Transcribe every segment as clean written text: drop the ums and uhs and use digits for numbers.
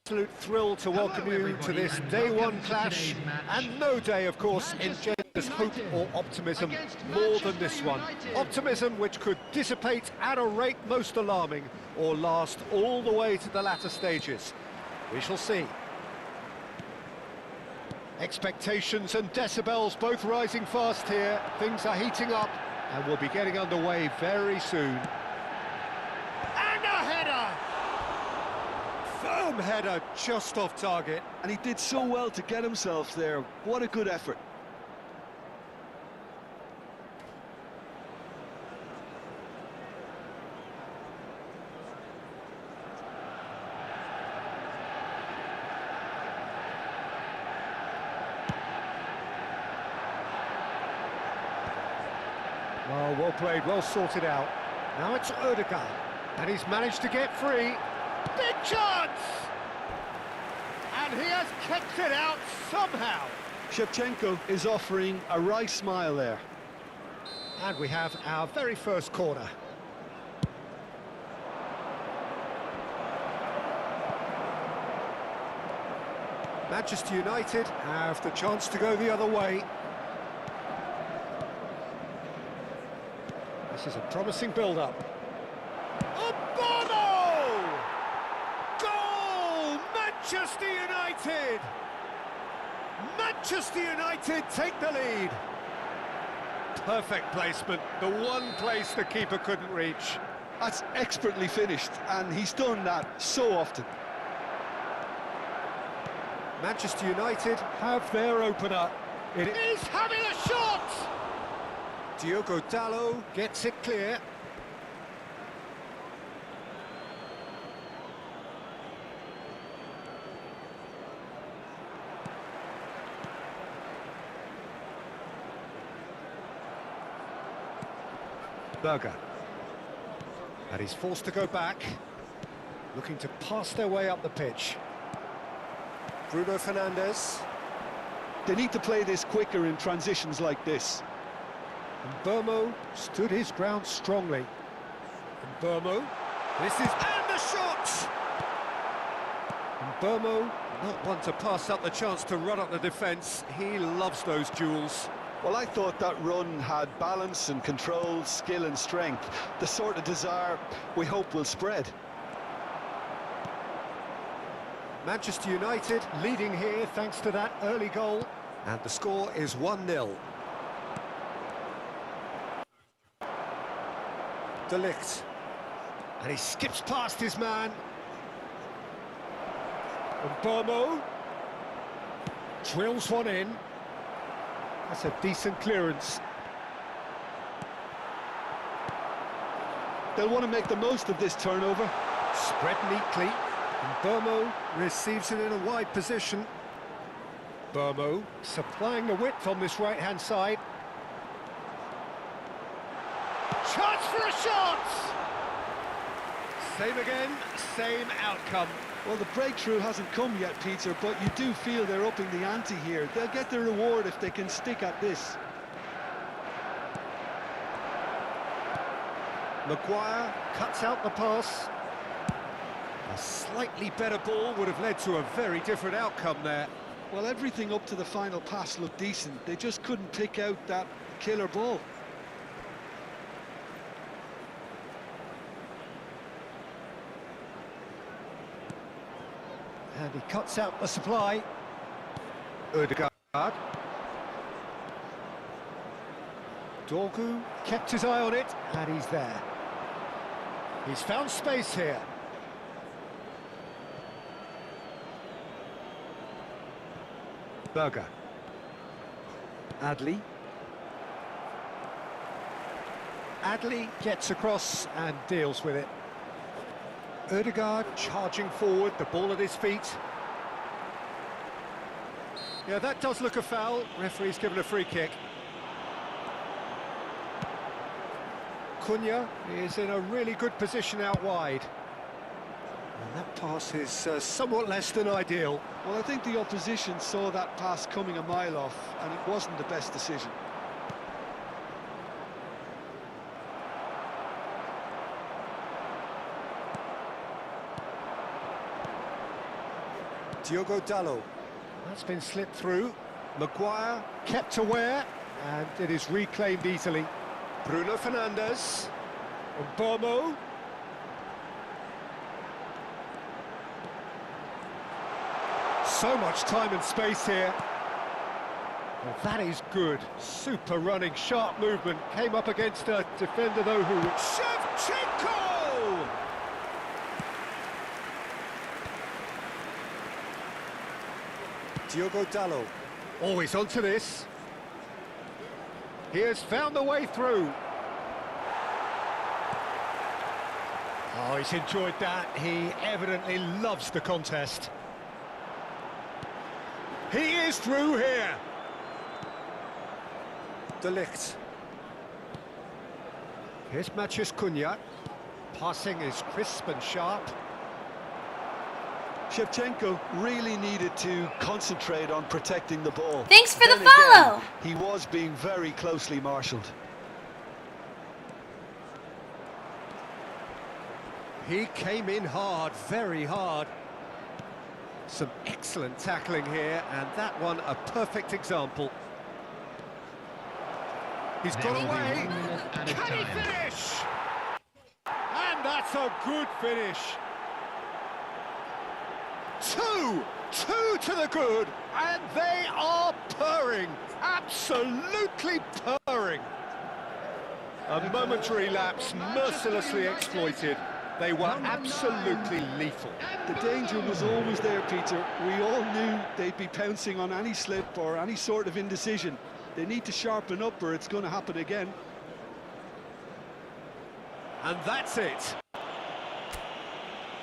Absolute thrill to welcome you to this day one clash, and no day, of course, engenders hope or optimism more than this one. Optimism which could dissipate at a rate most alarming, or last all the way to the latter stages. We shall see. Expectations and decibels both rising fast here. Things are heating up, and we'll be getting underway very soon. And a header! Firm header, just off target. And he did so well to get himself there. What a good effort. Well played, well sorted out. Now it's Odegaard, and he's managed to get free. Big chance! And he has kept it out somehow. Shevchenko is offering a wry smile there. And we have our very first corner. Manchester United have the chance to go the other way. This is a promising build-up. Goal! Manchester United! Manchester United take the lead. Perfect placement, the one place the keeper couldn't reach. That's expertly finished, and he's done that so often. Manchester United have their opener. He's having a shot! Diogo Dalot gets it clear. Berger. And he's forced to go back, looking to pass their way up the pitch. Bruno Fernandes. They need to play this quicker in transitions like this. And Burmo stood his ground strongly. And Burmo, this is... And the shot! And Burmo, not one to pass up the chance to run up the defence. He loves those duels. Well, I thought that run had balance and control, skill and strength. The sort of desire we hope will spread. Manchester United leading here thanks to that early goal. And the score is 1-0. De Ligt. And he skips past his man. And Burmo drills one in. That's a decent clearance. They'll want to make the most of this turnover. Spread neatly. And Burmo receives it in a wide position. Burmo supplying the width on this right-hand side. Chance for a shot! Same again, same outcome. Well, the breakthrough hasn't come yet, Peter, but you do feel they're upping the ante here. They'll get their reward if they can stick at this. Maguire cuts out the pass. A slightly better ball would have led to a very different outcome there. Well, everything up to the final pass looked decent. They just couldn't pick out that killer ball. And he cuts out the supply. Odegaard. Dorgu kept his eye on it, and he's there. He's found space here. Berger. Adli. Adli gets across and deals with it. Odegaard charging forward, the ball at his feet. Yeah, that does look a foul. Referee's given a free kick. Cunha is in a really good position out wide. And that pass is somewhat less than ideal. Well, I think the opposition saw that pass coming a mile off, and it wasn't the best decision. Diogo Dalot. That's been slipped through. Maguire kept aware, and it is reclaimed easily. Bruno Fernandes. Mbomo. So much time and space here. Well, that is good. Super running, sharp movement. Came up against a defender, though, who... Shevchenko! Diogo Dalot. Always onto this. He has found the way through. Oh, he's enjoyed that. He evidently loves the contest. He is through here. De Ligt. Here's Matheus Cunha. Passing is crisp and sharp. Shevchenko really needed to concentrate on protecting the ball. Thanks for Then the follow! again, he was being very closely marshalled. He came in hard, very hard. Some excellent tackling here, and that one a perfect example. He's got away. Can he finish? And that's a good finish. Two to the good, and they are purring, absolutely purring. A momentary lapse, mercilessly exploited. They were absolutely lethal. The danger was always there, Peter. We all knew they'd be pouncing on any slip or any sort of indecision. They need to sharpen up or it's going to happen again. And that's it.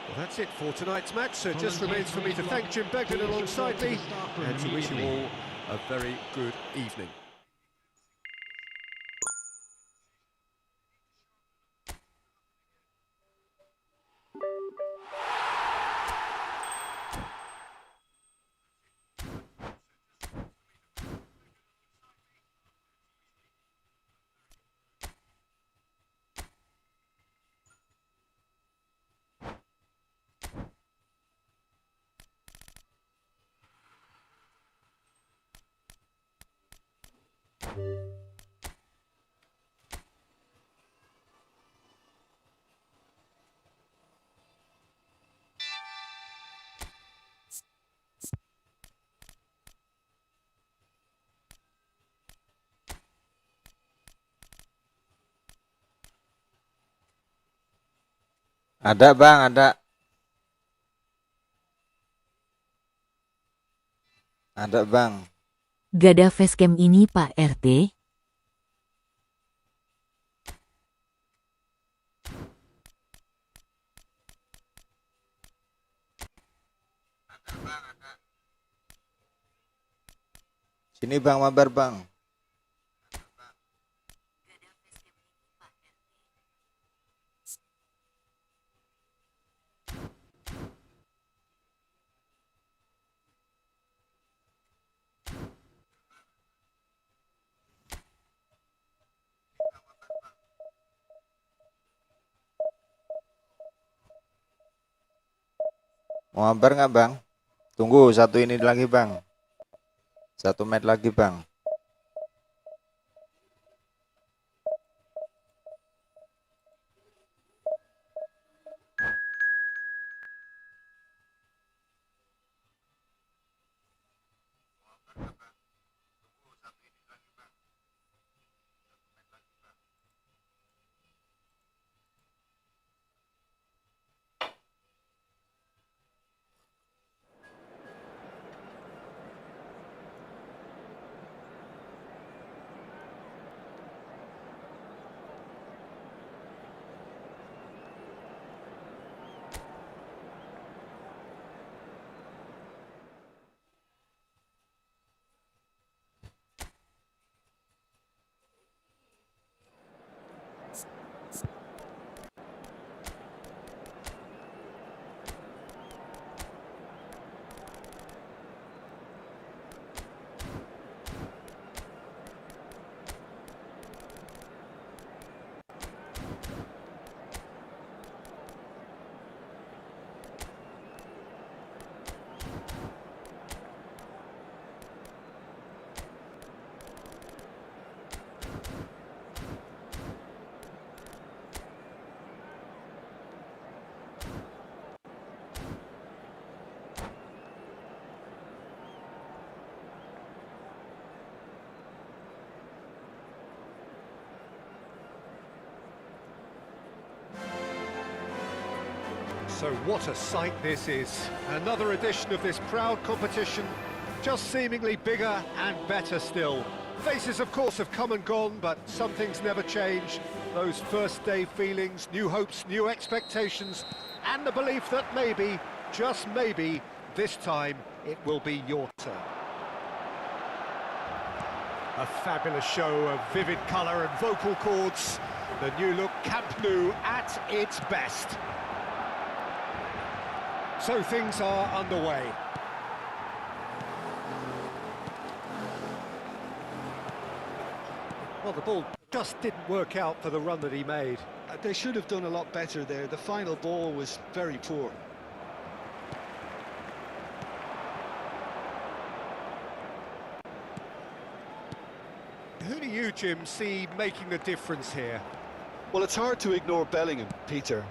Well, that's it for tonight's match. So it just remains for me to thank Jim Beglin alongside me and to wish you all a very good evening. Ada bang, ada. Ada bang. Gak ada facecam ini Pak RT. Sini bang, mabar bang. Mau mabar nggak bang? Tunggu satu ini lagi bang. 1 menit lagi bang. So what a sight this is. Another edition of this proud competition, just seemingly bigger and better still. Faces, of course, have come and gone, but some things never change. Those first day feelings, new hopes, new expectations, and the belief that maybe, just maybe, this time it will be your turn. A fabulous show of vivid colour and vocal cords. The new look Camp Nou at its best. So things are underway. Well, the ball just didn't work out for the run that he made. They should have done a lot better there. The final ball was very poor. Who do you, Jim, see making the difference here? Well, it's hard to ignore Bellingham, Peter,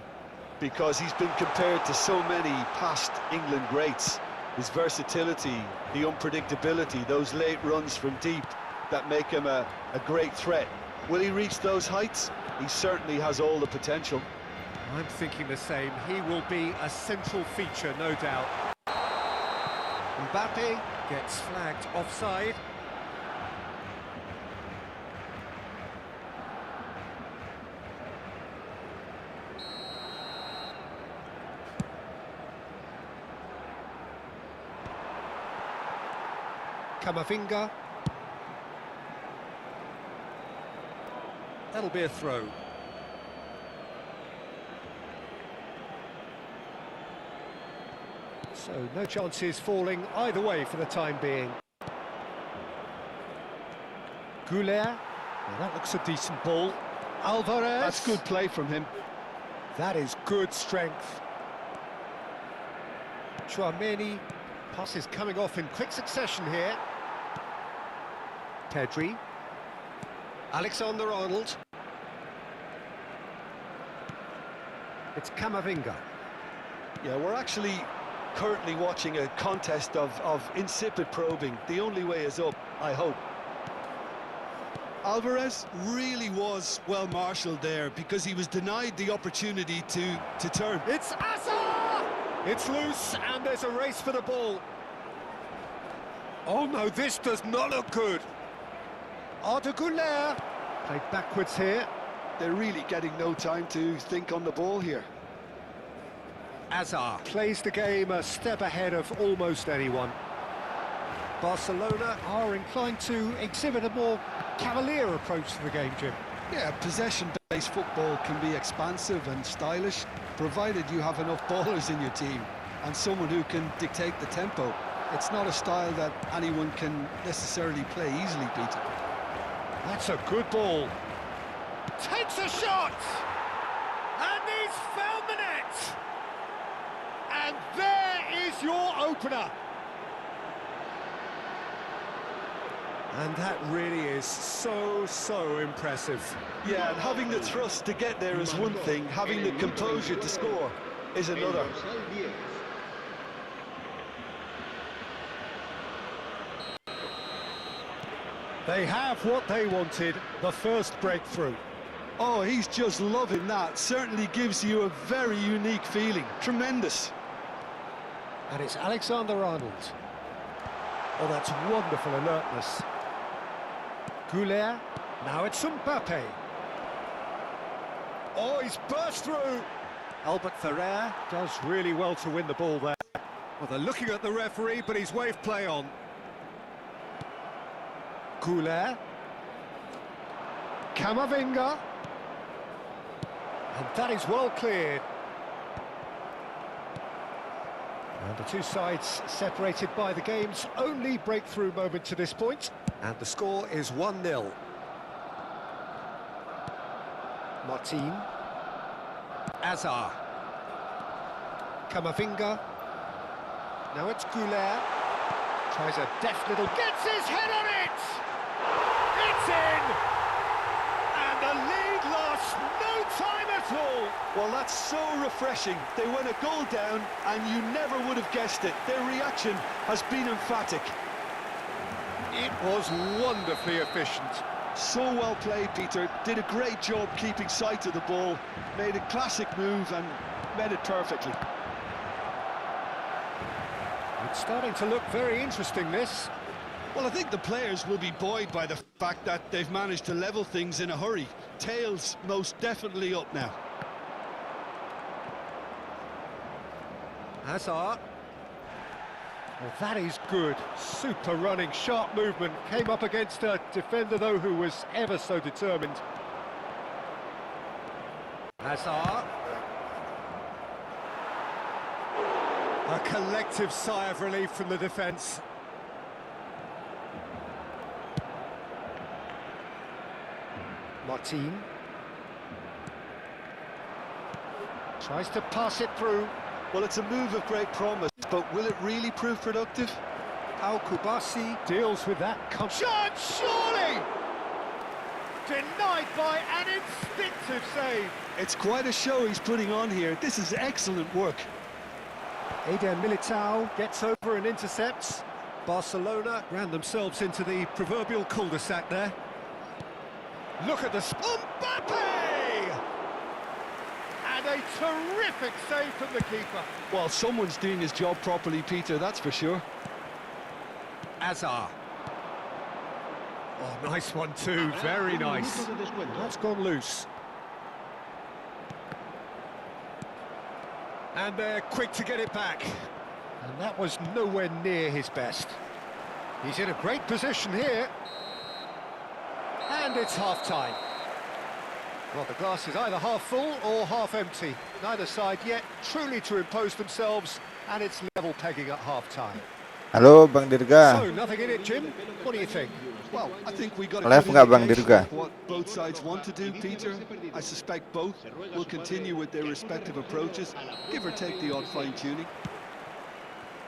because he's been compared to so many past England greats. His versatility, the unpredictability, those late runs from deep that make him a great threat. Will he reach those heights? He certainly has all the potential. I'm thinking the same. He will be a central feature, no doubt. Mbappe gets flagged offside. Camavinga. That'll be a throw. So no chances falling either way for the time being. Goulet. Well, that looks a decent ball. Alvarez. That's good play from him. That is good strength. Chouameni. Passes coming off in quick succession here. Pedri. Alexander-Arnold. It's Camavinga. Yeah, we're actually currently watching a contest of insipid probing. The only way is up, I hope. Alvarez really was well marshalled there because he was denied the opportunity to turn. It's Asa! It's loose and there's a race for the ball. Oh no, this does not look good. Arda Güler played backwards here. They're really getting no time to think on the ball here. Azar plays the game a step ahead of almost anyone. Barcelona are inclined to exhibit a more cavalier approach to the game, Jim. Yeah, possession-based football can be expansive and stylish, provided you have enough ballers in your team and someone who can dictate the tempo. It's not a style that anyone can necessarily play easily, Peter. That's a good ball. Takes a shot! And he's found the net! And there is your opener! And that really is so impressive. Yeah, and having the thrust to get there is one thing, having the composure to score is another. They have what they wanted, the first breakthrough. Oh, he's just loving that. Certainly gives you a very unique feeling. Tremendous. And it's Alexander-Arnold. Oh, that's wonderful alertness. Goulet. Now it's Mbappe. Oh, he's burst through. Albert Ferrer does really well to win the ball there. Well, they're looking at the referee, but he's waved play on. Goulet. Camavinga. And that is well cleared. And the two sides separated by the game's only breakthrough moment to this point. And the score is 1-0. Martin. Azar. Camavinga. Now it's Goulet. Tries a deft little... Gets his head on it! It's in! And the lead lost no time at all! Well, that's so refreshing. They went a goal down and you never would have guessed it. Their reaction has been emphatic. It was wonderfully efficient. So well played, Peter. Did a great job keeping sight of the ball. Made a classic move and met it perfectly. It's starting to look very interesting, this. Well, I think the players will be buoyed by the fact that they've managed to level things in a hurry. Tails most definitely up now. Hazard. Well, that is good. Super running, sharp movement. Came up against a defender, though, who was ever so determined. Hazard. A collective sigh of relief from the defence. Martin. Tries to pass it through. Well, it's a move of great promise, but will it really prove productive? Al-Kubasi deals with that. Shot, surely! Denied by an instinctive save. It's quite a show he's putting on here. This is excellent work. Eder Militao gets over and intercepts. Barcelona ran themselves into the proverbial cul-de-sac there. Look at the... Mbappe! And a terrific save from the keeper. Well, someone's doing his job properly, Peter, that's for sure. Hazard. Oh, nice one too, very nice. That's gone loose. And they're quick to get it back. And that was nowhere near his best. He's in a great position here. And it's half-time. Well, the glass is either half full or half empty. Neither side yet truly to impose themselves, and it's level pegging at half-time. Halo Bang Dirga. So, nothing in it, Jim. What do you think? Well, I think we got a Live good nggak, Bang indication Dirga? of what both sides want to do, Peter. I suspect both will continue with their respective approaches, give or take the odd fine-tuning.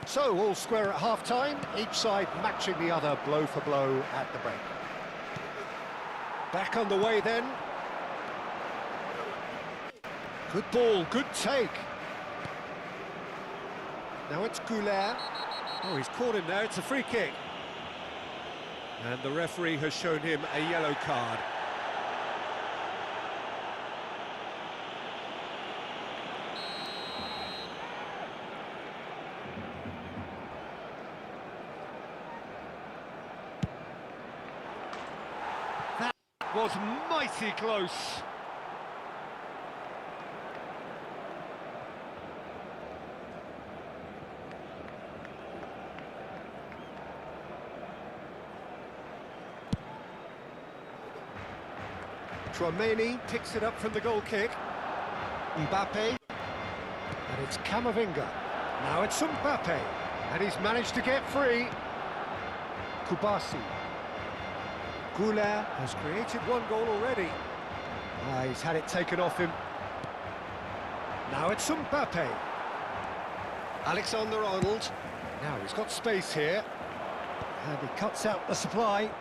So, all square at half-time, each side matching the other blow for blow at the break. Back on the way then. Good ball, good take. Now it's Goulet. Oh, he's caught him there, it's a free kick. And the referee has shown him a yellow card. That was mighty close. Tchouameni picks it up from the goal kick. Mbappe. And it's Camavinga. Now it's Mbappe. And he's managed to get free. Kubasi. Goulet has created one goal already. He's had it taken off him. Now it's Mbappe. Alexander-Arnold. Now he's got space here. And he cuts out the supply.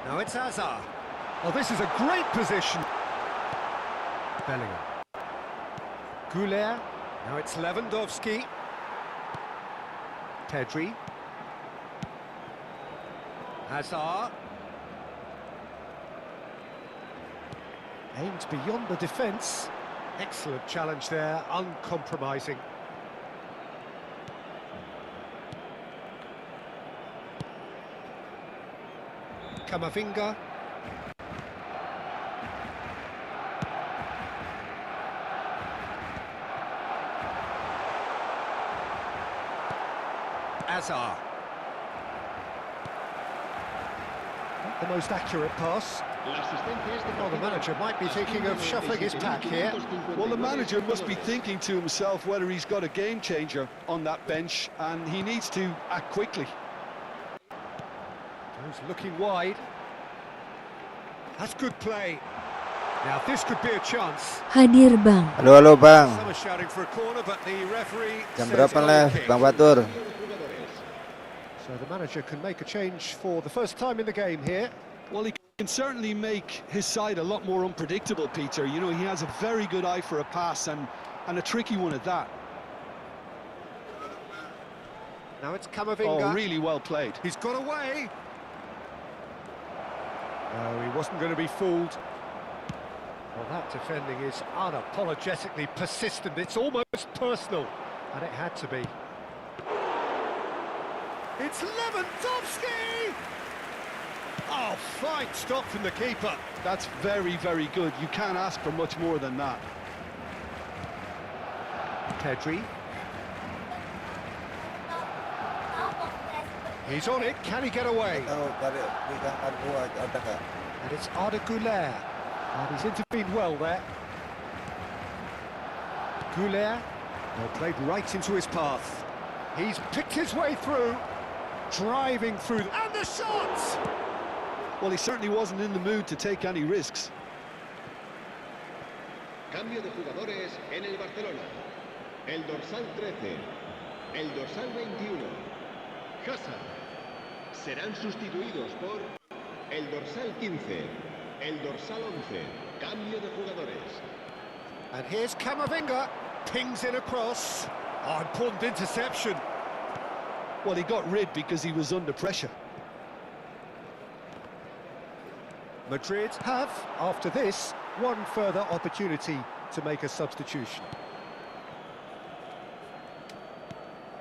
Now it's Hazard. Well, this is a great position. Bellingham. Goulet. Now it's Lewandowski. Pedri. Hazard. Aims beyond the defence. Excellent challenge there, uncompromising. Camavinga. Hazard. Not the most accurate pass. Well, the manager might be thinking of shuffling his pack here. Well, the manager must be thinking to himself whether he's got a game changer on that bench, and he needs to act quickly. He's looking wide. That's good play. Now this could be a chance. Hadir Bang. Halo Bang. Some are shouting for a corner, but the referee Jam says berapa goal live kick. Bang Batur? So the manager can make a change for the first time in the game here. Well, he can certainly make his side a lot more unpredictable, Peter. You know, he has a very good eye for a pass, and a tricky one at that. Now it's Camavinga. Oh, really well played. He's got away. No, he wasn't going to be fooled. Well, that defending is unapologetically persistent. It's almost personal, and it had to be. It's Lewandowski! Oh, fine stop from the keeper. That's very, very good. You can't ask for much more than that. Pedri. He's on it. Can he get away? And it's Arda Güler. And he's intervened well there. Güler. Well, played right into his path. He's picked his way through. Driving through. And the shot! Well, he certainly wasn't in the mood to take any risks. Cambio de jugadores en el Barcelona. El dorsal 13, el dorsal 21, Hazard. Serán sustituidos por el dorsal 15, el dorsal 11. Cambio de jugadores. And here's Camavinga. Pings in across. Oh, important interception. Well, he got rid because he was under pressure. Madrid have, after this, one further opportunity to make a substitution.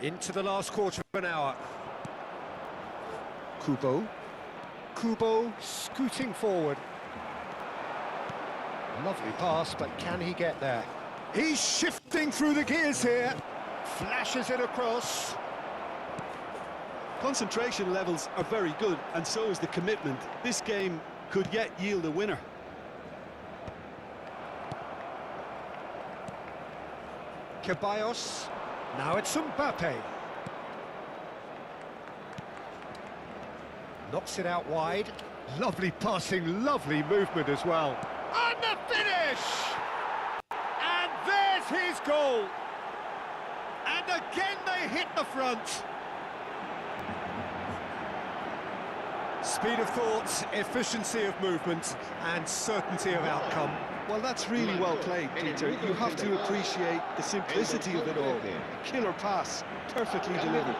Into the last quarter of an hour. Kubo scooting forward. Lovely pass, but can he get there? He's shifting through the gears here. Flashes it across. Concentration levels are very good, and so is the commitment. This game could yet yield a winner. Ceballos. Now it's Mbappe. Knocks it out wide. Lovely passing, lovely movement as well. And the finish! And there's his goal! And again they hit the front. Speed of thought, efficiency of movement, and certainty of outcome. Well, that's really well played, Peter. You have to appreciate the simplicity of it all. Killer pass, perfectly delivered.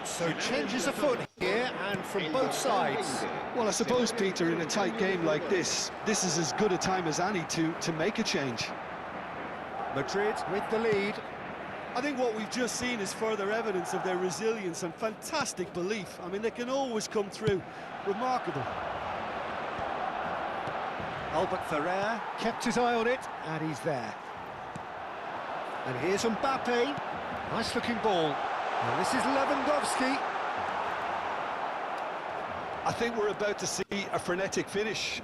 So changes of foot here, and from both sides. Well, I suppose, Peter, in a tight game like this is as good a time as any to make a change. Madrid with the lead. I think what we've just seen is further evidence of their resilience and fantastic belief. I mean, they can always come through. Remarkable. Albert Ferrer kept his eye on it, and he's there. And here's Mbappe. Nice looking ball. And this is Lewandowski. I think we're about to see a frenetic finish.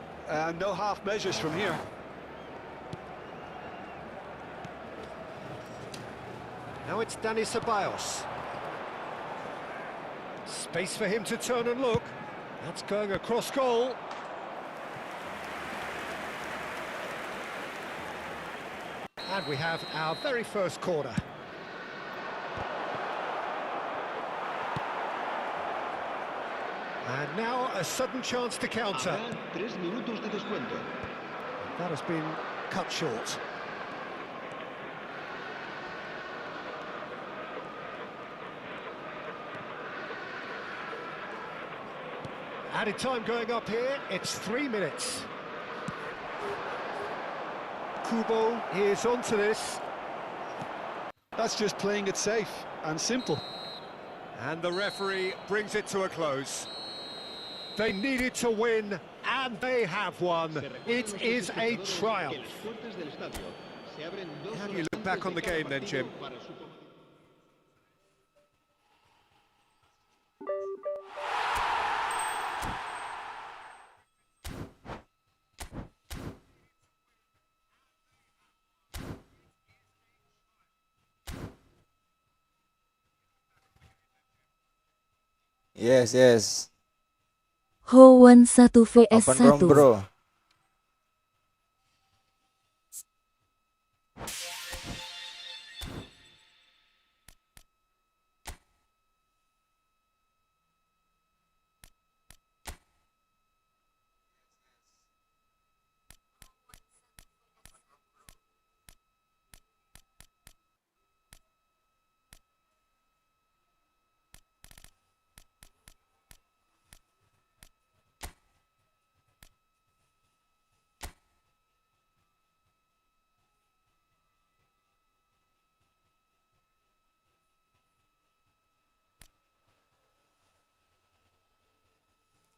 No half measures from here. Now it's Dani Ceballos. Space for him to turn and look. That's going across goal. And we have our very first corner. And now a sudden chance to counter. Habrá 3 minutos de descuento. That has been cut short. Added time going up here, it's 3 minutes. Kubo is onto this. That's just playing it safe and simple. And the referee brings it to a close. They needed to win, and they have won. It is a triumph. How do you look back on the game then, Jim? Yes. Howan 1 vs Open room, 1. bro.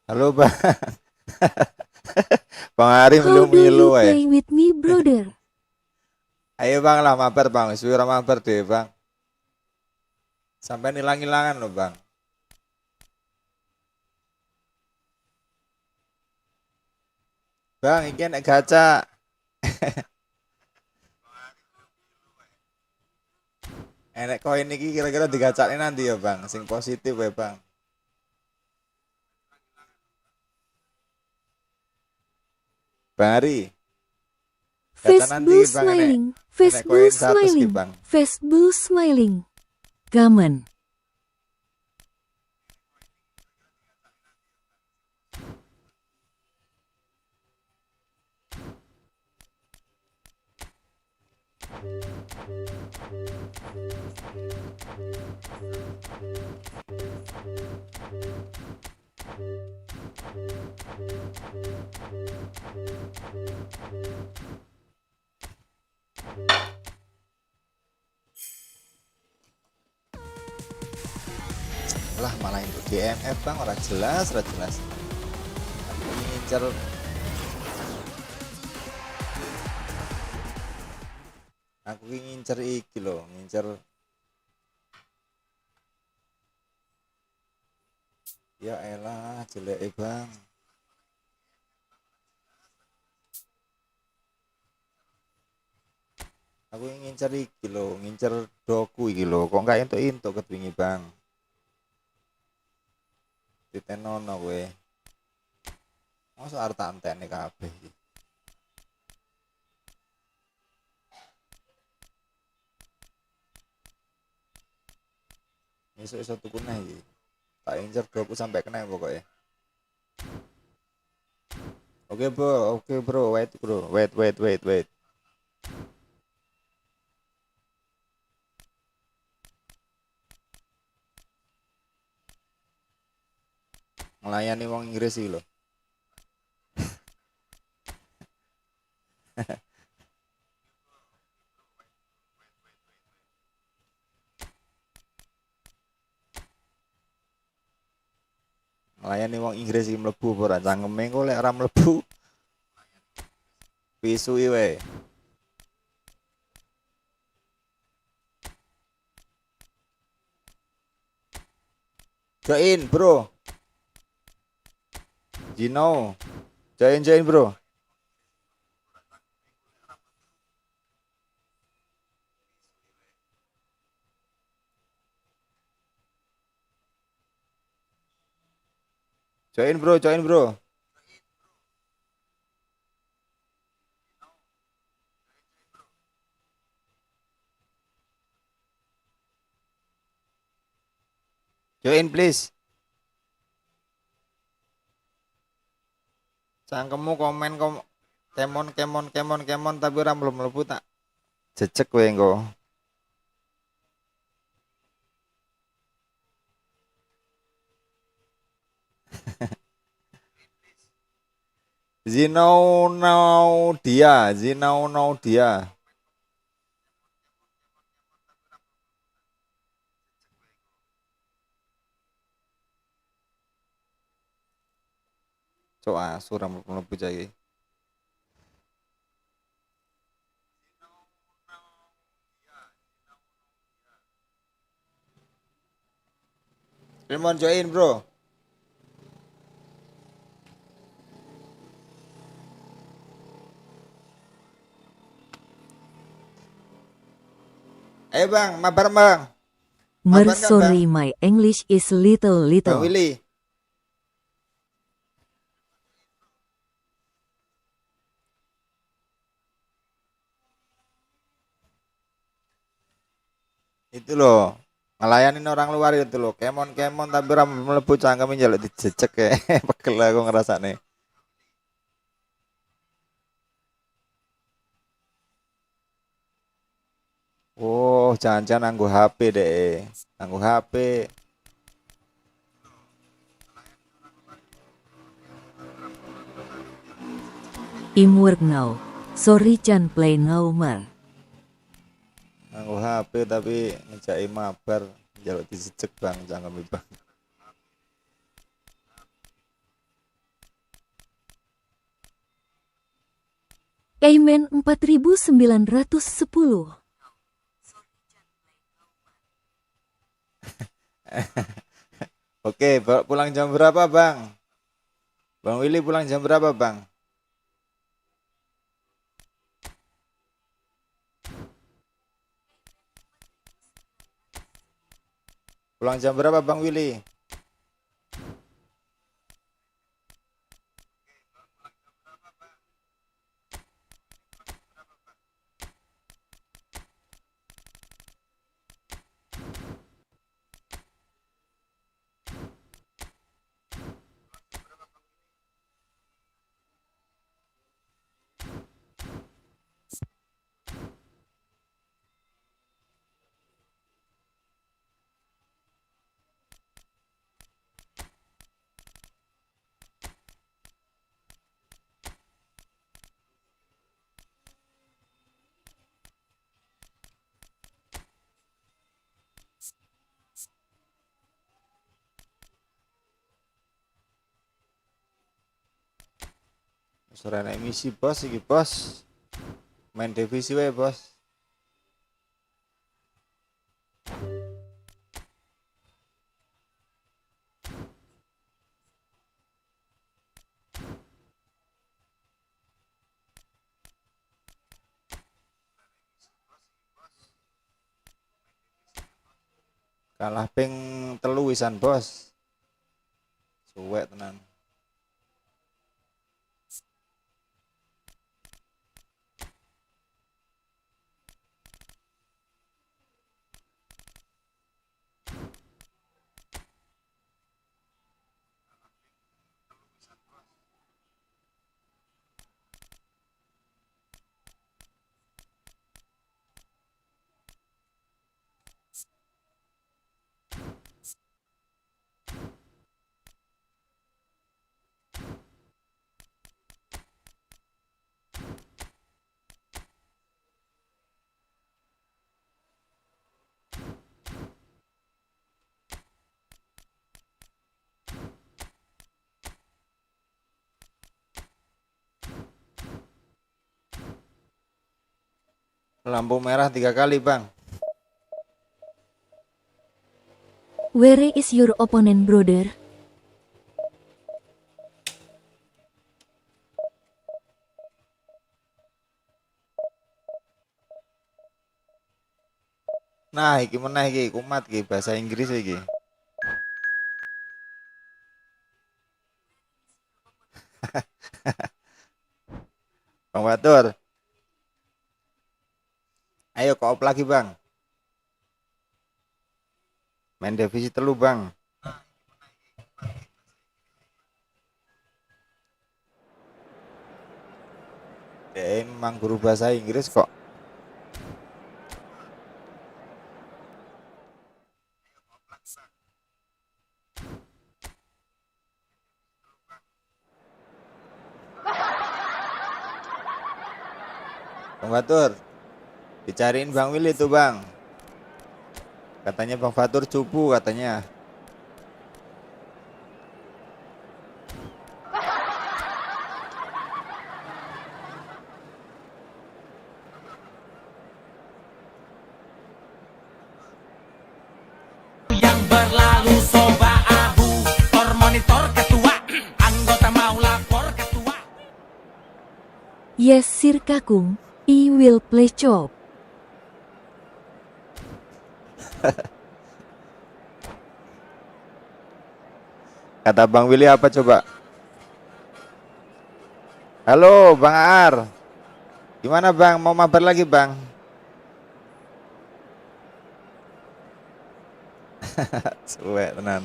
Halo bang. Bang Ari How do milu-milu you wae. play with me, brother? Ayo bang lah mabar bang, suwira mabar deh bang. Sampai hilang-hilangan loh bang. Bang, iki nek gacha. Enek koin iki kira-kira digacakne nanti ya bang, sing positif ya bang. Bang Ari, gacha nanti Facebook bang enek smiling, koin Facebook 100 ki smiling, bang. Facebook smiling. Gamen. Lah malah untuk DMF bang, ora jelas, ora jelas. Aku ngincer iki loh, ngincer ya elah jelek bang. Aku ngincer iki loh, ngincer doku iki loh, kok enggak entuk-entuk ketwingi bang. Ditenono kowe. Mosok arep tak entekne kabeh iki. Iso tuku neh iki. Tak incer doku sampai kena pokoknya. Oke bro, wait bro, wait. Melayani wong Inggris iki lho. Melayani wong Inggris iki mlebu apa ora cangkeme kok lek ora mlebu. Pisui wae. Join bro. Gino. Join bro. Join bro. Join bro, please. Cangkemmu komen kemon tapi ora mlebu tak jejek kowe engko. Zinau dia. Cok asu ora mlebu cah iki. Lemon join bro. Ayo bang, mabar bang. Sorry, my English is Bang little. Willy. Itu loh, ngelayanin orang luar itu loh. Kemon tapi ora mlebu cangkeme njaluk dijejek ya. Pegel aku ngrasane. Oh, jangan-jangan nganggo HP deh. Nganggo HP. Work now. Sorry, can play no more. Nganggo HP tapi ngejaki mabar njaluk dijejek bang cangkeme bang. Cayman 4910. Oke, pulang jam berapa, Bang? Bang Willy pulang jam berapa, Bang? Pulang jam berapa, Bang Willy? Sore naik misi, Bos, iki, Bos. Main divisi wae, Bos. Kalah ping 3 wisan, Bos. Suwek tenan. Lampu merah 3 kali, Bang. Where is your opponent, brother? Nah, iki meneh iki kumat iki bahasa Inggris iki. Bang Batur. Ayo koop lagi, Bang. Main divisi 3, Bang. Emang guru bahasa Inggris kok. Bang Batur, dicariin Bang Willy tuh, Bang. Katanya Bang Batur cupu katanya. Yang berlalu soba abu, monitor ketua, anggota mau lapor ketua. Yes, Sir Kakung, I will play chop. Kata Bang Willy apa coba? Halo Bang Aar. Gimana Bang? Mau mabar lagi Bang? Suwe tenan.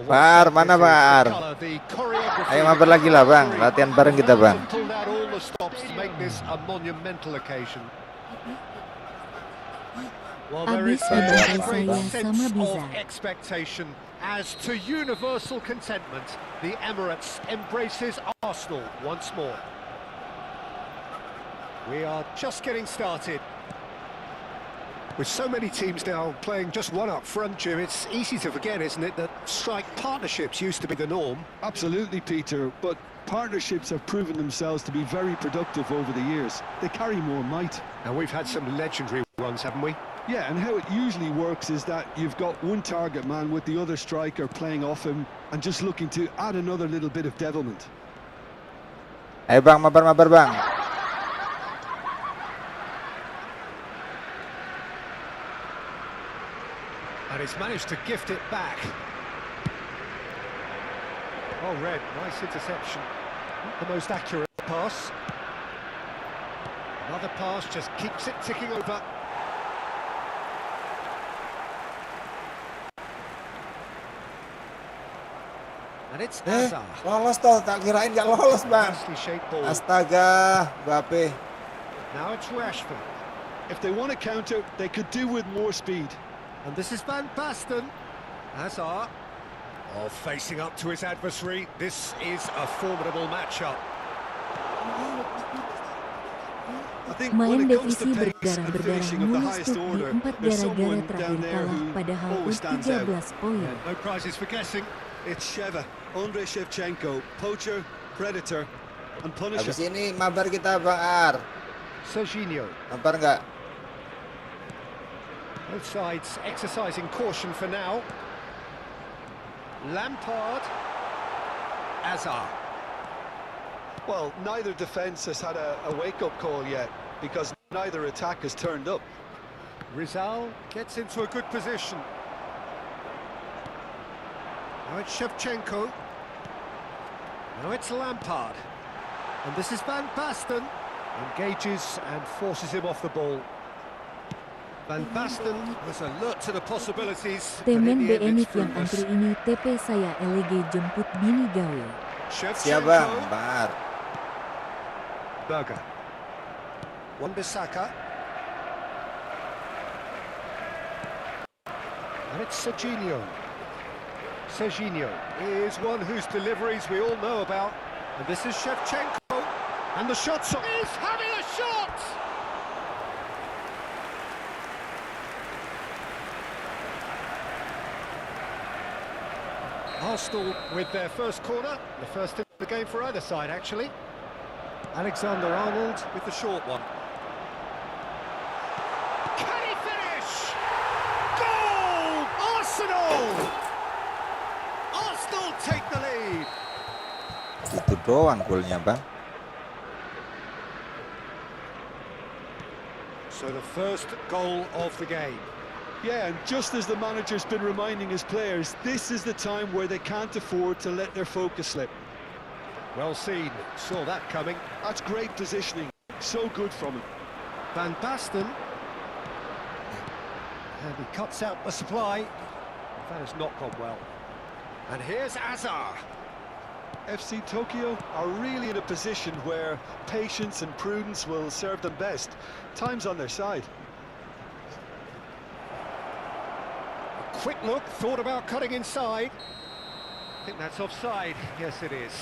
Par, mana Bang Aar? Ayo mabar lagi lah Bang. Latihan bareng kita Bang. Abis membantai saya sama Biza. Expectation as to universal contentment, the Emirates embraces Arsenal once more. We are just getting started. With so many teams now playing just one up front, Jim, it's easy to forget, isn't it, that strike partnerships used to be the norm. Absolutely, Peter, but partnerships have proven themselves to be very productive over the years. They carry more might. And we've had some legendary ones, haven't we? Yeah, and how it usually works is that you've got one target man with the other striker playing off him and just looking to add another little bit of devilment. Ayo bang, mabar bang. And he's managed to gift it back. Oh, Red, nice interception. Not the most accurate pass. Another pass just keeps it ticking over. And it's Azar. Lolos toh, tak kirain nggak lolos bang. Nicely shaped ball. Astaga, Mbappe. Now it's Rashford. If they want to counter, they could do with more speed. And this is Van Basten. Hazard. Oh, facing up to his adversary. This is a formidable matchup. I think when Main it comes to divisi pace and berdarah-berdarah finishing of the mulus highest di order, 4 there's gara-gara someone terakhir down there kalah who padahal always stands out. 13 poin. No prizes for guessing. It's Sheva, Andrei Shevchenko, poacher, predator, and punisher. Habis ini mabar kita bang Ar. Serginho. Mabar nggak? Both sides exercising caution for now. Lampard. Azar. Well, neither defence has had a wake-up call yet, because neither attack has turned up. Rizal gets into a good position. Now it's Shevchenko. Now it's Lampard. And this is Van Basten. Engages and forces him off the ball. Van Basten was alert to the possibilities. but in Temen the end it's BNIT yang fruitless. antri ini TP saya LG jemput bini gawe. Siap bang, Shevchenko. bang Ar. Berger. Wan-Bissaka. And it's Serginho. Serginho is one whose deliveries we all know about. And this is Shevchenko. And the shot's on. He's having a shot! Arsenal with their first corner. The first in the game for either side, actually. Alexander-Arnold with the short one. Can he finish? Goal! Arsenal! Arsenal take the lead. Itu doang golnya bang. So the first goal of the game. Yeah, and just as the manager's been reminding his players, this is the time where they can't afford to let their focus slip. Well seen. Saw that coming. That's great positioning. So good from him. Van Basten. And he cuts out the supply. That has not gone well. And here's Azar. FC Tokyo are really in a position where patience and prudence will serve them best. Time's on their side. A quick look, thought about cutting inside. I think that's offside. Yes, it is.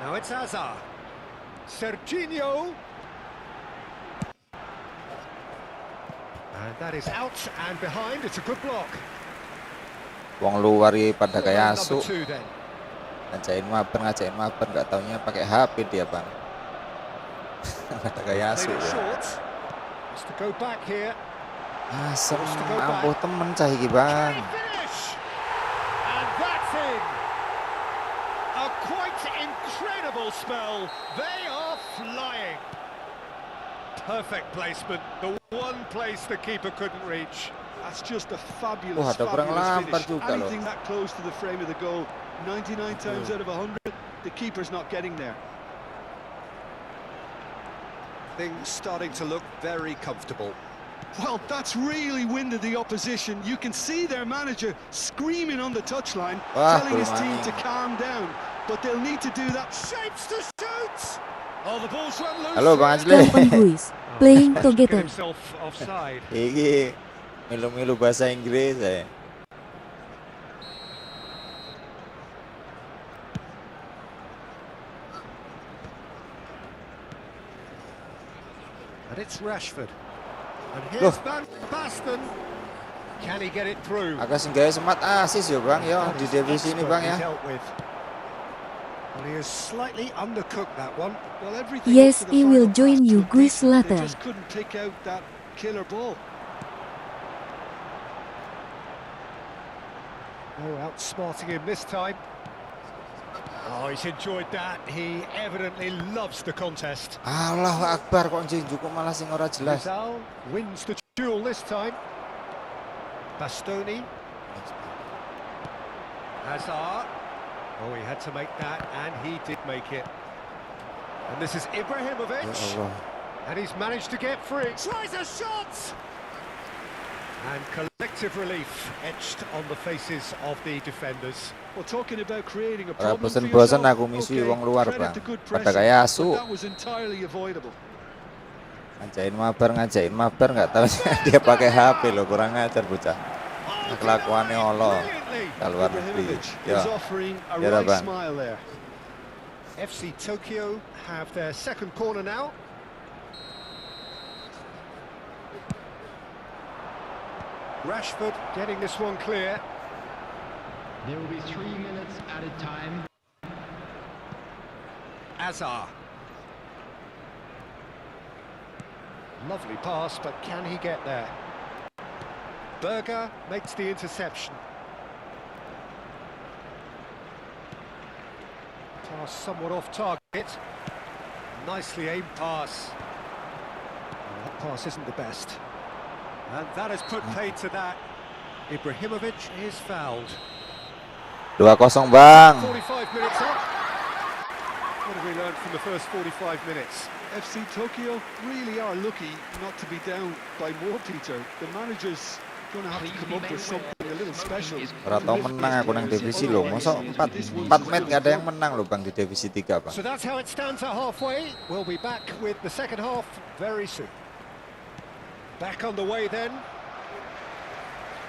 Now it's Azar. Serginho. And that is out and behind. It's a good block. Wong luar pada kayak Number asu. 2 then. Ngajain mabar, nggak taunya pakai HP dia bang. Pada kayak asu. Played it Ya. short. Has to go back here. Asem, ampuh temen cah iki bang. Can he finish? And that's in. A quite incredible spell. They are flying. Perfect placement. The one place the keeper couldn't reach. That's just a fabulous, Wah, ada orang fabulous lampar finish. juga loh. Anything that close to the frame of the goal, 99 times out of 100, the keeper's not getting there. Things starting to look very comfortable. Well, that's really winded the opposition. You can see their manager screaming on the touchline, Wah, telling his team bermain. to calm down. But they'll need to do that. Shapes to shoot. Oh, the ball's run loose. Halo bang Ajli. Kapan guys? Playing Get together. himself offside. Iki Milu-milu bahasa Inggris ya. And it's Rashford. And here's Van Basten. Can he get it through? Agak singgah semat asis ya Bang ya di divisi ini Bang ya. Well, he has slightly undercooked that one. Well, everything Yes, up to the he will final join pass you looked guys decent. They later. just couldn't pick out that killer ball. Oh, outsmarting him this time. Oh, he's enjoyed that. He evidently loves the contest. Allahu Akbar kok jinju kok malah sing ora jelas. Rizal wins the duel this time. Bastoni. Hazard. Oh, he had to make that, and he did make it. And this is Ibrahimovic. Ya Allah. And he's managed to get free. Tries a shot! And collective relief etched on the faces of the defenders. Well, talking about creating a Ora problem for bosen-bosen yourself, aku misi okay, wong luar credit Bang. to good Pada pressing, kayak but asu. that was entirely avoidable. Ngajain mabar nggak tahu dia pakai HP loh, kurang ajar bocah. Kelakuannya Allah. Luar negeri. Ibrahimovic Ya. is offering a Ya, right Bang. smile there. FC Tokyo have their second corner now. Rashford getting this one clear. There will be 3 minutes added time. Azar. Lovely pass, but can he get there? Berger makes the interception. Pass somewhat off target. Nicely aimed pass. Well, that pass isn't the best. And that has put paid to that. Ibrahimovic is fouled. 2-0 Bang. 45 minutes up. What have we learned from the first 45 minutes? FC Tokyo really are lucky not to be down by more, Peter. The manager's going to have to come up with something a little special. Ora tau menang aku nang divisi loh. Mosok 4 match nggak ada yang menang loh Bang di divisi 3 Bang. So that's how it stands at halfway. We'll be back with the second half very soon. Back on the way then.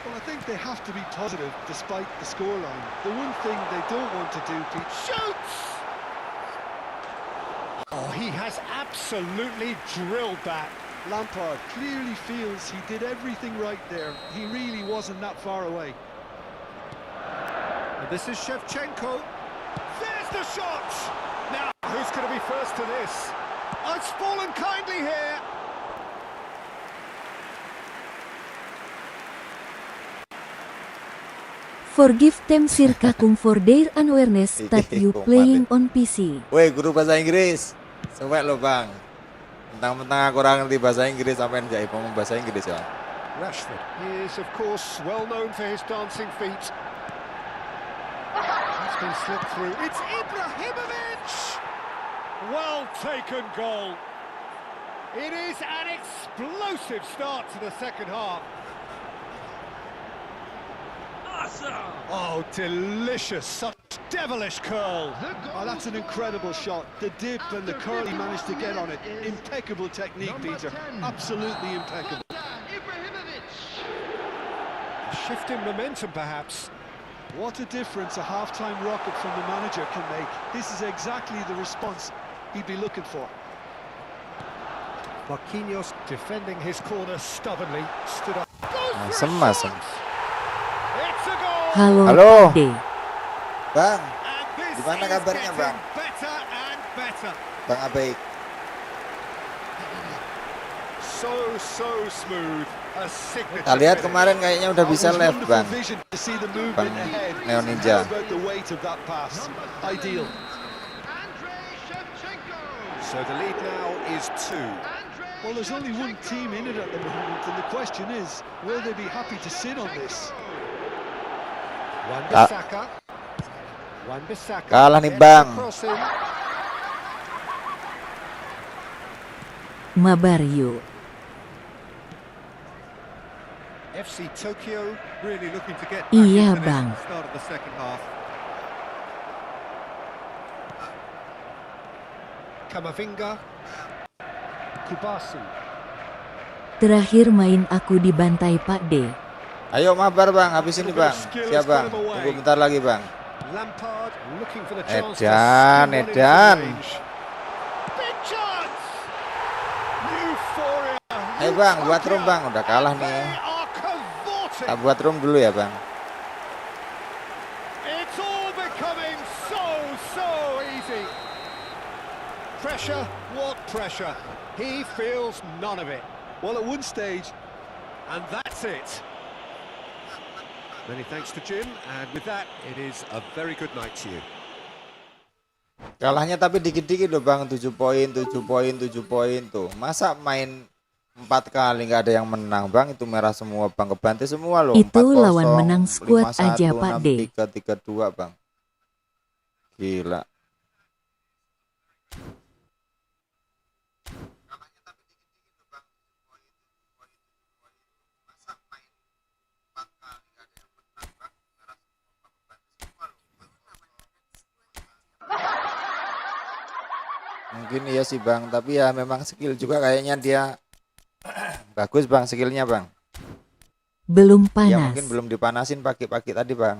Well, I think they have to be positive despite the scoreline. The one thing they don't want to do, Pete... Shoots! Oh, he has absolutely drilled that. Lampard clearly feels he did everything right there. He really wasn't that far away. And this is Shevchenko. There's the shot! Now, who's going to be first to this? Oh, it's fallen kindly here. Forgive them Sirkakum for their unawareness that you playing on PC. Woi, guru bahasa Inggris. Sampai lo Bang. Mentang-mentang aku orang ngerti bahasa Inggris sampai njai ngomong bahasa Inggris ya. Rashford, he is of course well known for his dancing feet. It's been slipped through. It's Ibrahimovic! Well taken goal. It is an explosive start to the second half. Oh, delicious, such devilish curl. Oh, that's an incredible shot. The dip and the curl he managed to get on it. Impeccable technique, Peter. Absolutely impeccable. Shift in momentum, perhaps. What a difference a half-time rocket from the manager can make. This is exactly the response he'd be looking for. Marquinhos defending his corner stubbornly. Stood up. Masem. It's a goal! Halo. Day. Bang, And this gimana is kabarnya, getting Bang? better and better. Bang Abaik. So smooth. A signature. Kita lihat finish. kemarin kayaknya udah bisa It was left wonderful Bang. vision to see the movement Bang ahead. Neo And Ninja. how about the weight of that pass? Ideal. So the lead now is 2. Well, there's only one team in it at the moment, and the question is, will they be happy to sit on this? Wan-Bissaka. Wan-Bissaka. Kalah nih, gets Bang. the cross in. Mabario. FC Tokyo really looking to get back Iya, into this Bang. at the start of the second half. Kamavinga. Kubasi. Terakhir main aku dibantai Pak D. Ayo Mabar bang, habis ini bang. Siap bang, tunggu bentar lagi bang. Lampard looking for the chance to Edan, spin one into Edan. range. Big chance! Euphoria. Ayo bang, buat room bang, udah kalah They nih. are cavorting. Kita buat room dulu ya bang. It's all becoming so easy. Pressure, what pressure? He feels none of it. Well, at one stage, And that's it. Many thanks to Jim, and with that, it is a very good night to you. Kalahnya tapi dikit-dikit loh bang, 7 poin, 7 poin, 7 poin tuh. Masa main 4 kali nggak ada yang menang bang, itu merah semua bang, kebantai semua loh. Itu 4-0, lawan menang squad 5-1, aja Pak D. 6-3, 3-2 bang. Gila. Mungkin iya sih bang, tapi ya memang skill juga kayaknya dia bagus bang skillnya bang. Belum Ya panas. mungkin belum dipanasin pagi-pagi tadi bang.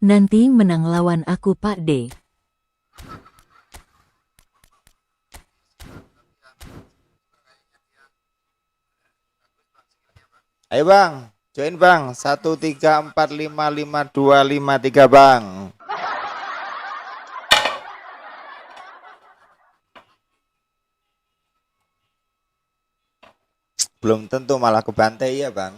Nanti menang lawan aku Pak D. Ayo bang, join bang, 134552553 bang. Belum tentu malah kebantai ya bang.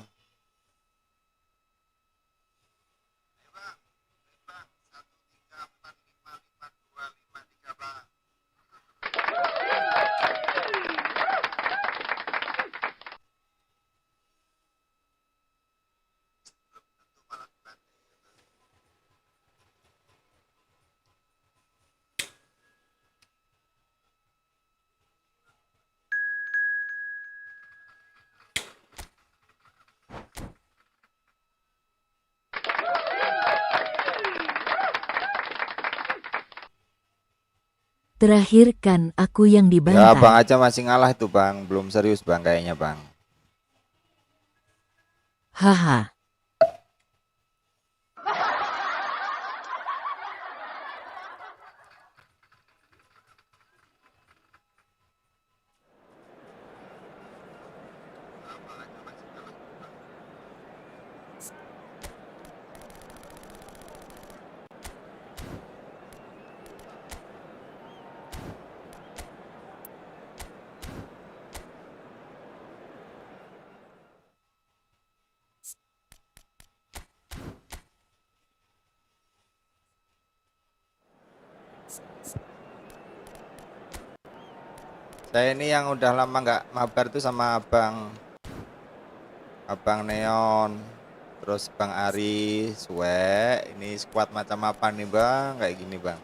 Terakhir kan aku yang Ya dibantai. bang aja masih ngalah itu bang, belum serius bang kayaknya bang. Haha. Saya ini yang udah lama nggak mabar tuh sama abang Neon, terus bang Ari, Suwe. Ini squad macam apa nih bang? Kayak gini bang.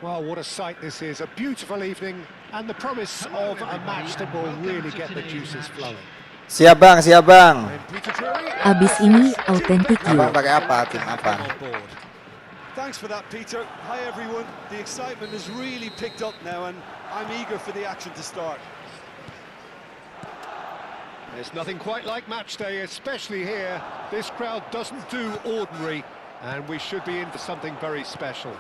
Well, what a sight this is. A beautiful evening and the promise of a match that will really get the juices flowing. Siap bang, siap bang. And Peter Drury, Abis ini autentik Abang yuk. pakai apa? Tim apa? on board. thanks for that, Peter. Hi, everyone. The excitement has really picked up now, and I'm eager for the action to start. There's nothing quite like match day, especially here. This crowd doesn't do ordinary, and we should be in for something very special.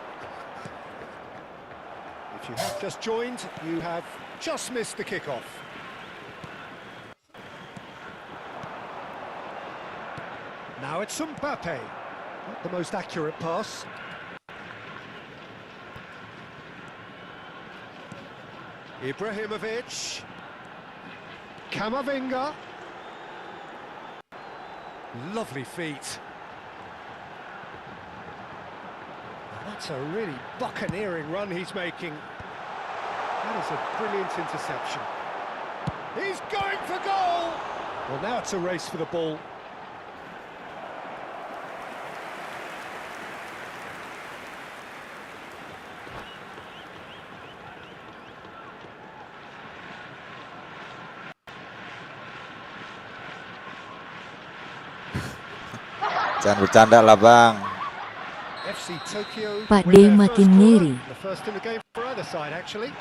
If you have just joined, you have just missed the kickoff. Now it's Mbappe. Not the most accurate pass. Ibrahimovic. Camavinga. Lovely feet. Not That's a really buccaneering run he's making. That is a brilliant interception. He's going for goal! Well, now it's a race for the ball. Jangan bercanda lah bang. FC Tokyo Pak with D their makin first corner, ngeri. the first in the game for either side actually.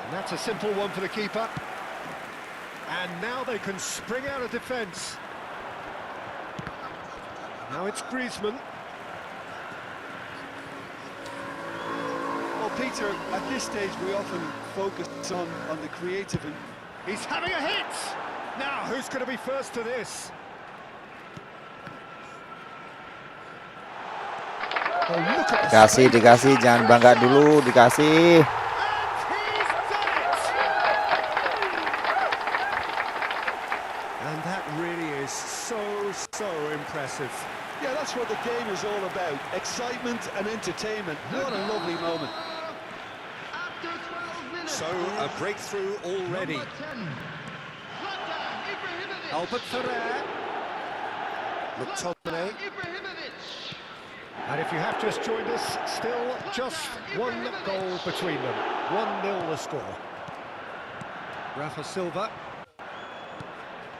And that's a simple one for the keeper. And now they can spring out of defence. Now it's Griezmann. Well, Peter, at this stage we often focus on the creative and He's having a hit! Now, who's going to be first to this? Oh, look at the Dikasih, jangan bangga dulu, dikasih. And that really is so impressive. yeah, that's what the game is all about. Excitement and entertainment. What a lovely moment. After 12 minutes. So, a breakthrough already. Number 10, Zlatan Ibrahimovic. Albert Ferrer. McTominay. Ibrahimovic. And if you have just joined us, still just one goal between them. 1-0 the score. Rafa Silva.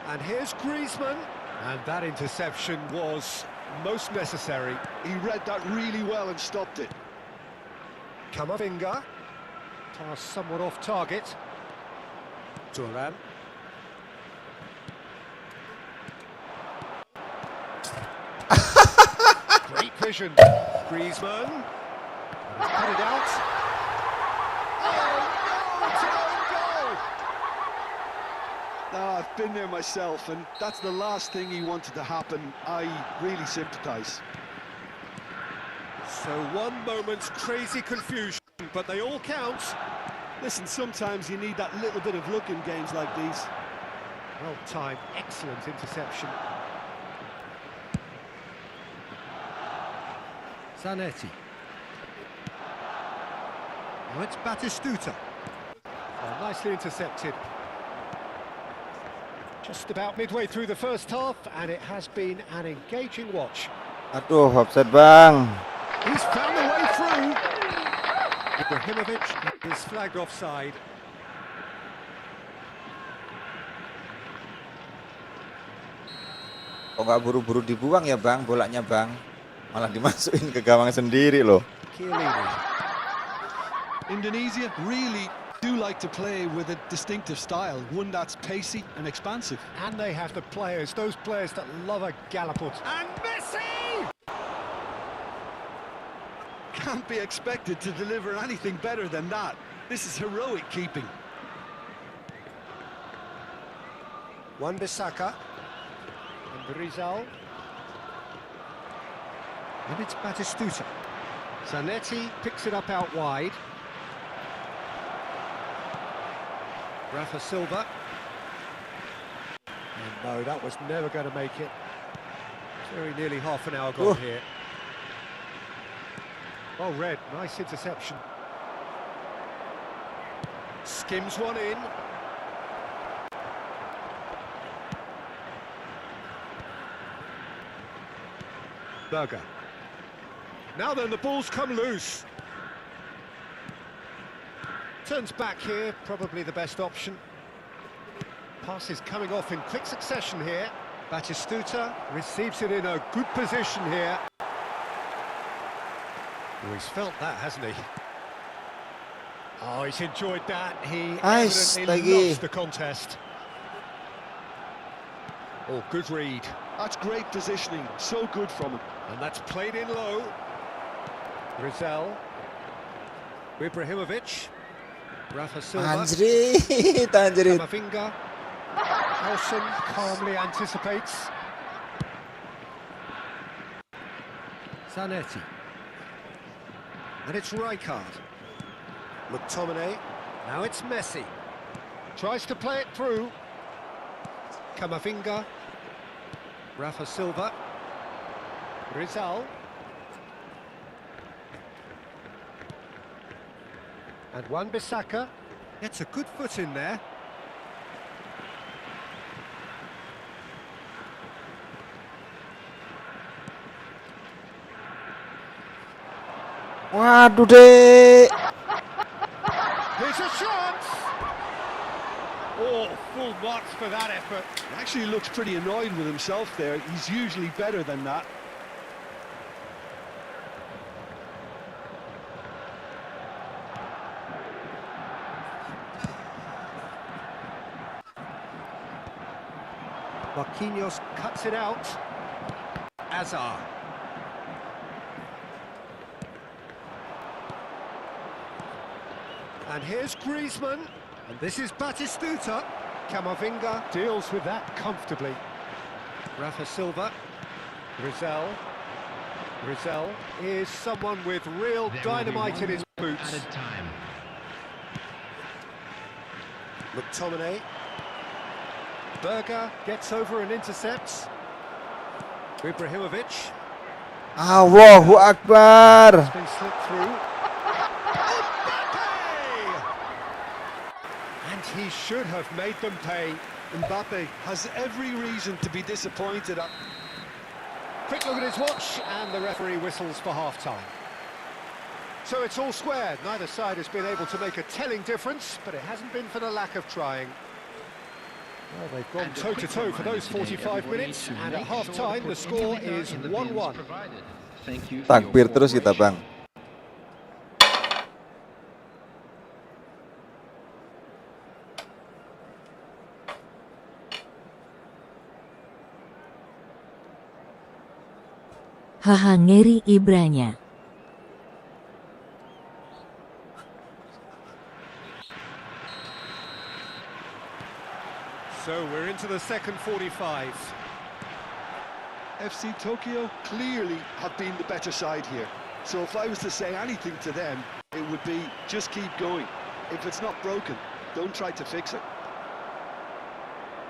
And here's Griezmann. And that interception was most necessary. He read that really well and stopped it. Camavinga. Pass somewhat off target. Duran. Great vision. Griezmann. He's cut it out. Oh no, it's an own goal! I've been there myself, and that's the last thing he wanted to happen. I really sympathise. So one moment's crazy confusion, but they all count. Listen, sometimes you need that little bit of luck in games like these. Well timed, excellent interception. Zanetti. Now it's Batistuta. Oh, nicely intercepted. Just about midway through the first half, and it has been an engaging watch. Aduh, offside bang. He's found a way through. Ibrahimovic is flagged offside. Kok nggak buru-buru dibuang ya bang, bolanya bang? Malah dimasukin ke gawang sendiri loh. Chiellini. Indonesia really do like to play with a distinctive style, one that's pacey and expansive. And they have the players, those players that love a galloput. And Messi! Can't be expected to deliver anything better than that. This is heroic keeping. Wan-Bissaka. And Rizal. And it's Batistuta. Zanetti picks it up out wide. Rafa Silva. And no, that was never going to make it. Very nearly half an hour gone here. Oh, Red, nice interception. Skims one in. Berger. Now then, the ball's come loose. Turns back here, probably the best option. Pass is coming off in quick succession here. Batistuta receives it in a good position here. Oh, he's felt that, hasn't he? Oh, he's enjoyed that. He evidently loves the contest. Oh, good read. That's great positioning, so good from him. And that's played in low. Rizal. Ibrahimovic. Rafa Silva. Anjrit. Camavinga. Nelson calmly anticipates. Zanetti. And it's Rijkaard. McTominay. Now it's Messi. Tries to play it through. Camavinga. Rafa Silva. Rizal. And Wan-Bissaka gets a good foot in there. Waduh deh. Here's a chance! Oh, full marks for that effort. He actually looks pretty annoyed with himself there. He's usually better than that. Marquinhos cuts it out. Azar. And here's Griezmann. And this is Batistuta. Camavinga deals with that comfortably. Rafa Silva. Rizal. Rizal is someone with real dynamite in his boots. Added time. McTominay. Berger gets over and intercepts. Ibrahimovic. Allahu Akbar. It's been slipped through. And he should have made them pay. Mbappe has every reason to be disappointed. Quick look at his watch, and the referee whistles for half-time. So it's all square. Neither side has been able to make a telling difference, but it hasn't been for the lack of trying. Well, they've gone toe-to-toe for those 45 minutes, and at half-time the score is 1-1. Takbir terus kita, Bang. Haha, ngeri ibranya. So we're into the second 45. FC Tokyo clearly have been the better side here. So if I was to say anything to them, it would be just keep going. If it's not broken, don't try to fix it.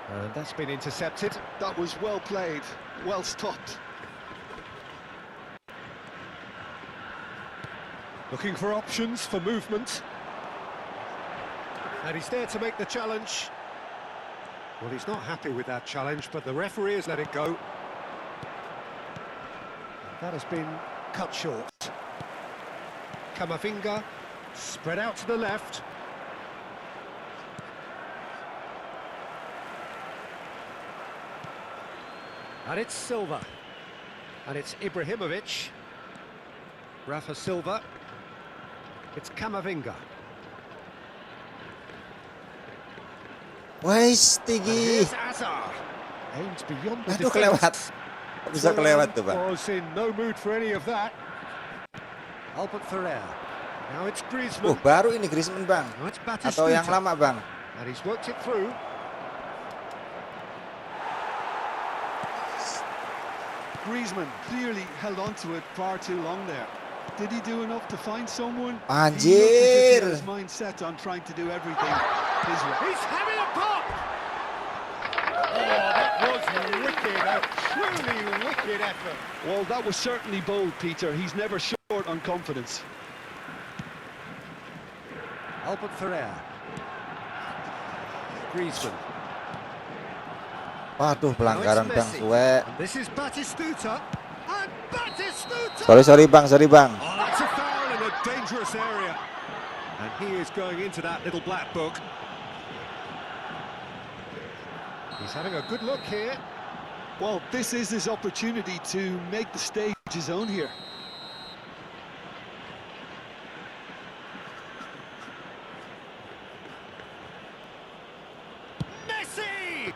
And that's been intercepted. That was well played, well stopped. Looking for options for movement. And he's there to make the challenge. Well, he's not happy with that challenge, but the referee has let it go. That has been cut short. Camavinga, spread out to the left. And it's Silva. And it's Ibrahimovic. Rafa Silva. It's Camavinga. Wais, And tinggi. here's Azar. Aims beyond the Aduh, defence. kelewat. Kok bisa kelewat tuh, Bang? Was in no mood for any of that. Albert Ferrer. Now it's Griezmann. Baru ini Griezmann, Bang. Now it's Atau yang Batistuta. lama, Bang? And he's worked it through. Griezmann clearly held on to it far too long there. Did he do enough to find someone? Anjir. He looked as if he had his mind set on trying to do everything his way. He's having a pop! Oh, that was wicked, a truly wicked effort. Well, that was certainly bold, Peter. He's never short on confidence. Albert Ferrer. Griezmann. Waduh, Now pelanggaran, it's Bang. Messi. Suwe. And this is Batistuta. And Batistuta! Sorry, Bang. Sorry, Bang. Oh, that's a foul in a dangerous area. And he is going into that little black book. He's having a good look here. Well, this is his opportunity to make the stage his own here. Messi!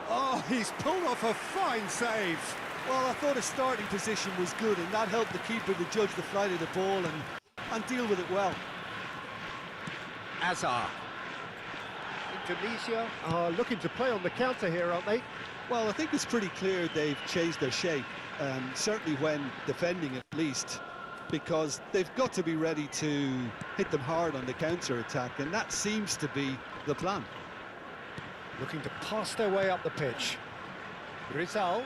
Oh, he's pulled off a fine save. Well, I thought his starting position was good, and that helped the keeper to judge the flight of the ball and deal with it well. Azar. Indonesia are looking to play on the counter here, aren't they? Well, I think it's pretty clear they've changed their shape, certainly when defending at least, because they've got to be ready to hit them hard on the counter-attack, and that seems to be the plan. Looking to pass their way up the pitch. Rizal.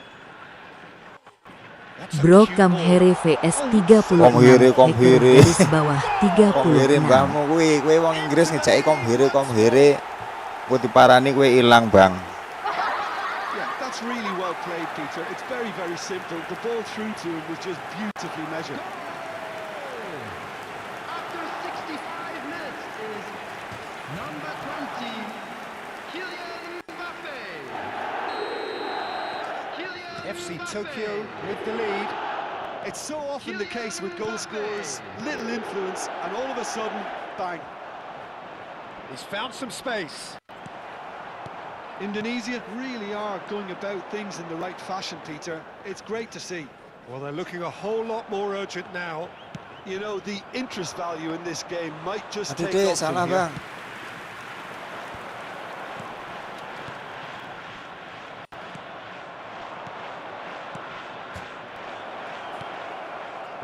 Bro Kamhere vs 36 Komhere, Komhere. garis bawah Komhere 36. mbahmu kuwi wong Inggris ngejaki Komhere. Ku diparani kuwi ilang, Bang. Yeah, that's really well played, Peter. It's very, very simple. The ball through to him was just beautifully measured. After 65 minutes is number 20, Kylian Mbappe. FC Tokyo with the lead. It's so often the case with goal scorers, little influence, and all of a sudden, bang. He's found some space. Indonesia really are going about things in the right fashion, Peter. It's great to see. Well, they're looking a whole lot more urgent now. You know, the interest value in this game might just Aduh, take Dek, off from salah, here. Bang.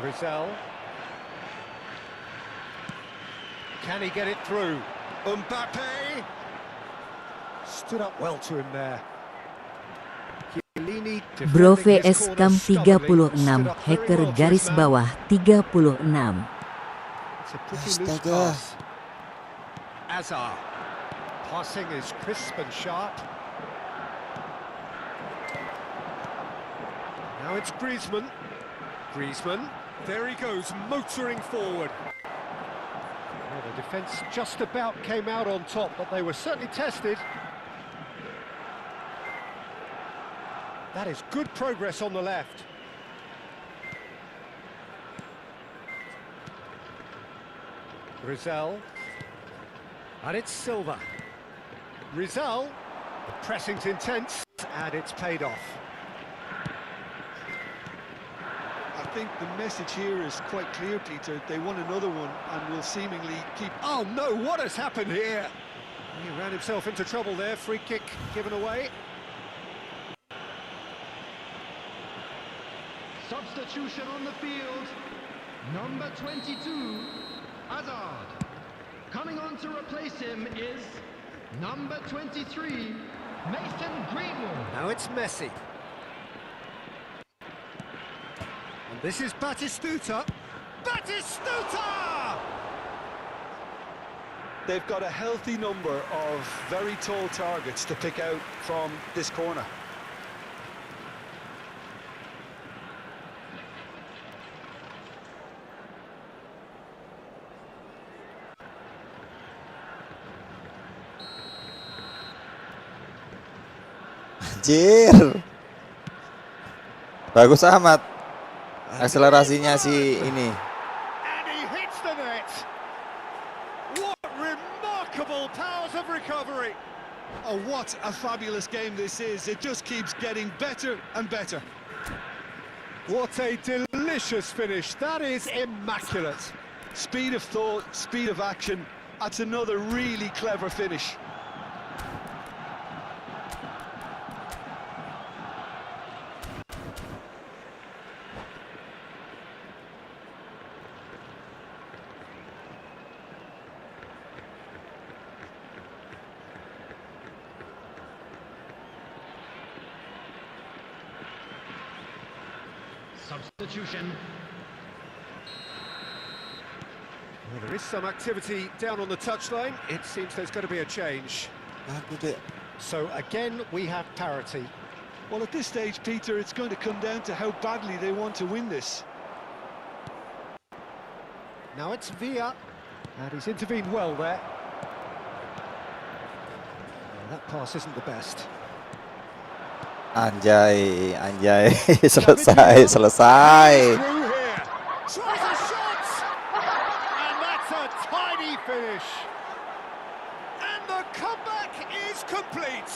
Rizal. Can he get it through? Mbappe! Stood up well to him there. Chiellini Bro defending his vs corner Kam stubbornly. 36 Stood up very hacker well to garis his man. bawah 36. It's a pretty loose Astaga. pass. Azar. Passing is crisp and sharp. Now it's Griezmann. Griezmann. There he goes, motoring forward. Well, the defence just about came out on top, but they were certainly tested. That is good progress on the left. Rizal. And it's Silva. Rizal. The pressing's intense, and it's paid off. I think the message here is quite clear, Peter. They won another one and will seemingly keep... Oh no, what has happened here? He ran himself into trouble there, free kick given away. Substitution on the field, number 22, Hazard. Coming on to replace him is number 23, Mason Greenwood. Now it's Messi. And this is Batistuta. Batistuta! They've got a healthy number of very tall targets to pick out from this corner. Anjir. Bagus amat. Akselerasinya si ini. And he hits the net. What remarkable powers of recovery. Oh, what a fabulous game this is. It just keeps getting better and better. What a delicious finish. That is immaculate. Speed of thought, speed of action. That's another really clever finish. Substitution. Well, there is some activity down on the touchline. It seems there's going to be a change. Aku dek. So again, we have parity. Well, at this stage, Peter, it's going to come down to how badly they want to win this. Now it's Villa, and he's intervened well there. Well, that pass isn't the best. Anjay, anjay. Selesai. Through here, tries a shot, and that's a tiny finish. And the comeback is complete.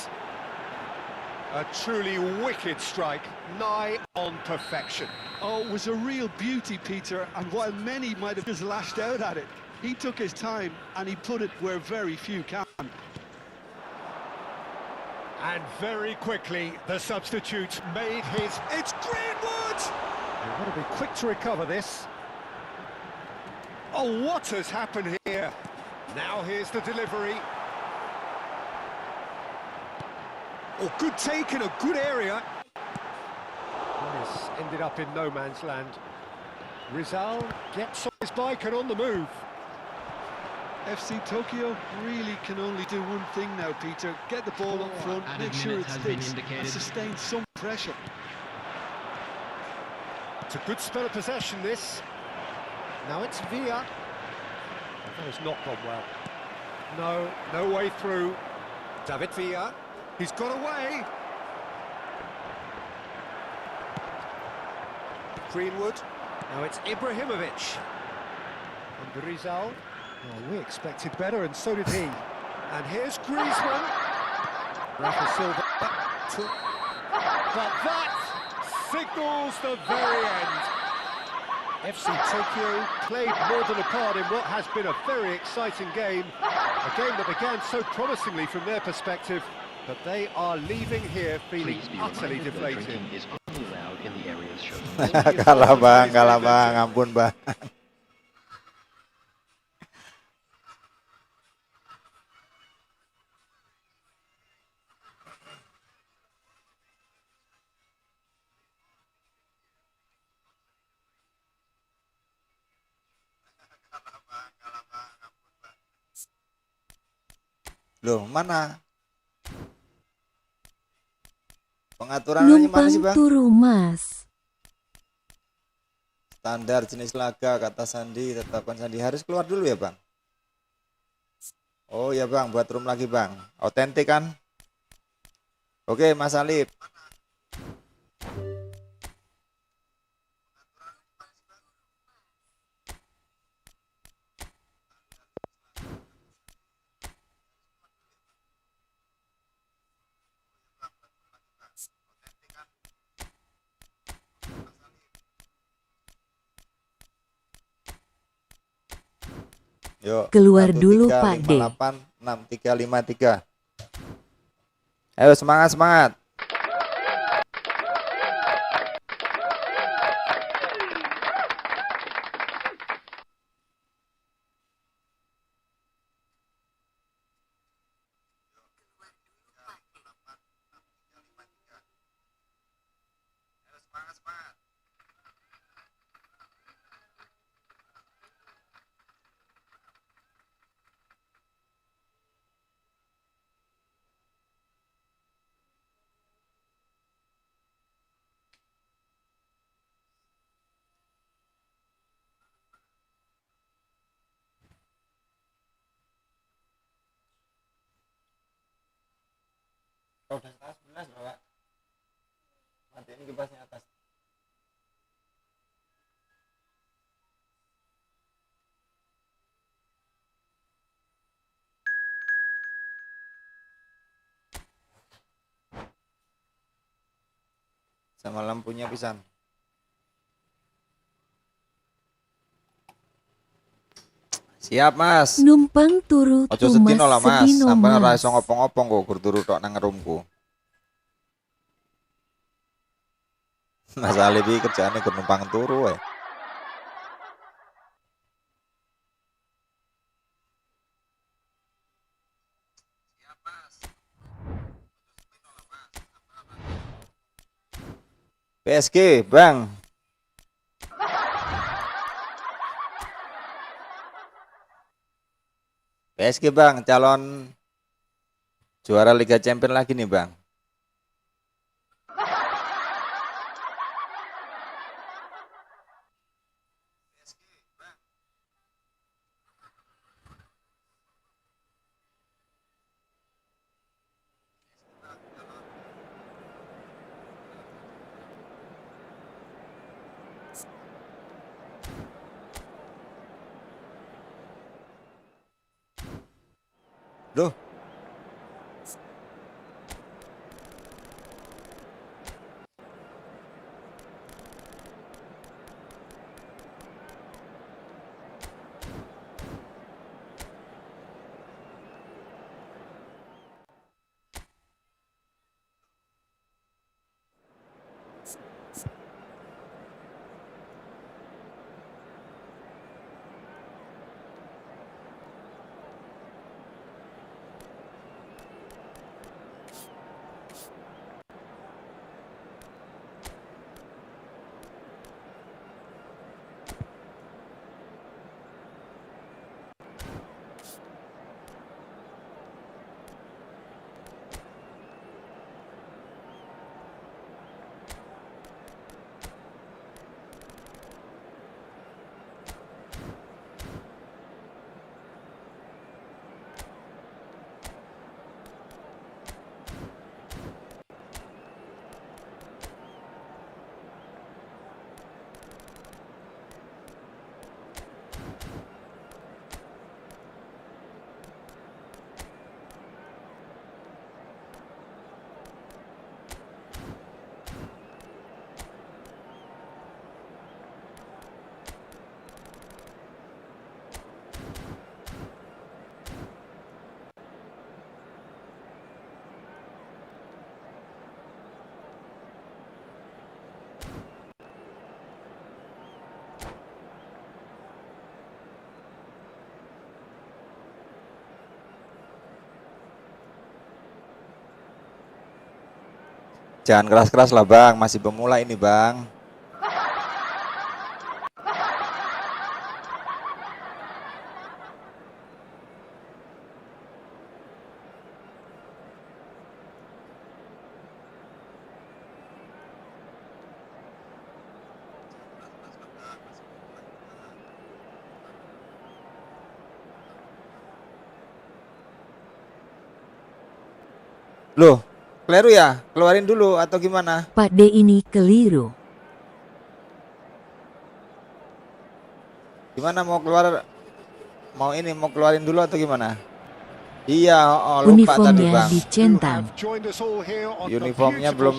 A truly wicked strike, nigh on perfection. Oh, it was a real beauty, Peter, and while many might have just lashed out at it, he took his time and he put it where very few can. And very quickly, the substitute made his... It's Greenwood! They've got to be quick to recover this. Oh, what has happened here? Now here's the delivery. Oh, good take in a good area. That is ended up in no man's land. Rizal gets on his bike and on the move. FC Tokyo really can only do one thing now, Peter. Get the ball up front, added make sure it minutes has been sticks, and indicated. sustain some pressure. It's a good spell of possession, this. Now it's Villa. That has not gone well. No way through. David Villa. He's got away. Greenwood. Now it's Ibrahimovic. And Rizal. Well, we expected better, and so did he. And here's Griezmann. Rafa Silva. But that signals the very end. FC Tokyo played more than a part in what has been a very exciting game. A game that began so promisingly from their perspective, but they are leaving here feeling utterly deflated. Is only allowed in the areas shown. kalah bang, ampun bang. Loh, mana? Pengaturannya mana sih, Bang? Numpang turu Mas. Standar jenis laga, kata Sandi, tetapkan Sandi. Harus keluar dulu ya, Bang? Oh ya, Bang, buat room lagi, Bang. Otentik kan? Oke, Mas Alif. Yuk, Keluar dulu, Pak D. 6353. Ayo semangat. Udah setengah 11 loh, Pak. Matiin kipasnya atas. Sama lampunya pisan. Siap, Mas. Numpang turu Ojo sedino lah, Mas. sedino, Sampai ora Mas. iso ngopong-ngopong kok gur turu tok nang roomku. Mas Alif iki kerjaane gur numpang turu wae. PSG, Bang. PSG, Bang, calon juara Liga Champions lagi nih, Bang. Loh. Jangan keras-keras lah bang, masih pemula ini bang. Loh, keliru ya? Keluarin dulu atau gimana? Pak D ini keliru. Gimana mau keluar? Mau keluarin dulu atau gimana? Iya, lupa tadi Uniformnya bang. dicentang. Uniformnya belum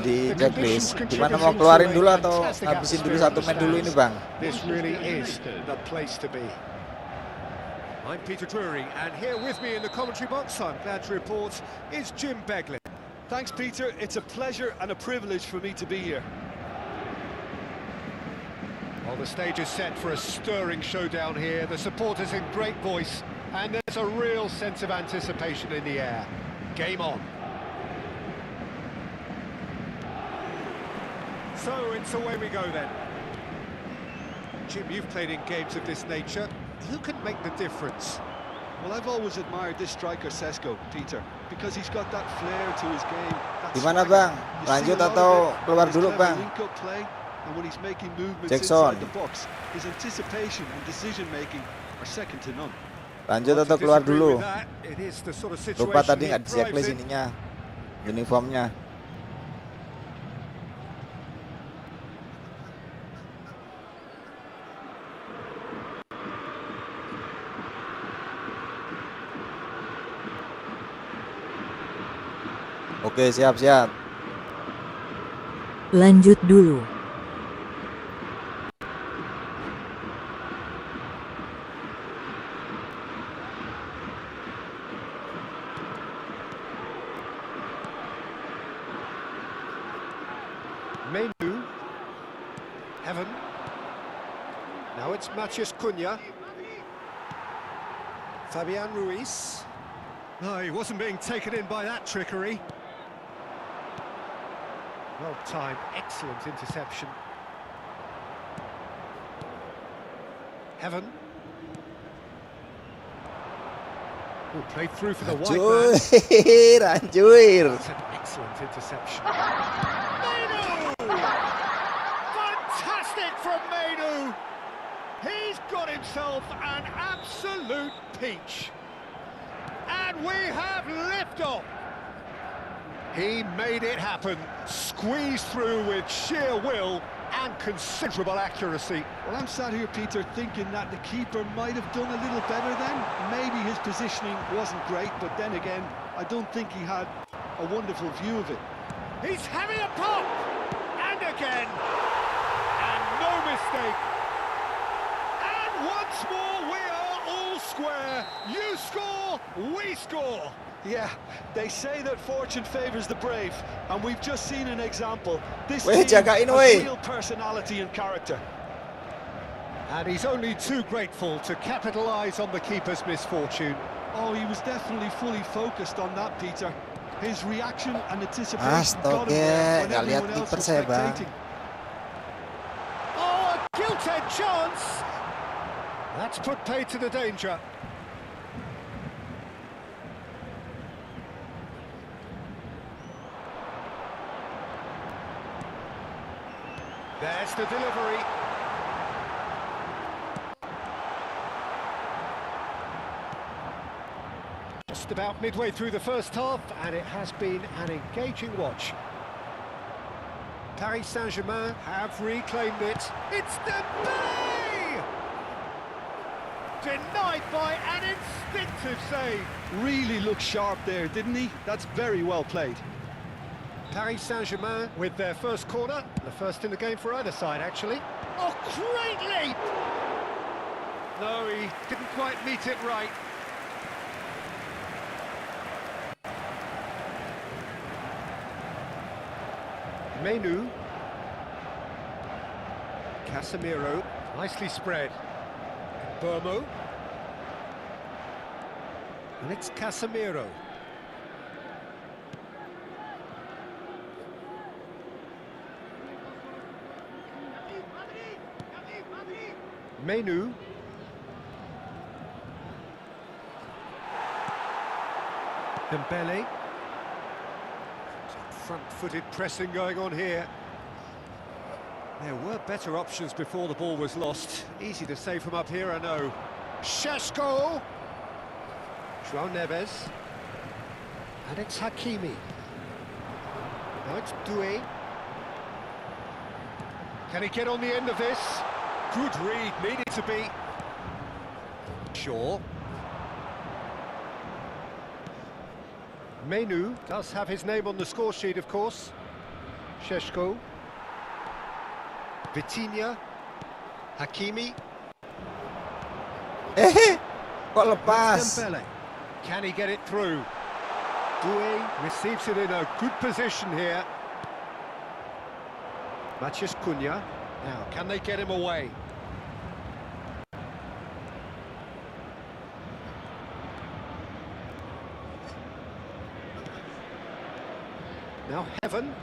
di checklist. Gimana mau keluarin dulu atau habisin dulu satu match dulu ini bang? This really is the place to be. I'm Peter Drury, and here with me in the commentary box, I'm glad to report, is Jim Begley. Thanks, Peter. It's a pleasure and a privilege for me to be here. Well, the stage is set for a stirring showdown here. The supporters in great voice, and there's a real sense of anticipation in the air. Game on. So it's away we go then. Jim, you've played in games of this nature. Who can make the difference? Well, I've always admired this striker Sesko, Peter, because he's got that flair to his game. Gimana bang? Lanjut atau keluar dulu bang? And when he's making movements Jackson. inside the box, his anticipation and decision making are second to none. Lanjut atau keluar dulu? It is the sort of Lupa situation tadi he nggak di checklist thrives in. ininya, uniformnya. Oke, siap-siap. Lanjut dulu. Menu. Heaven. Now it's Matías Cunha. Fabian Ruiz. No, he wasn't being taken in by that trickery. Well timed, excellent interception. Heaven. Oh, played through for the white man. Anjir. That's an excellent interception. Menu! Fantastic from Menu! He's got himself an absolute peach. And we have liftoff. He made it happen, squeezed through with sheer will and considerable accuracy. Well, I'm sat here, Peter, thinking that the keeper might have done a little better then. Maybe his positioning wasn't great, but then again, I don't think he had a wonderful view of it. He's having a pop! And again! And no mistake! And once more, we are all square. You score, we score. Yeah, they say that fortune favours the brave, and we've just seen an example. This Weh, team jagain, has weh. real personality and character. And he's only too grateful to capitalise on the keeper's misfortune. Oh, he was definitely fully focused on that, Peter. His reaction and anticipation got him there when nggak lihat everyone else kiper was saya bang. spectating. Oh, a gilt-edged chance! That's put paid to the danger. There's the delivery. Just about midway through the first half, and it has been an engaging watch. Paris Saint-Germain have reclaimed it. It's Dembélé! Denied by an instinctive save. Really looked sharp there, didn't he? That's very well played. Paris Saint-Germain with their first corner, the first in the game for either side, actually. Oh, great leap! No, he didn't quite meet it right. Menu. Casemiro, nicely spread. Burmo. And it's Casemiro. Menu. Dembele. Some front-footed pressing going on here. There were better options before the ball was lost. Easy to say from up here, I know. Šeško. João Neves. And it's Hakimi. Now it's Doué. Can he get on the end of this? Good read, needed to be. Shaw. Menu does have his name on the score sheet, of course. Šeško. Vitinha. Hakimi. Kok lepas? Dembele. Can he get it through? Doué receives it in a good position here. Matheus Cunha. Now, can they get him away? Now Heaven.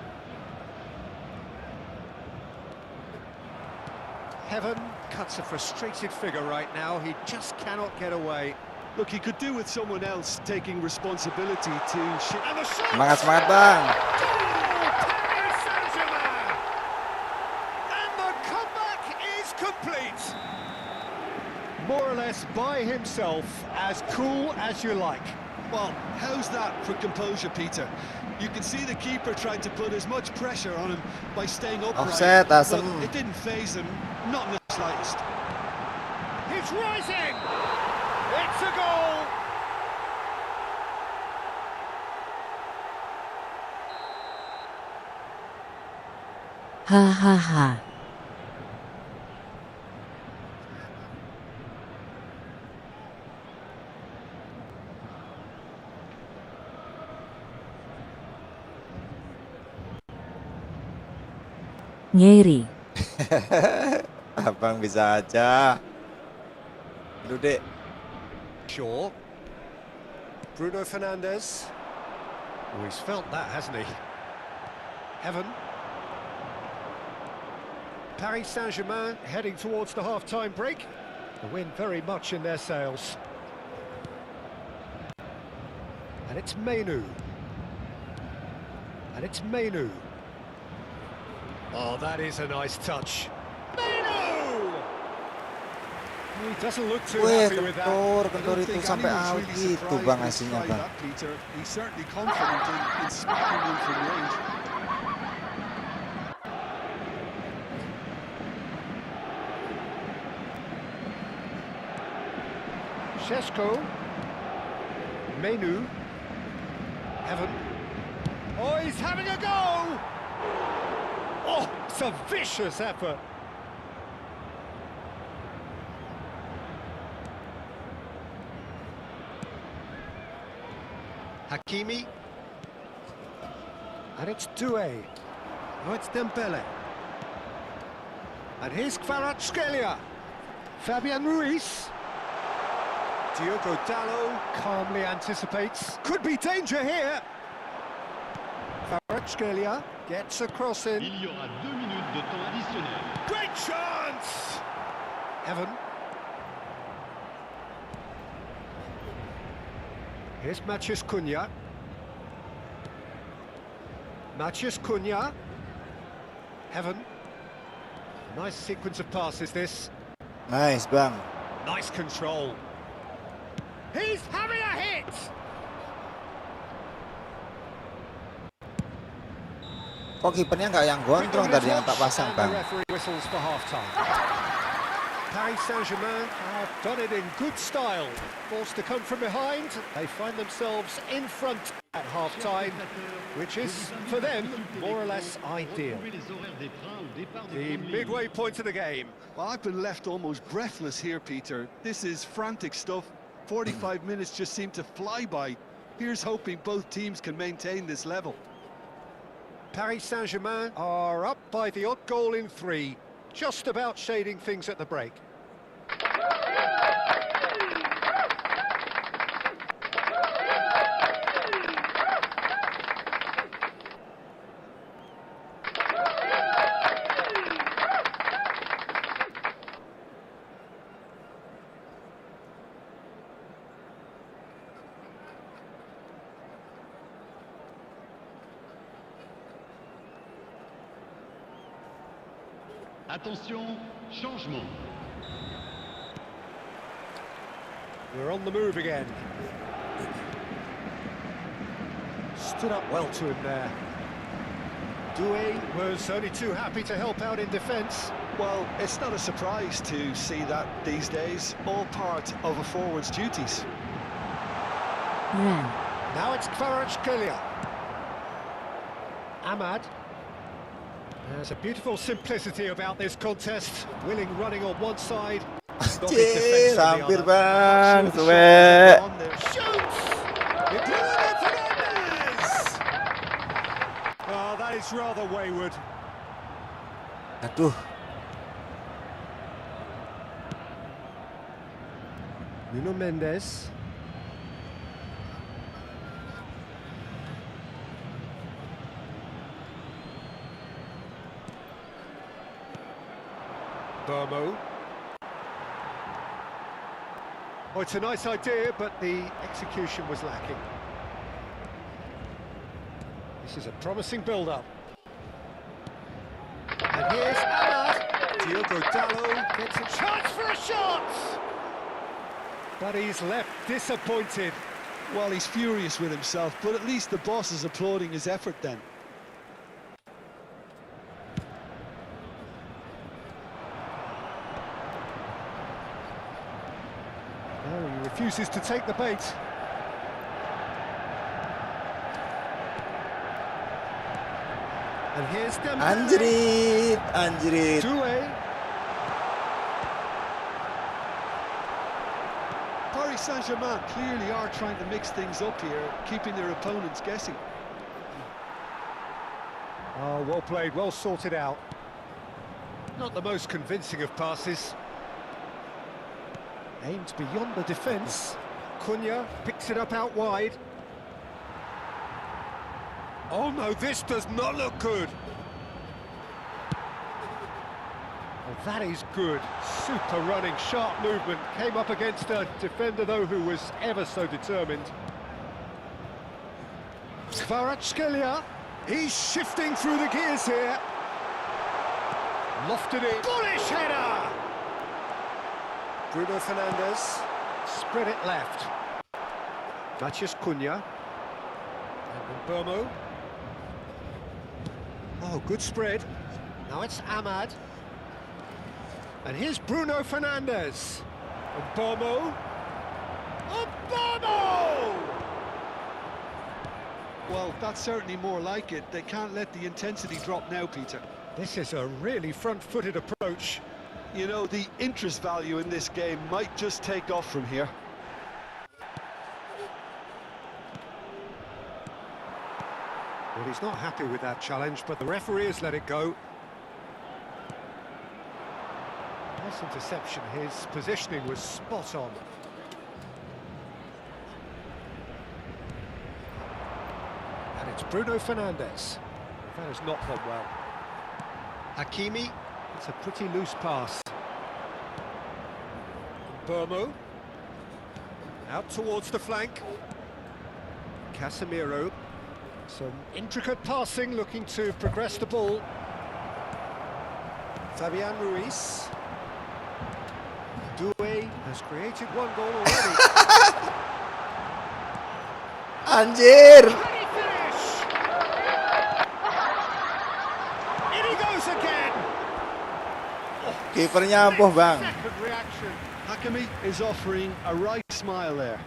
Heaven cuts a frustrated figure right now. He just cannot get away. Look, he could do with someone else taking responsibility to... And the shot! Semangat, semangat bang. Paris Saint-Germain! And the comeback is complete. More or less by himself, as cool as you like. Well, how's that for composure, Peter? You can see the keeper tried to put as much pressure on him by staying upright. Offset, but asem. it didn't faze him, not in the slightest. He's rising! It's a goal! Hahaha. Ngeri. Abang bisa aja. Lu dek. Shaw. Bruno Fernandes. Oh, he's felt that, hasn't he? Heaven. Paris Saint-Germain heading towards the half-time break. The wind very much in their sails. And it's Menu. And it's Menu. Oh, that is a nice touch. Menu! He doesn't look too Wih, happy with that. kentor itu sampai out gitu bang hasilnya bang. Peter, he's certainly confident in smacking them from range. Šeško. Menu. Heaven. Oh, he's having a go! Oh, it's a vicious effort. Hakimi. And it's Doué. Oh, it's Dembele. And here's Kvaratskhelia. Fabian Ruiz. Diogo Dalot calmly anticipates. Could be danger here. Kvaratskhelia gets a cross in. Il y aura 2 minutes de temps additionnel. Great chance! Heaven. Here's Matheus Cunha. Matheus Cunha. Heaven. Nice sequence of passes, this. Nice bang. Nice control. He's having a hit! Kok kipernya nggak yang gondrong tadi yang tak pasang And bang? the referee whistles for half-time. Paris Saint-Germain have done it in good style. Forced to come from behind, they find themselves in front at half-time, which is, for them, more or less ideal. The midway point of the game. Well, I've been left almost breathless here, Peter. This is frantic stuff. 45 minutes just seem to fly by. Here's hoping both teams can maintain this level. Paris Saint-Germain are up by the odd goal in 3, just about shading things at the break. Attention, changement. We're on the move again. Stood up well to him there. Doué was only too happy to help out in defence. Well, it's not a surprise to see that these days, all part of a forward's duties. Ran. Now it's Kvaratskhelia. Ahmad. There's a beautiful simplicity about this contest. Willing running on one side. not his defence on the Hampir other. bang, Not sure suwe. the on there. Shoots! Interim Fernandez! Oh, that is rather wayward. Aduh, Nuno Mendes. Burmo. Oh, it's a nice idea, but the execution was lacking. This is a promising build-up. And here's Ahmad. Diogo Dalot gets a chance for a shot! But he's left disappointed. Well, he's furious with himself, but at least the boss is applauding his effort then. No, he refuses to take the bait. And here's Dembele. anjrit. Doué. Paris Saint-Germain clearly are trying to mix things up here, keeping their opponents guessing. Oh, well played, well sorted out. Not the most convincing of passes. Aimed beyond the defence. Cunha picks it up out wide. Oh no, this does not look good. Oh, that is good. Super running, sharp movement. Came up against a defender, though, who was ever so determined. Kvaratskhelia. He's shifting through the gears here. Lofted it. Bullish header! Bruno Fernandes. Spread it left. Matheus Cunha. And then Burmo. Oh, good spread. Now it's Ahmad. And here's Bruno Fernandes. And Burmo. Oh, Burmo! Well, that's certainly more like it. They can't let the intensity drop now, Peter. This is a really front-footed approach. You know, the interest value in this game might just take off from here. Well, he's not happy with that challenge, but the referee has let it go. Nice interception. His positioning was spot on. And it's Bruno Fernandes. That has not gone well. Hakimi. It's a pretty loose pass. Burmo. Out towards the flank. Casemiro. Some intricate passing, looking to progress the ball. Fabian Ruiz. Doué has created one goal already. Anjir. Can he finish? In he goes again. Kipernya ampuh, Bang. Second reaction. Hakimi is offering a right smile there.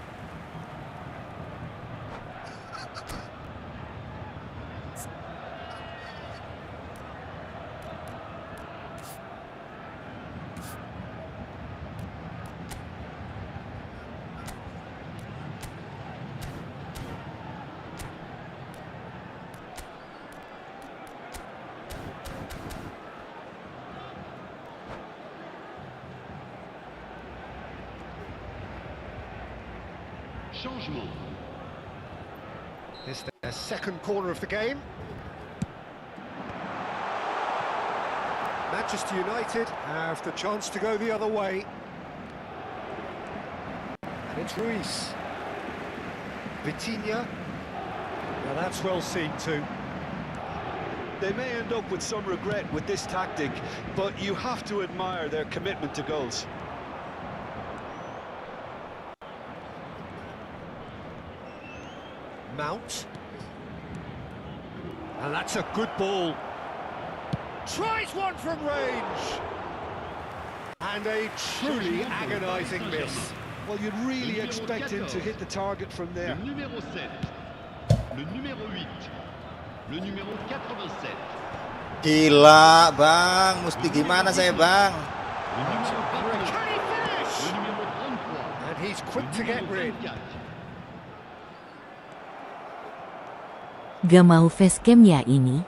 Changement. It's their second corner of the game. Manchester United have the chance to go the other way. And it's Ruiz. Vitinha. Now that's well seen too. They may end up with some regret with this tactic, but you have to admire their commitment to goals. Mount. And that's a good ball. Tries one from range. And a truly agonising miss. Well, you'd really expect him to hit the target from Le there. numéro 7, le numéro 8, le numéro 87, Gila bang, mesti gimana saya bang? le numéro 29, Can he finish? le numéro 33, And he's quick to get rid. 24. Gak mau facecam ya ini?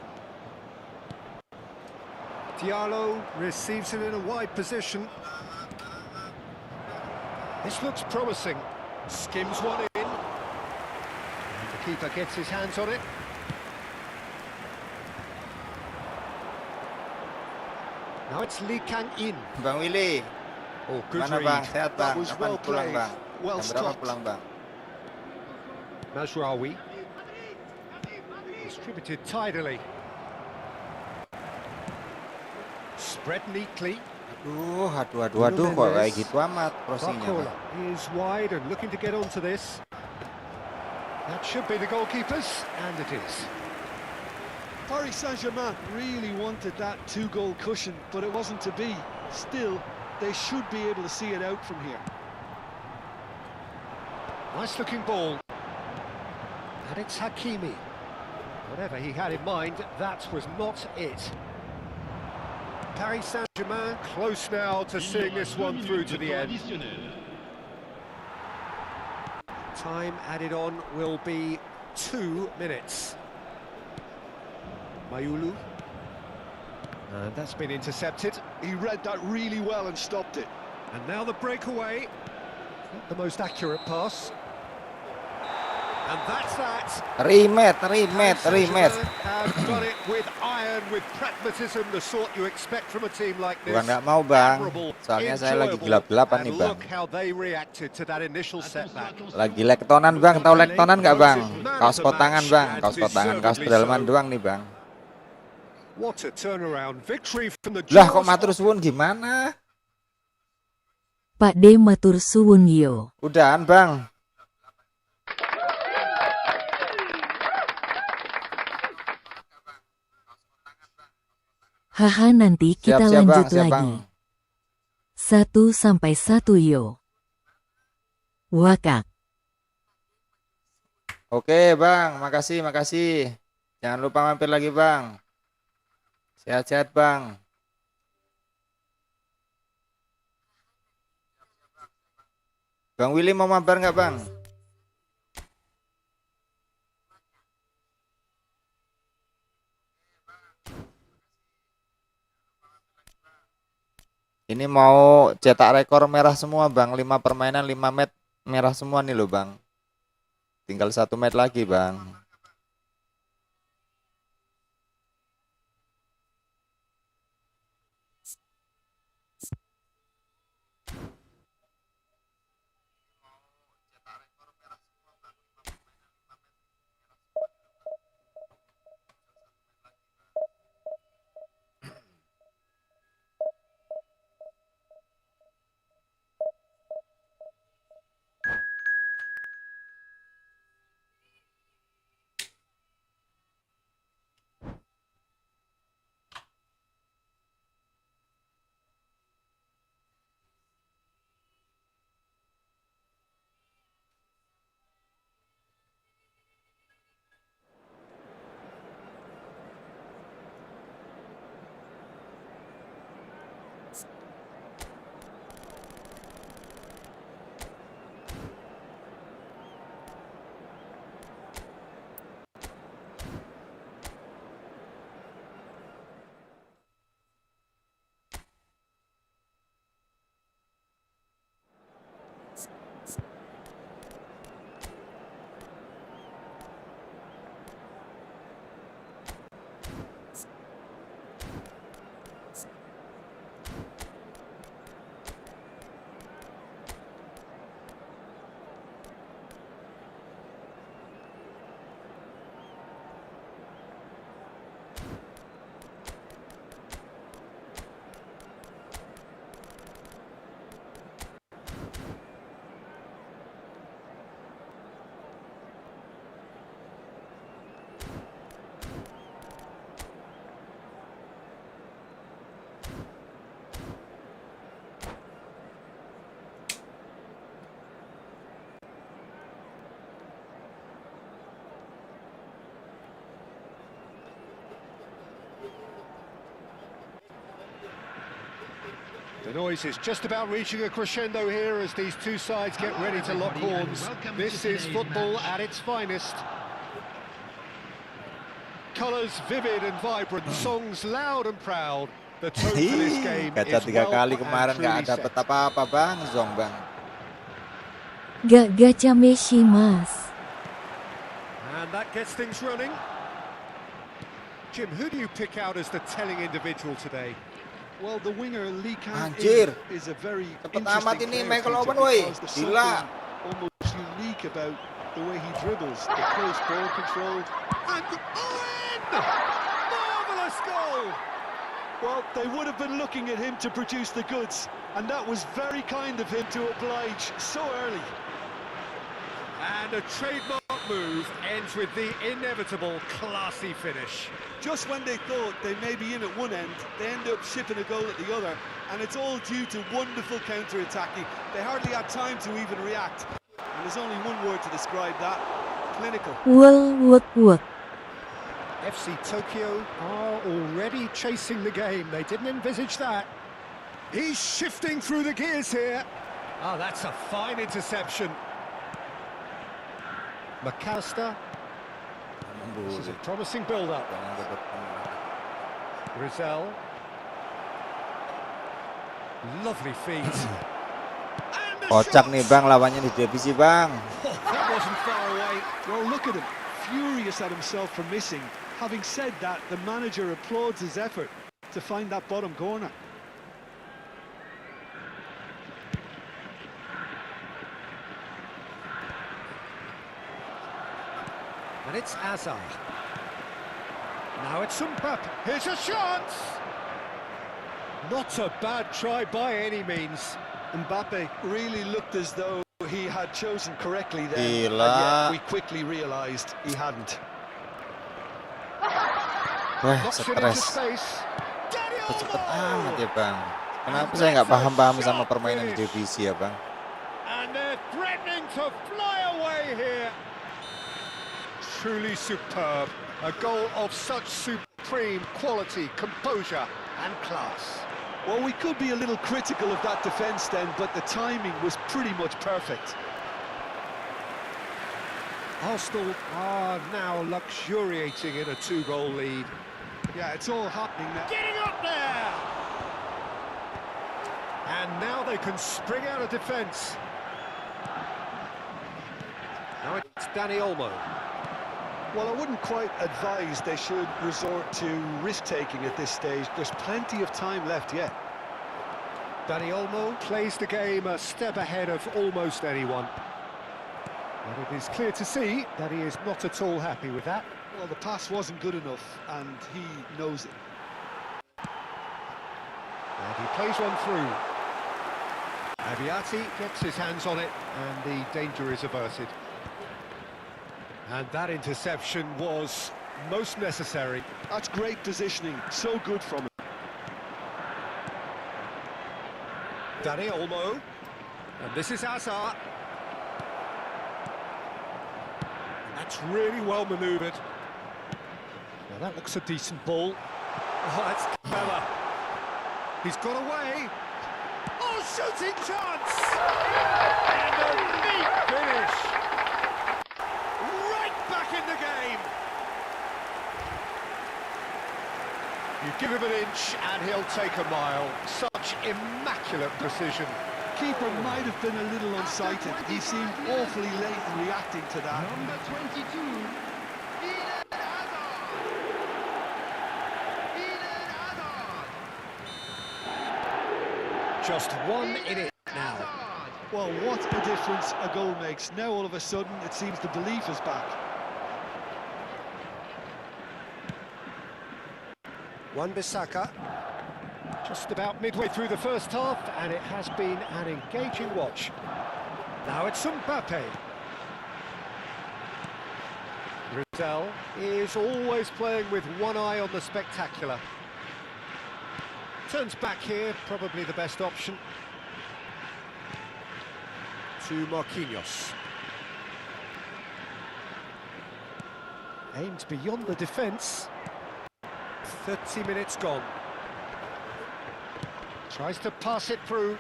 Diallo receives it in a wide position. This looks promising. Skims one in. And the keeper gets his hands on it. Now it's Lee Kang-in. Bang Willy, Oh, good mana read. bang? Sehat That bang? was Kapan well pulang played, bang? well Jam berapa stopped. pulang bang? Mazraoui. Distributed tidily. Spread neatly. Aduh, kok kayak gitu amat crossingnya Barcola bang. is wide and looking to get onto this. That should be the goalkeepers, and it is. Paris Saint-Germain really wanted that two-goal cushion, but it wasn't to be. Still, they should be able to see it out from here. Nice looking ball. And it's Hakimi. Whatever he had in mind, that was not it. Paris Saint-Germain close now to seeing this one through to the end. Time added on will be 2 minutes. Mayulu. And that's been intercepted. He read that really well and stopped it. And now the breakaway. Not the most accurate pass. And that's that. Rematch. Saint-Germain have done it with iron, with pragmatism, the sort you expect from a team like this. Bukan nggak mau bang, Admirable, soalnya saya lagi enjoyable, gelap-gelapan nih and bang. look how they reacted to that initial setback. Lagi lektonan bang, tahu lektonan nggak bang? Kaos kotangan bang, kaos kotangan, kaos pedalaman doang nih bang. What a turnaround victory from the Lah kok jaws matur of- suwun gimana? Pak D matur suwun yo. Udahan bang. Haha, nanti kita Siap, lanjut siap, lagi. bang. 1-1 yo. Wakak. Oke bang, makasih. Jangan lupa mampir lagi bang. Sehat-sehat bang. Bang Willy mau mampir nggak bang? Ini mau cetak rekor merah semua bang, 5 permainan 5 match merah semua nih loh bang. Tinggal 1 match lagi bang. The noise is just about reaching a crescendo here as these two sides get ready to lock horns. This is football at its finest. Colours vivid and vibrant, songs loud and proud. The tone for this game Kaca is 3 well kali and kemarin nggak truly dapet set. apa-apa bang, Zong bang. Gak gacha Messi mas. And that gets things running. Jim, who do you pick out as the telling individual today? Well, the winger Lee Anjir. is a very Cepet interesting amat ini player, Michael Peter, Owen, woi. because there's Gila. something almost unique about the way he dribbles, the close ball control. And Owen! Marvellous goal! Well, they would have been looking at him to produce the goods, and that was very kind of him to oblige so early. And a trademark move ends with the inevitable classy finish. Just when they thought they may be in at one end, they end up shipping a goal at the other, and it's all due to wonderful counter-attacking. They hardly had time to even react, and there's only one word to describe that: clinical. Wuk. FC Tokyo are already chasing the game. They didn't envisage that. He's shifting through the gears here. Oh, that's a fine interception. McAllister. This is a promising build-up. Rizal. Lovely feet. And the Kocak shot! nih bang, lawannya di divisi bang. Oh, that wasn't far away. Well, look at him, furious at himself for missing. Having said that, the manager applauds his effort to find that bottom corner. And it's Azar. Now it's Mbappe. Here's a chance! Not a bad try by any means. Mbappe really looked as though he had chosen correctly then, and Gila. yet we quickly realised he hadn't. Wah, Knocks it into stres. space. Cepet amat ya bang. Kenapa saya nggak paham-paham sama permainan di divisi ya bang? And they're threatening to fly away here. Truly superb. A goal of such supreme quality, composure and class. Well, we could be a little critical of that defence then, but the timing was pretty much perfect. Arsenal are now luxuriating in a two-goal lead. Yeah, it's all happening now. Getting up there! And now they can spring out of defence. Now it's Danny Olmo. Well, I wouldn't quite advise they should resort to risk-taking at this stage. There's plenty of time left yet. Danny Olmo plays the game a step ahead of almost anyone. And it is clear to see that he is not at all happy with that. Well, the pass wasn't good enough, and he knows it. And he plays one through. Abiati gets his hands on it, and the danger is averted. And that interception was most necessary. That's great positioning, so good from him. Danny Olmo, and this is Azar. That's really well manoeuvred. Now that looks a decent ball. Oh, that's clever. He's got away. Oh, shooting chance! And a neat finish. Right back in the game. You give him an inch and he'll take a mile. Such immaculate precision. Keeper might have been a little unsighted. He seemed awfully late in reacting to that. Number 22, Eden Hazard. Eden Hazard. Just one in it now. Well, what a difference a goal makes. Now all of a sudden it seems the belief is back. Wan-Bissaka, just about midway through the first half, and it has been an engaging watch. Now it's Mbappe. Rizal is always playing with one eye on the spectacular. Turns back here, probably the best option. To Marquinhos. Aimed beyond the defence. 30 minutes gone. Tries to pass it through.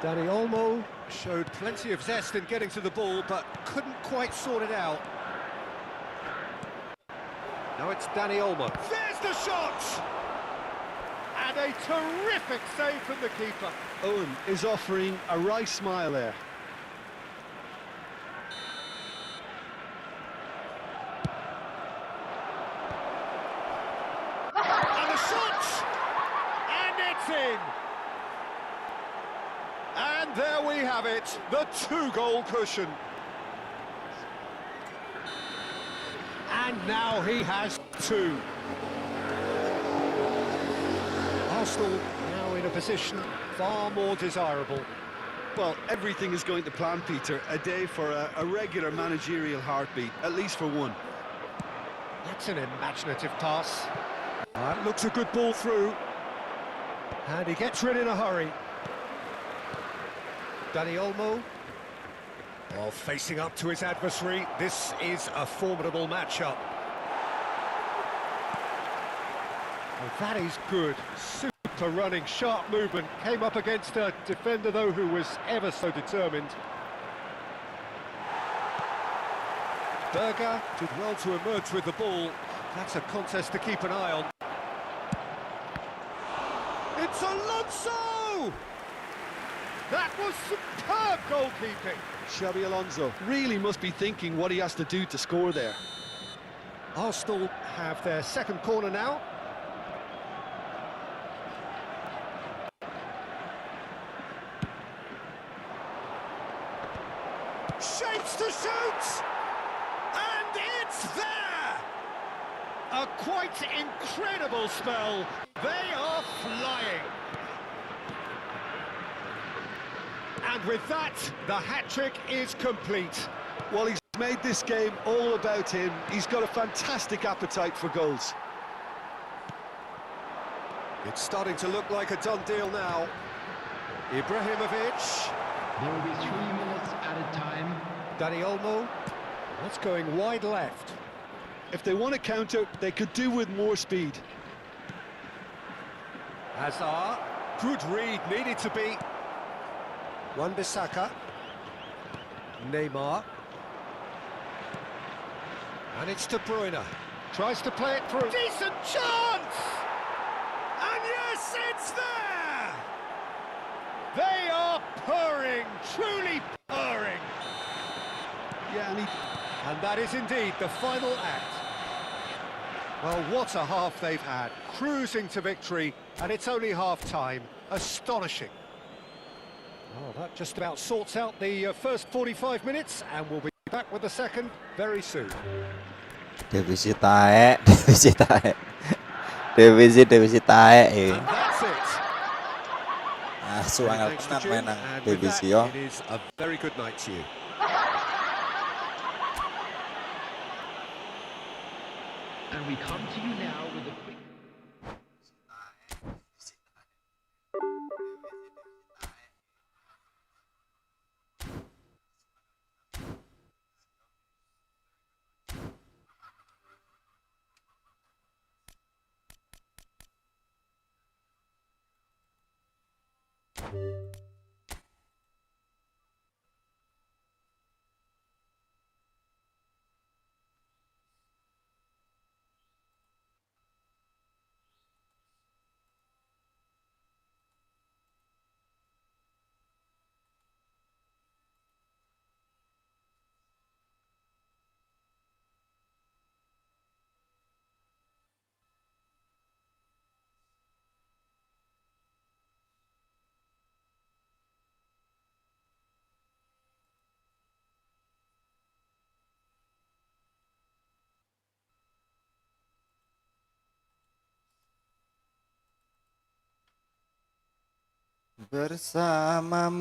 Dani Olmo showed plenty of zest in getting to the ball, but couldn't quite sort it out. Now it's Dani Olmo. There's the shot! And a terrific save from the keeper. Owen is offering a wry smile there. And the shot! And it's in! And there we have it, the 2-goal cushion. And now he has 2. Arsenal now in a position far more desirable. Well, everything is going to plan, Peter. A day for a regular managerial heartbeat, at least for one. That's an imaginative pass. That looks a good ball through. And he gets rid in a hurry. Dani Olmo. Well, facing up to his adversary, this is a formidable matchup. Well, that is good. Super running, sharp movement. Came up against a defender, though, who was ever so determined. Berger did well to emerge with the ball. That's a contest to keep an eye on. It's Alonso! That was superb goalkeeping. Xabi Alonso really must be thinking what he has to do to score there. Arsenal have their second corner now. Shapes to shoot! And it's there! A quite incredible spell. They are flying. And with that, the hat-trick is complete. Well, he's made this game all about him. He's got a fantastic appetite for goals. It's starting to look like a done deal now. Ibrahimovic. There will be 3 minutes added time. Dani Olmo. That's going wide left. If they want to counter, they could do with more speed. Hazard. Good read, needed to be. Wan-Bissaka. Neymar. And it's De Bruyne. Tries to play it through. Decent chance! And yes, it's there! They are purring, truly purring. Yeah, And that is indeed the final act. Well, what a half they've had. Cruising to victory, and it's only half-time. Astonishing. Oh, that just about sorts out the first 45 minutes, and we'll be back with the second very soon. Divisi taek, divisi taek. Divisi taek. And that's it. Asu angel Thanks to tenan Jim, main nang and with divisi that, yo. it is a very good night to you. And we come to you now with a quick... Bersamamu.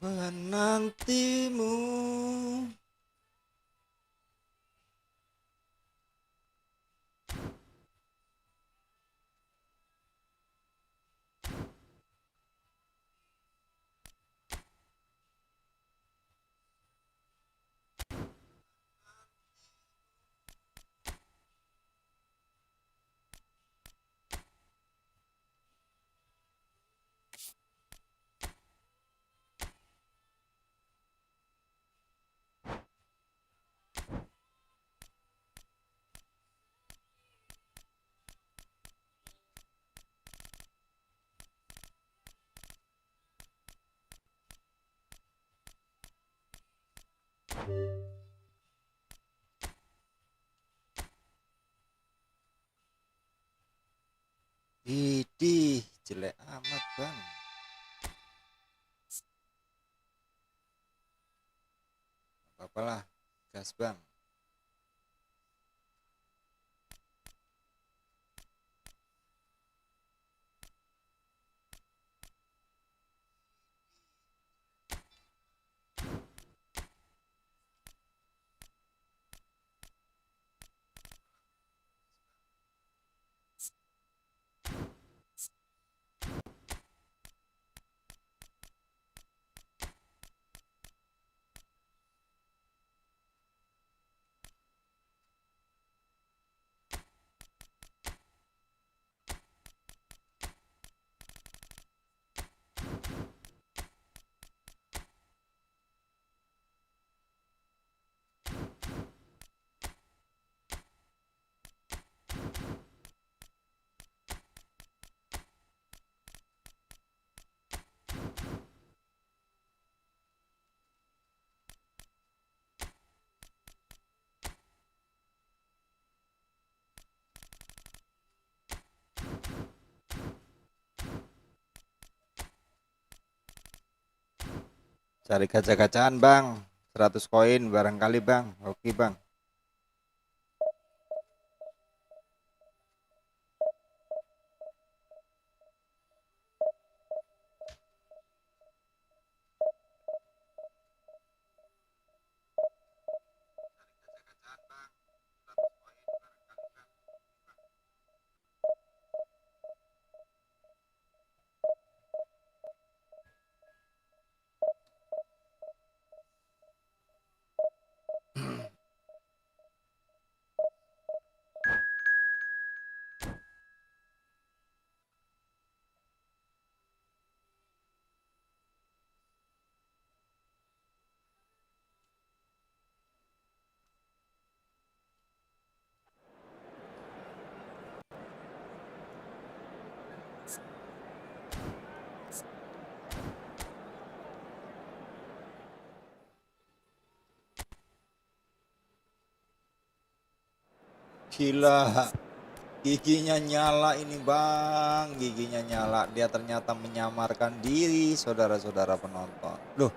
Menantimu. Idih, jelek amat bang. Apalah, gas bang. Cari gacha-gacaan bang, 100 koin barangkali bang. Oke bang. Gila, giginya nyala ini bang, giginya nyala. Dia ternyata menyamarkan diri, saudara-saudara penonton. Loh,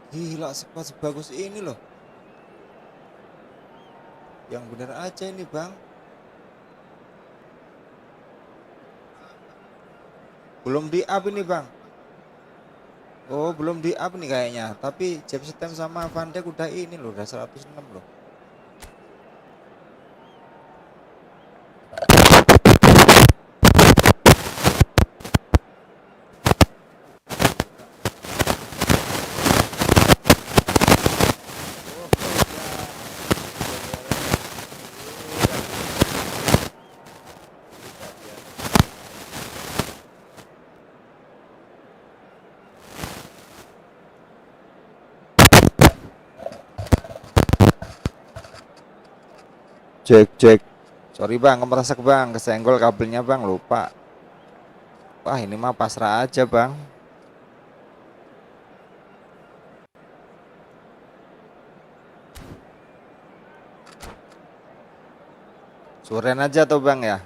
gila squad sebagus ini loh. Yang bener aja ini bang. Belum di up ini bang. Oh belum di up nih kayaknya. Tapi James Stem sama Van Dijk udah ini loh, udah 106 loh. Cek. Sorry bang, kemeresek bang, kesenggol kabelnya bang, lupa. Wah ini mah pasrah aja bang. Suren aja tuh bang ya.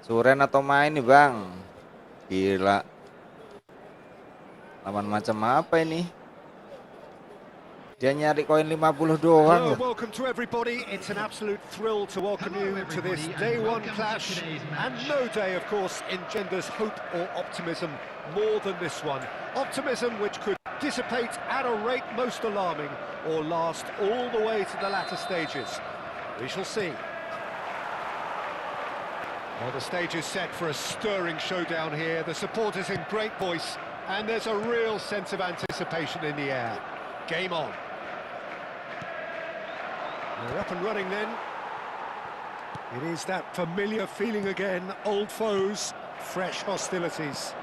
Suren atau main nih bang. Gila. Lawan macam apa ini? Dia nyari koin 50 Hello, doang loh. welcome to everybody. It's an absolute thrill to welcome you to this day one clash. And no day, of course, engenders hope or optimism more than this one. Optimism which could dissipate at a rate most alarming or last all the way to the latter stages. We shall see. Well, the stage is set for a stirring showdown here. The supporters in great voice, and there's a real sense of anticipation in the air. Game on. We're up and running then. It is that familiar feeling again, old foes, fresh hostilities.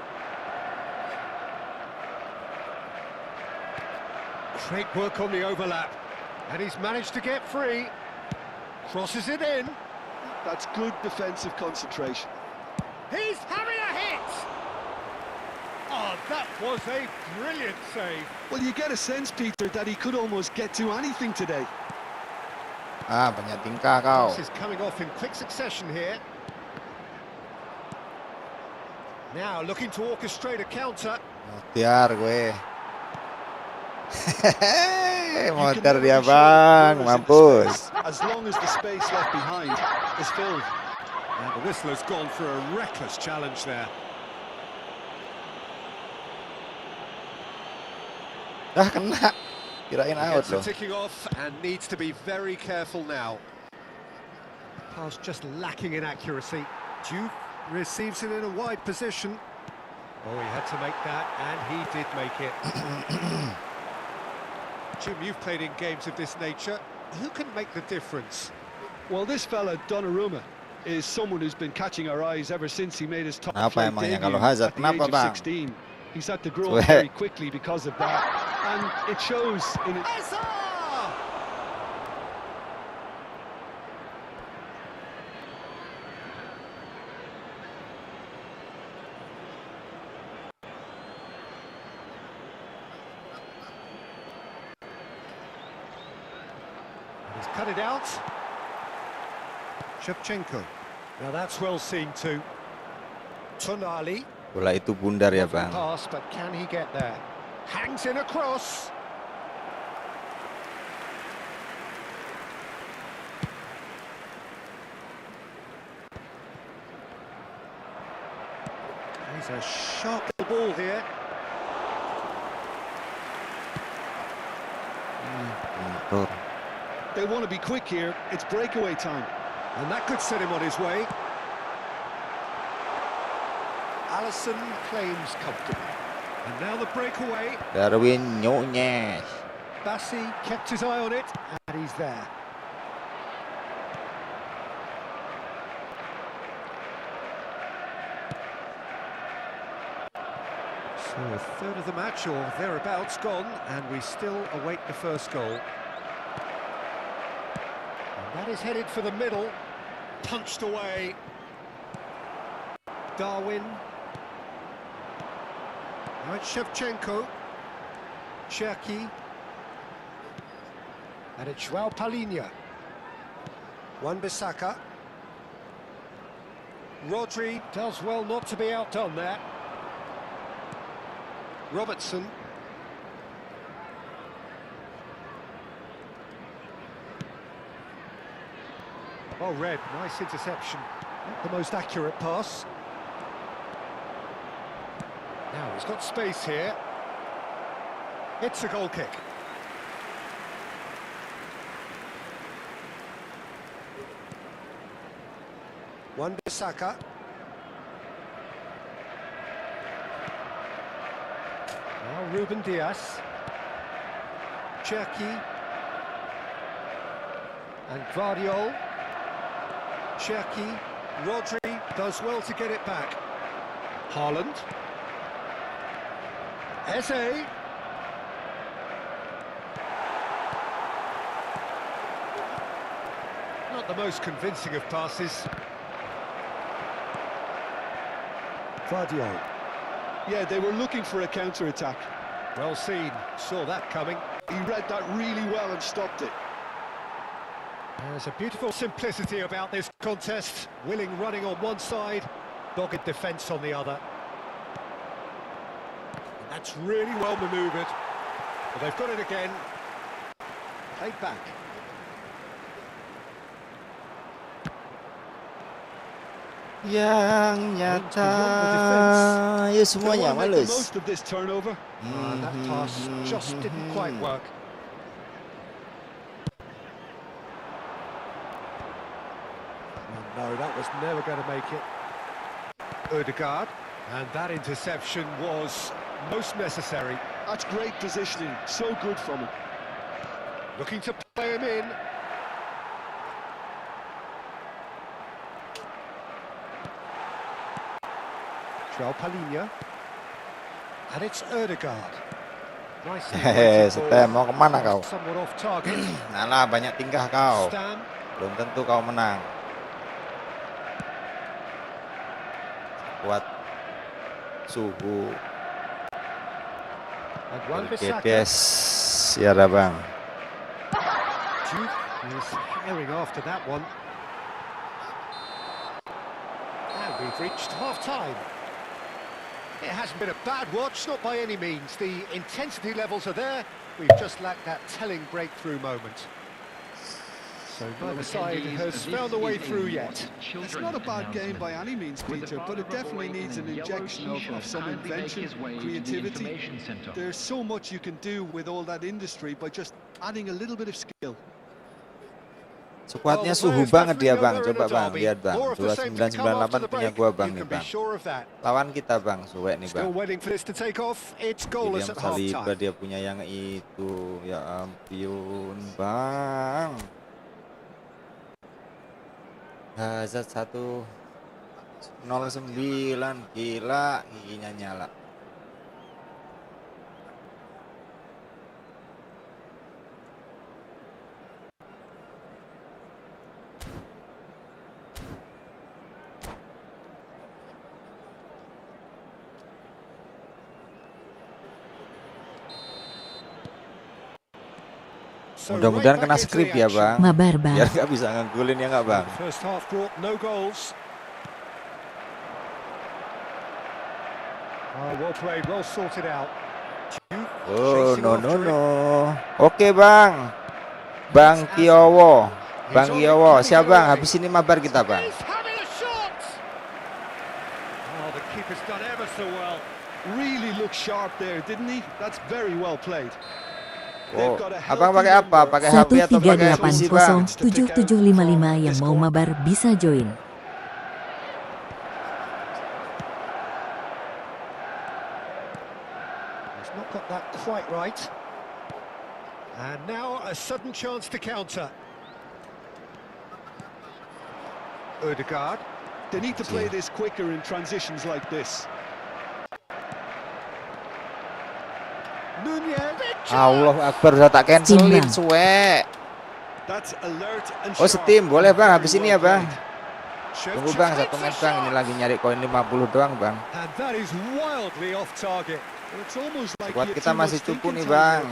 Great work on the overlap, and he's managed to get free. Crosses it in. That's good defensive concentration. He's having a hit! Oh, that was a brilliant save. Well, you get a sense, Peter, that he could almost get to anything today. Banyak tingkah kau. This is coming off in quick succession here. Now looking to orchestrate a counter. Tiar gue. Motor dia bang, mampus. As long as the space left behind is filled. And the whistler's gone for a reckless challenge there. Kena. Kirain out Gets it loh. ticking off and needs to be very careful now. Pass just lacking in accuracy. Juve receives it in a wide position. Oh, he had to make that, and he did make it. Jim, you've played in games of this nature. Who can make the difference? Well, this fella, Donnarumma, is someone who's been catching our eyes ever since he made his top Kenapa flight emangnya debut kalau Hazard? at the age Kenapa, of Bang? 16. He's had to grow up very quickly because of that, and it shows in it. He's cut it out. Shevchenko. Now that's well seen too. Tonali. Bola itu bundar ya bang. Pass, but can he get there? Hangs in a cross. He's a sharp ball here. Motor. They want to be quick here. It's breakaway time. And that could set him on his way. Alisson claims comfortably. And now the breakaway. Darwin Nunez. Bassi kept his eye on it, and he's there. So a third of the match, or thereabouts, gone, and we still await the first goal. And that is headed for the middle, punched away. Darwin. Now it's Shevchenko. Cherki. And it's Joao Palhinha. Wan-Bissaka. Rodri does well not to be outdone there. Robertson. Oh, Red, nice interception. Not the most accurate pass. Now he's got space here. It's a goal kick. Wan-Bissaka. Now Ruben Diaz. Cherki. And Guardiol. Cherki. Rodri does well to get it back. Haaland. Eze. Not the most convincing of passes. Guardiol. Yeah, they were looking for a counter-attack. Well seen, saw that coming. He read that really well and stopped it. There's a beautiful simplicity about this contest. Willing running on one side, dogged defence on the other. And that's really well manoeuvred. But they've got it again. Played back. Yang nyata ya semuanya males. That pass just didn't quite work. No, that was never going to make it. Ødegaard, and that interception was most necessary. That's great positioning, so good from him. Looking to play him in. Palhinha. And it's Ødegaard. Stem, mau kemana kau? Somewhat off target. Alah, banyak tingkah kau. Stam. Belum tentu kau menang. Kuat suhu. Kedes, ya dah bang. Duke is herring after that one. And we've reached half-time. It hasn't been a bad watch, not by any means. The intensity levels are there. We've just lacked that telling breakthrough moment. So neither side has found the way through yet. It's not a bad game by any means, Peter, but it definitely needs an injection of some invention, creativity. There's so much you can do with all that industry by just adding a little bit of skill. Skuadnya suhu banget dia bang, coba bang, lihat bang, 2998 punya gua bang nih bang. Lawan kita bang, suwek nih bang. William Saliba dia punya yang itu, ya ampun bang. Hazard 109, gila, giginya nyala. Mudah-mudahan kena skrip ya bang. Mabar bang. Biar nggak bisa ngegulin ya nggak bang. First half brought no goals. Well played, well sorted out. Oh no. Oke bang. Bang Kiowo. Siap bang. Habis ini mabar kita bang. Oh, the keeper's done ever so well. Really looked sharp there, didn't he? That's very well played. Oh, abang pakai apa? Pakai HP atau pakai PC bang? 1380775 yang mau mabar bisa join. He's not got that quite right. And now a sudden chance to counter. Ødegaard. They need to play this quicker in transitions like this. Allah Akbar, udah tak cancelin suwek. Oh Steam, boleh bang, habis ini ya bang. Tunggu bang, 1 menit bang, ini lagi nyari koin 50 doang bang. Buat kita masih cukup nih bang.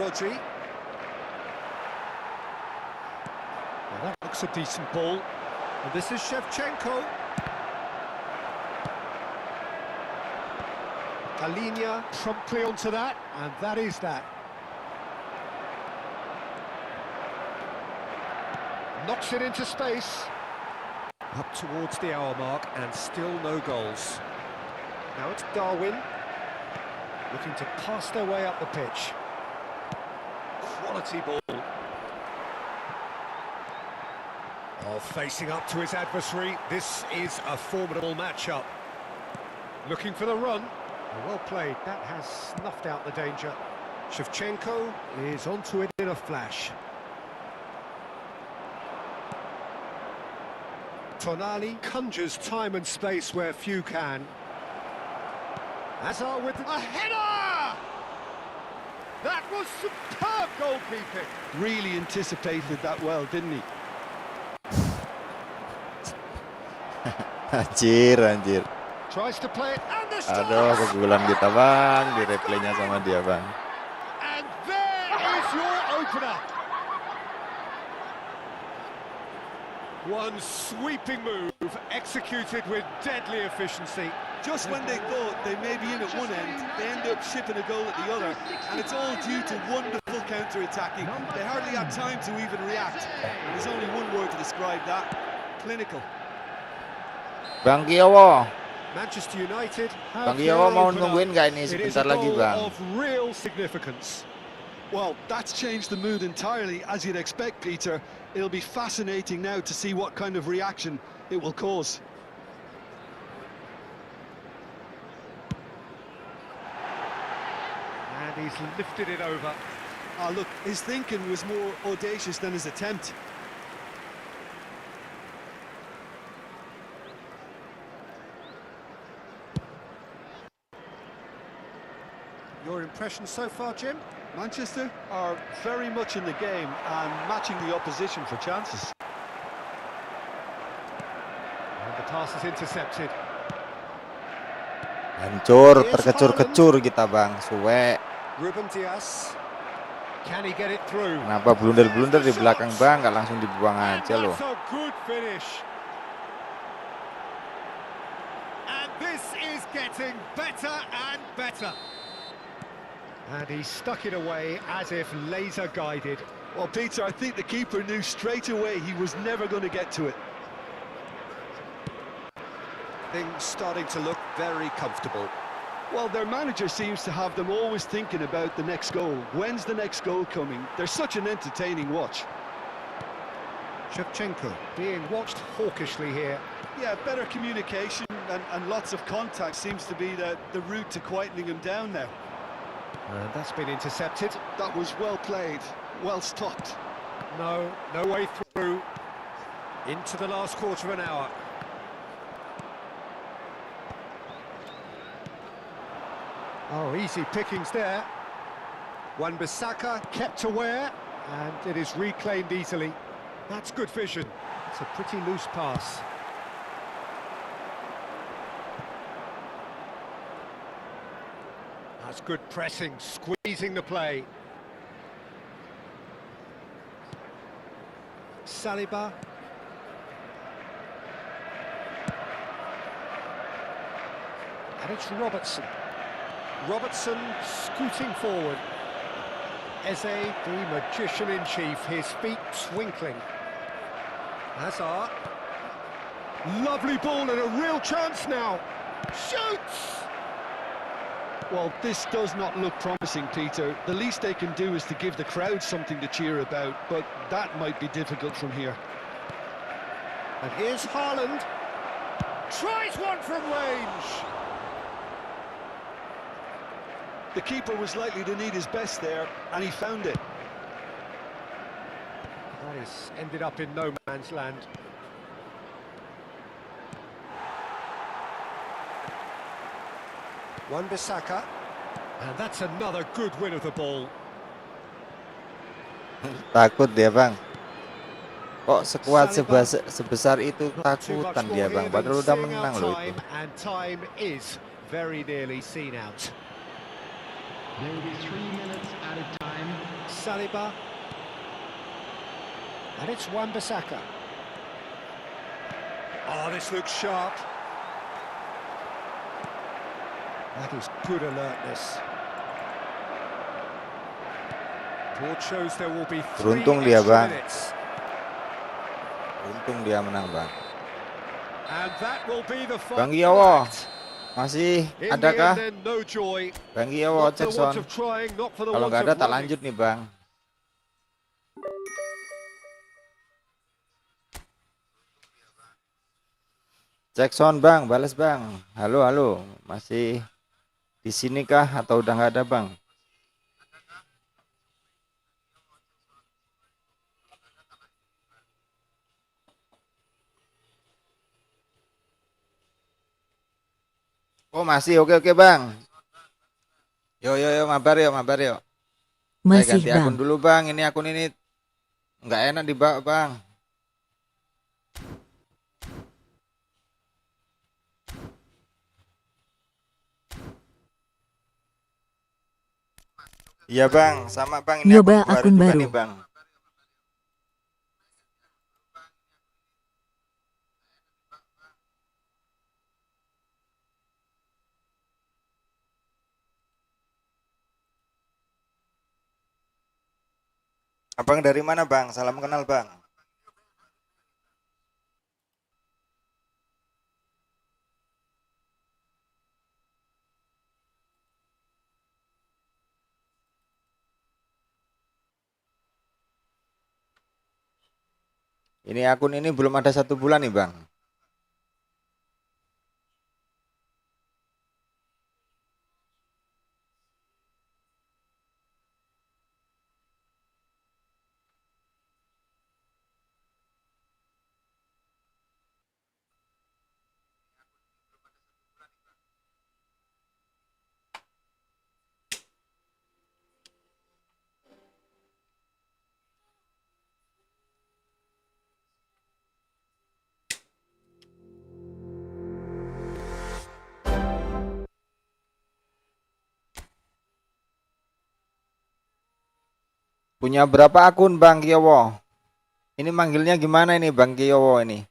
Rodri. Well, that looks a decent ball. And this is Shevchenko. Palhinha promptly onto that, and that is that. Knocks it into space. Up towards the hour mark, and still no goals. Now it's Darwin, looking to pass their way up the pitch. Quality ball. Oh, facing up to his adversary. This is a formidable matchup. Looking for the run. Well played. That has snuffed out the danger. Shevchenko is onto it in a flash. Tonali conjures time and space where few can. Hazard with a header! That was superb goalkeeping. Really anticipated that well, didn't he? Anjir. Tries to play it and the strike. Aduh, kegulan kita bang, di replaynya sama dia bang. And there is your opener. One sweeping move, executed with deadly efficiency. Just when they thought they may be in at one end, they end up shipping a goal at the other, and it's all due to wonderful counter-attacking. They hardly had time to even react. And there's only one word to describe that: clinical. Bang Kiyowo. Manchester United Bang have Kiyowo their mau opener. nungguin nggak ini It is a sebentar lagi, goal Bang? of real significance. Well, that's changed the mood entirely, as you'd expect, Peter. It'll be fascinating now to see what kind of reaction it will cause. And he's lifted it over. Ah, look, his thinking was more audacious than his attempt. Your impression so far, Jim? Manchester are very much in the game and matching the opposition for chances. And the pass is intercepted. Hancur, terkecur-kecur kita, Bang. Suwe. Ruben Dias. Can he get it through? Kenapa blunder-blunder di belakang, Bang? Nggak langsung dibuang aja loh. That's a good finish. And this is getting better and better. And he stuck it away as if laser guided. Well, Peter, I think the keeper knew straight away he was never going to get to it. Things starting to look very comfortable. Well, their manager seems to have them always thinking about the next goal. When's the next goal coming? They're such an entertaining watch. Shevchenko being watched hawkishly here. Yeah, better communication and lots of contact seems to be the route to quietening him down now. And that's been intercepted. That was well played, well stopped. No way through. Into the last quarter of an hour. Oh, easy pickings there. Wan-Bissaka kept aware, and it is reclaimed easily. That's good vision. It's a pretty loose pass. That's good pressing, squeezing the play. Saliba. And it's Robertson. Robertson scooting forward. Eze, the magician-in-chief, his feet twinkling. Hazard. Lovely ball and a real chance now. Shoots! Well, this does not look promising, Peter. The least they can do is to give the crowd something to cheer about, but that might be difficult from here. And here's Haaland. Tries one from range. The keeper was likely to need his best there, and he found it. That has ended up in no man's land. Wan-Bissaka. And that's another good win of the ball. Takut dia, Bang. Kok sekuat sebesar itu takutan dia, Bang. Padahal udah menang loh itu. And time is very nearly seen out. There will be 3 minutes added time. Saliba. And it's Wan-Bissaka. Oh, this looks sharp. That is good alertness. Board shows there will be 3 Beruntung dia, extra Bang. minutes. Untung dia menang, Bang. And that will be the Bang final Kiyowo, act. masih In the adakah? end, then, no joy. Bang Kiyowo, Not for the want Jackson. of trying, not for the Kalau want nggak ada, of tak running. lanjut nih, Bang. Jackson, Bang, balas, Bang. Halo, halo. Masih di sini kah atau udah nggak ada, Bang? Oh, masih. Oke, Bang. Yo, mabar yuk. Saya Masih ganti akun Bang. dulu, Bang. Ini akun ini nggak enak dibawa, Bang. Iya, Bang, sama, Bang. Ini Nyoba akun juga baru. nih, Bang. Abang dari mana bang? Salam kenal bang. Ini akun ini belum ada 1 bulan nih bang. Punya berapa akun Bang Kiyowo? Ini manggilnya gimana ini Bang Kiyowo ini?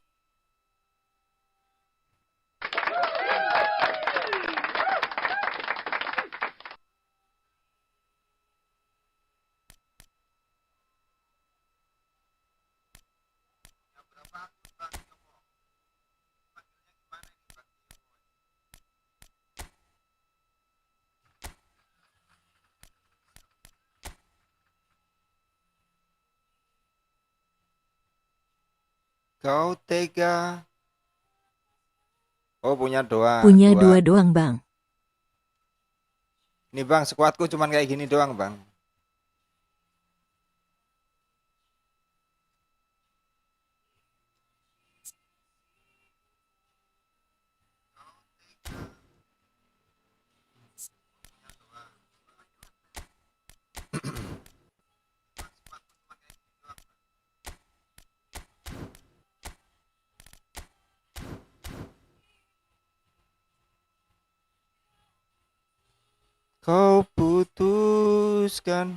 Kau tega. Oh punya dua. Punya dua doang bang. Ini bang, skuadku cuman kayak gini doang bang. Kau putuskan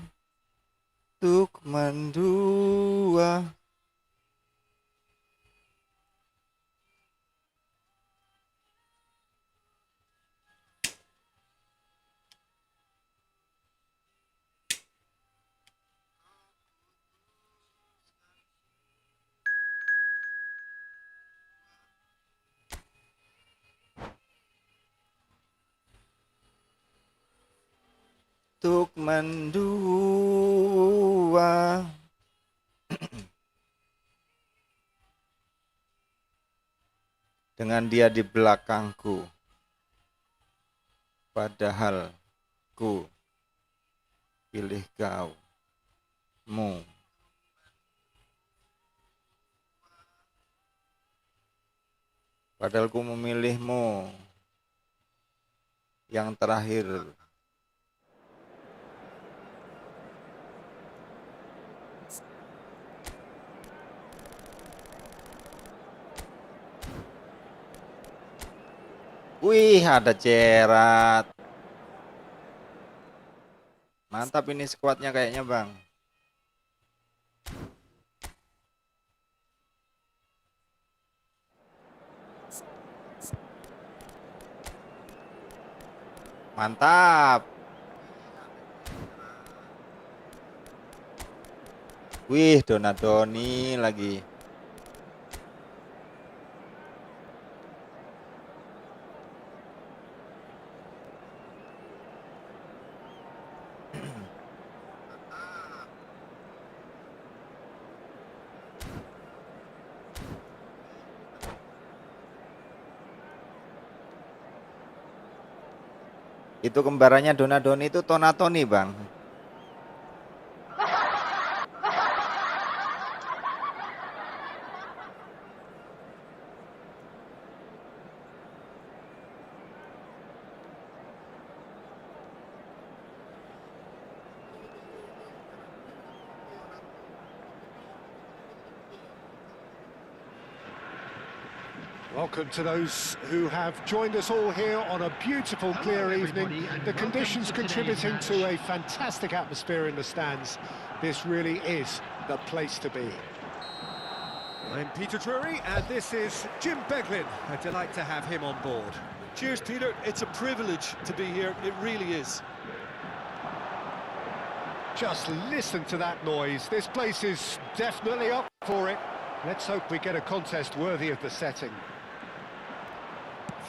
untuk mendua. Untuk mendua. Dengan dia di belakangku. Padahal ku pilih kau. Mu. Padahal ku memilihmu. Yang terakhir. Wih, ada Cerat. Mantap ini skuadnya kayaknya, Bang. Mantap. Wih, Donadoni lagi. Itu kembarannya Donadoni itu Tonatoni, Bang. Welcome to those who have joined us all here on a beautiful, clear evening. The conditions contributing to a fantastic atmosphere in the stands. This really is the place to be. I'm Peter Drury, and this is Jim Beglin. A delight to have him on board. Cheers, Peter. It's a privilege to be here. It really is. Just listen to that noise. This place is definitely up for it. Let's hope we get a contest worthy of the setting.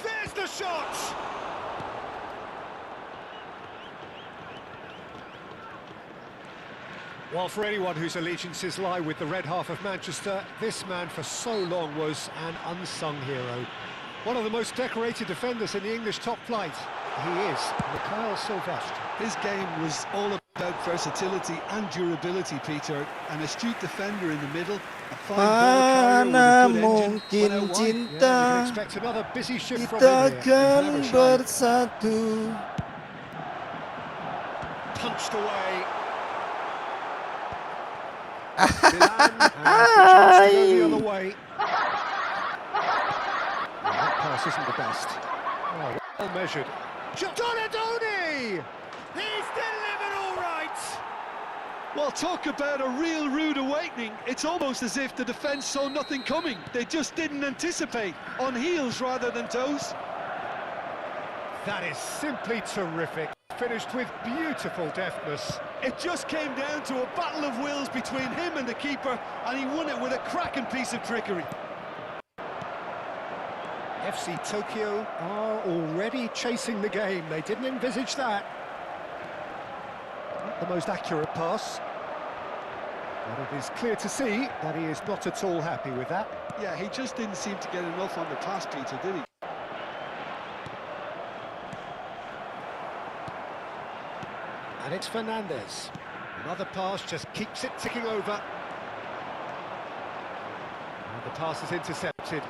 There's the shot! Well, for anyone whose allegiances lie with the red half of Manchester, this man for so long was an unsung hero. One of the most decorated defenders in the English top flight. He is Mikhail Sylvestre. His game was all about versatility and durability, Peter. An astute defender in the middle, a fine ball carrier with a good engine. Mungkin Yeah, cinta you can expect another busy shift from kita him here. akan Never shy. bersatu. Punched away. Milan has the chance to go the other way. Well, that pass isn't the best. Oh, well measured. Donadoni! He's delivered all right! Well, talk about a real rude awakening. It's almost as if the defence saw nothing coming. They just didn't anticipate. On heels rather than toes. That is simply terrific. Finished with beautiful deftness. It just came down to a battle of wills between him and the keeper, and he won it with a cracking piece of trickery. FC Tokyo are already chasing the game. They didn't envisage that. Not the most accurate pass. But it is clear to see that he is not at all happy with that. Yeah, he just didn't seem to get enough on the pass, Peter, did he? And it's Fernandez. Another pass just keeps it ticking over. And the pass is intercepted.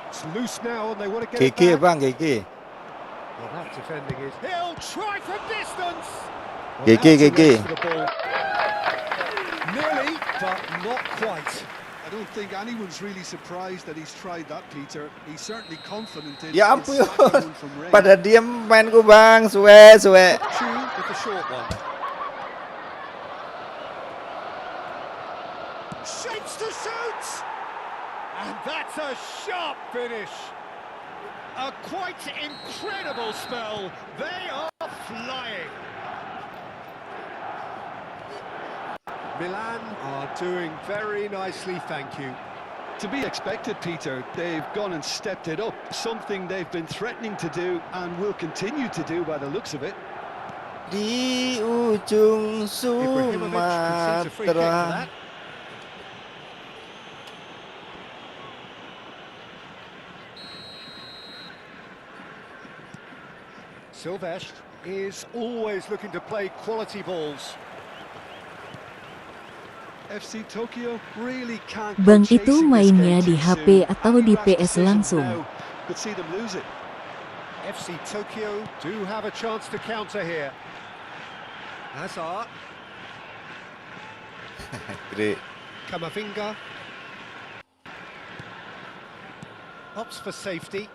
It's loose now and they want to get it Gigi back. bang, Gigi. Well, that defending is... He'll try from distance! Well, Gigi, that's a Gigi. race for the ball. Nearly, but not quite. I don't think anyone's really surprised that he's tried that, Peter. He's certainly confident in Ya in ampun, smacking one from range. pada diem mainku bang, suwe. Chu with the short one. Shapes to shoot! And that's a sharp finish. A quite incredible spell. They are flying. Milan are doing very nicely, thank you. To be expected, Peter. They've gone and stepped it up, something they've been threatening to do and will continue to do by the looks of it. Di ujung Ibrahimovic concedes a free kick for Sumatera. that. Sylvestre is always looking to play quality balls. FC Tokyo really can't Bang go itu chasing this mainnya game di too HP soon. atau Any di rash PS decisions langsung? now could see them lose it. FC Tokyo do have a chance to counter here. Hazard, Great. Kamavinga. Opts for safety.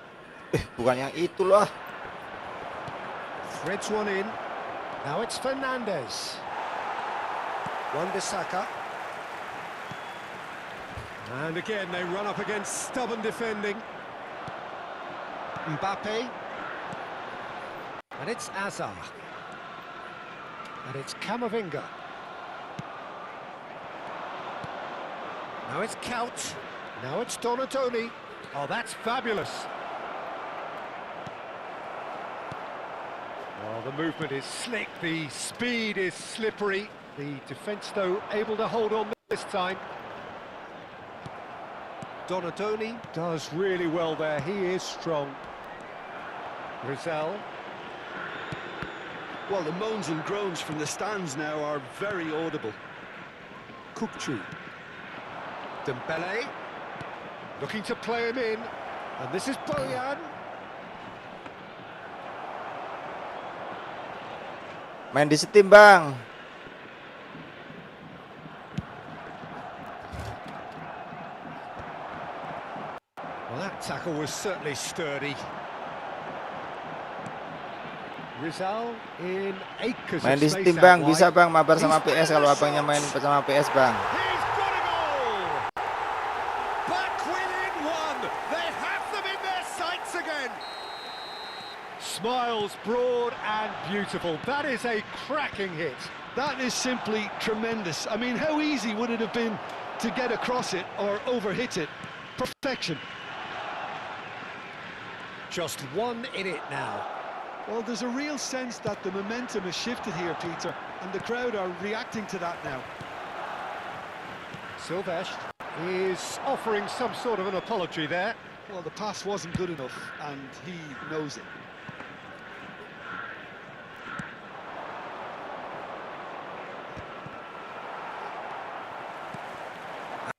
Bukan yang itu loh. Threads one in. Now it's Fernandez. Wan-Bissaka. And again, they run up against stubborn defending. Mbappe. And it's Hazard. And it's Kamavinga. Now it's Couch. Now it's Donadoni. Oh, that's fabulous. Oh, the movement is slick, the speed is slippery. The defence, though, able to hold on this time. Donadoni does really well there. He is strong. Rizal. Well, the moans and groans from the stands now are very audible. Kukcu. Dembele. Looking to play him in. And this is Boyan. Main di Steam, Bang. Well, that tackle was certainly sturdy. Rizal in acres Main of di space Steam, out Bang. wide. Bisa, Bang, mabar sama He's PS kalau abangnya main sama PS, Bang. He's got a goal! Back within one! They have them in their sights again! Smiles broad and beautiful. That is a cracking hit. That is simply tremendous. I mean, how easy would it have been to get across it or overhit it? Perfection. Just one in it now. Well, there's a real sense that the momentum has shifted here, Peter, and the crowd are reacting to that now. Silvestre is offering some sort of an apology there. Well, the pass wasn't good enough, and he knows it.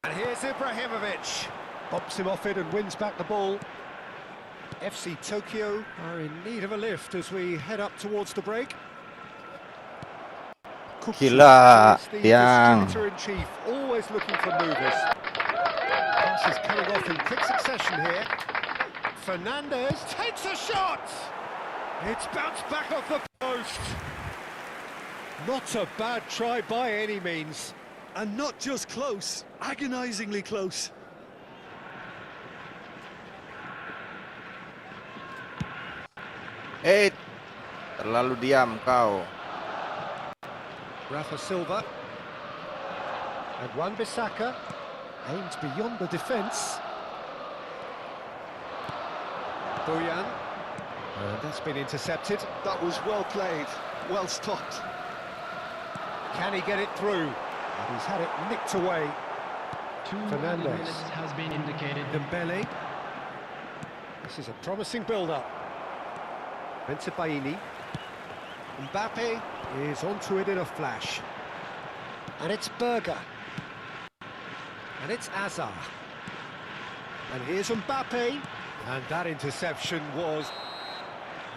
And here's Ibrahimovic. Bumps him off it and wins back the ball. FC Tokyo are in need of a lift as we head up towards the break. Gila, is the Tiang. distributor-in-chief, always looking for movers. Pass is coming off in quick succession here. Fernandez takes a shot! It's bounced back off the post. Not a bad try by any means. And not just close, agonisingly close. Terlalu diam kau. Rafa Silva. And Wan-Bissaka aimed beyond the defence. Bojan. That's been intercepted. That was well played, well stopped. Can he get it through? And he's had it nicked away. Fernandez has been indicated. Dembele. This is a promising build-up. Bensebaini. Mbappe is onto it in a flash. And it's Berger. And it's Azar. And here's Mbappe. And that interception was...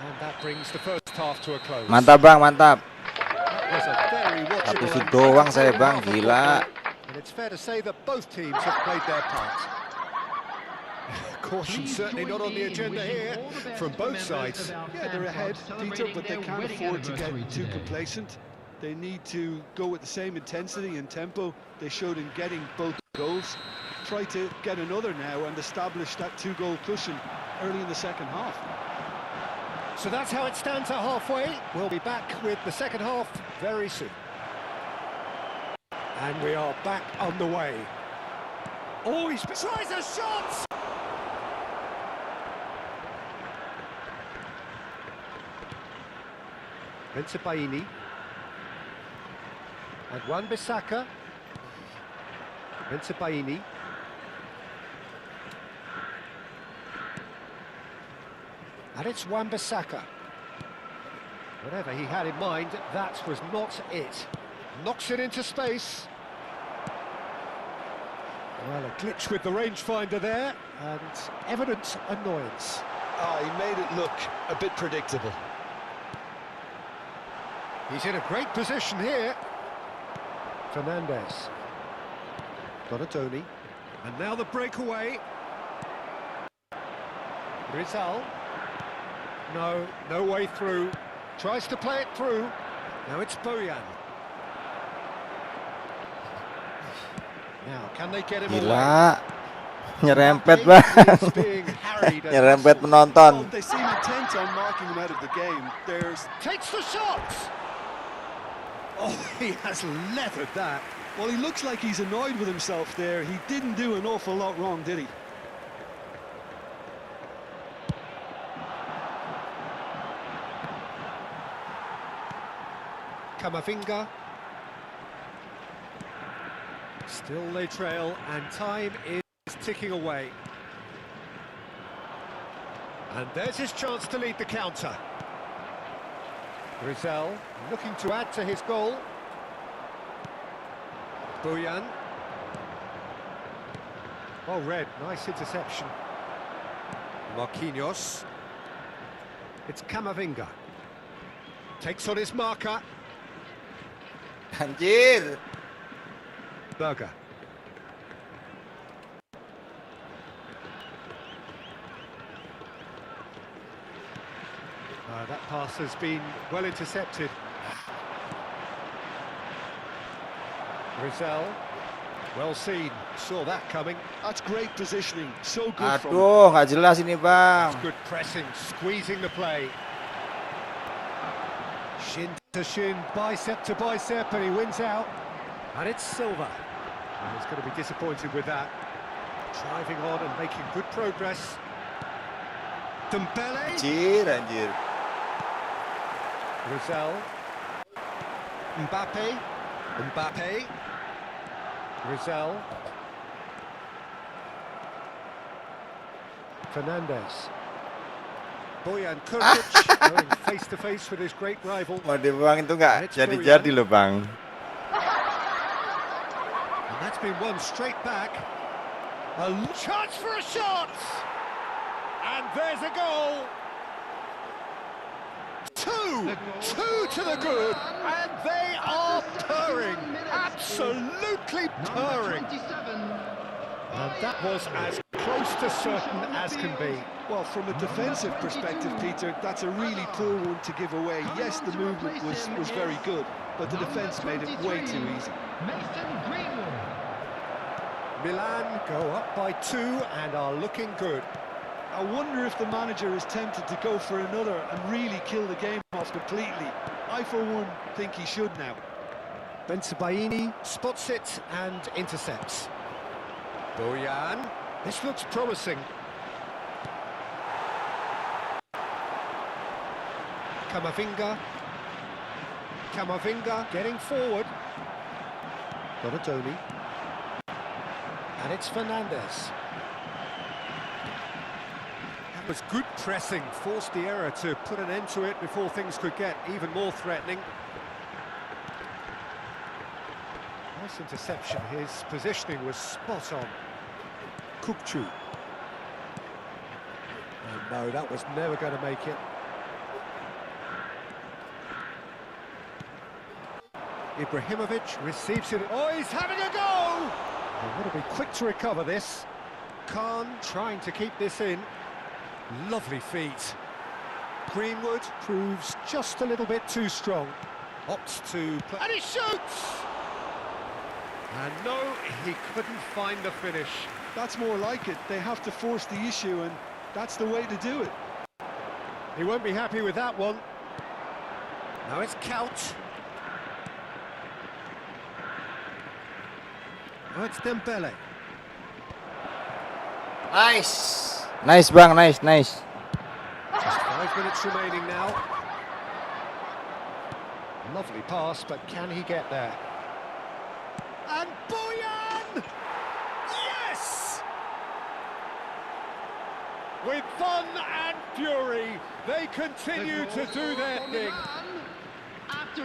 And that brings the first half to a close. Mantap bang, mantap. That was a very Satu watchable shoot and doang saya entertaining bang, half of gila. football. And it's fair to say that both teams have played their part. Caution certainly not on the agenda here from both sides. Yeah, they're ahead, Peter, but they can't afford to get too complacent. They need to go with the same intensity and tempo they showed in getting both goals. Try to get another now and establish that two-goal cushion early in the second half. So that's how it stands at halfway. We'll be back with the second half very soon. And we are back on the way. Oh, he tries a shot! Bensebaini. And Wan-Bissaka. Bensebaini. And it's Wan-Bissaka. Whatever he had in mind, that was not it. Knocks it into space. Well, a glitch with the rangefinder there, and evident annoyance. He made it look a bit predictable. He's in a great position here. Fernandez. Donatoni. And now the breakaway. Rizal. No way through. Tries to play it through. Now it's Bojan. Now, can they get him Gila. away? Nyerempet bang. He's being harried and Nyerempet hassled. penonton. Well, they seem intent on marking him out of the game. Takes the shot! Oh, he has leathered that. Well, he looks like he's annoyed with himself there. He didn't do an awful lot wrong, did he? Camavinga. Still they trail, and time is ticking away. And there's his chance to lead the counter. Rizal looking to add to his goal. Bojan. Oh, Red, nice interception. Marquinhos. It's Camavinga. Takes on his marker. Anjir. Berger. That pass has been well intercepted. Rizal, well seen, saw that coming. That's great positioning, so good from him. Aduh, nggak jelas ini bang. Good pressing, squeezing the play. Shin to shin, bicep to bicep, and he wins out. And it's Silva. And he's going to be disappointed with that. Driving on and making good progress. Dembele. Anjir. Rizal. Mbappe. Rizal. Fernandez. Bojan Kurkic going face to face with his great rival. Mode Bang itu nggak jadi-jadi loh Bang. And that's been won straight back. A chance for a shot! And there's a goal! Two to the good, and they are purring, absolutely purring. And that was as close to certain as can be. Well, from a defensive perspective, Peter, that's a really poor one to give away. Yes, the movement was very good, but the defence made it way too easy. Milan go up by 2 and are looking good. I wonder if the manager is tempted to go for another and really kill the game off completely. I, for one, think he should now. Bensebaini spots it and intercepts. Bojan, this looks promising. Camavinga getting forward. Donatoni. And it's Fernandez. That was good pressing, forced the error to put an end to it before things could get even more threatening. Nice interception, his positioning was spot on. Kukcu. Oh no, that was never going to make it. Ibrahimovic receives it. Oh, he's having a go! They've got to be quick to recover this. Khan trying to keep this in. Lovely feet. Greenwood proves just a little bit too strong. Opts to play. And he shoots! And no, he couldn't find the finish. That's more like it. They have to force the issue, and that's the way to do it. He won't be happy with that one. Now it's Couch. Now it's Dembele. Nice Bang, nice. Just 5 minutes remaining now. Lovely pass, but can he get there? And Bojan! Yes! With fun and fury, they continue to do their thing.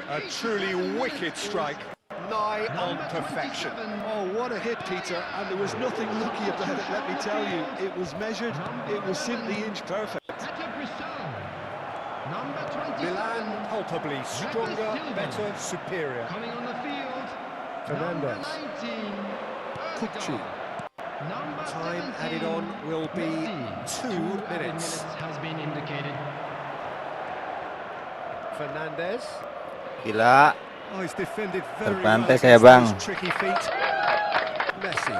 A truly wicked strike, nigh on perfection. Oh, what a hit, Peter, and there was nothing lucky about it, let me tell you. It was measured, it was simply inch perfect. Milan palpably stronger, better, superior. Coming on the field, Fernandez. Kukcu. Time added on will be 2 minutes. has been indicated. Fernandez. Gila. Oh, he's defended very well Terpantai against saya, Bang. those tricky feet. Messi.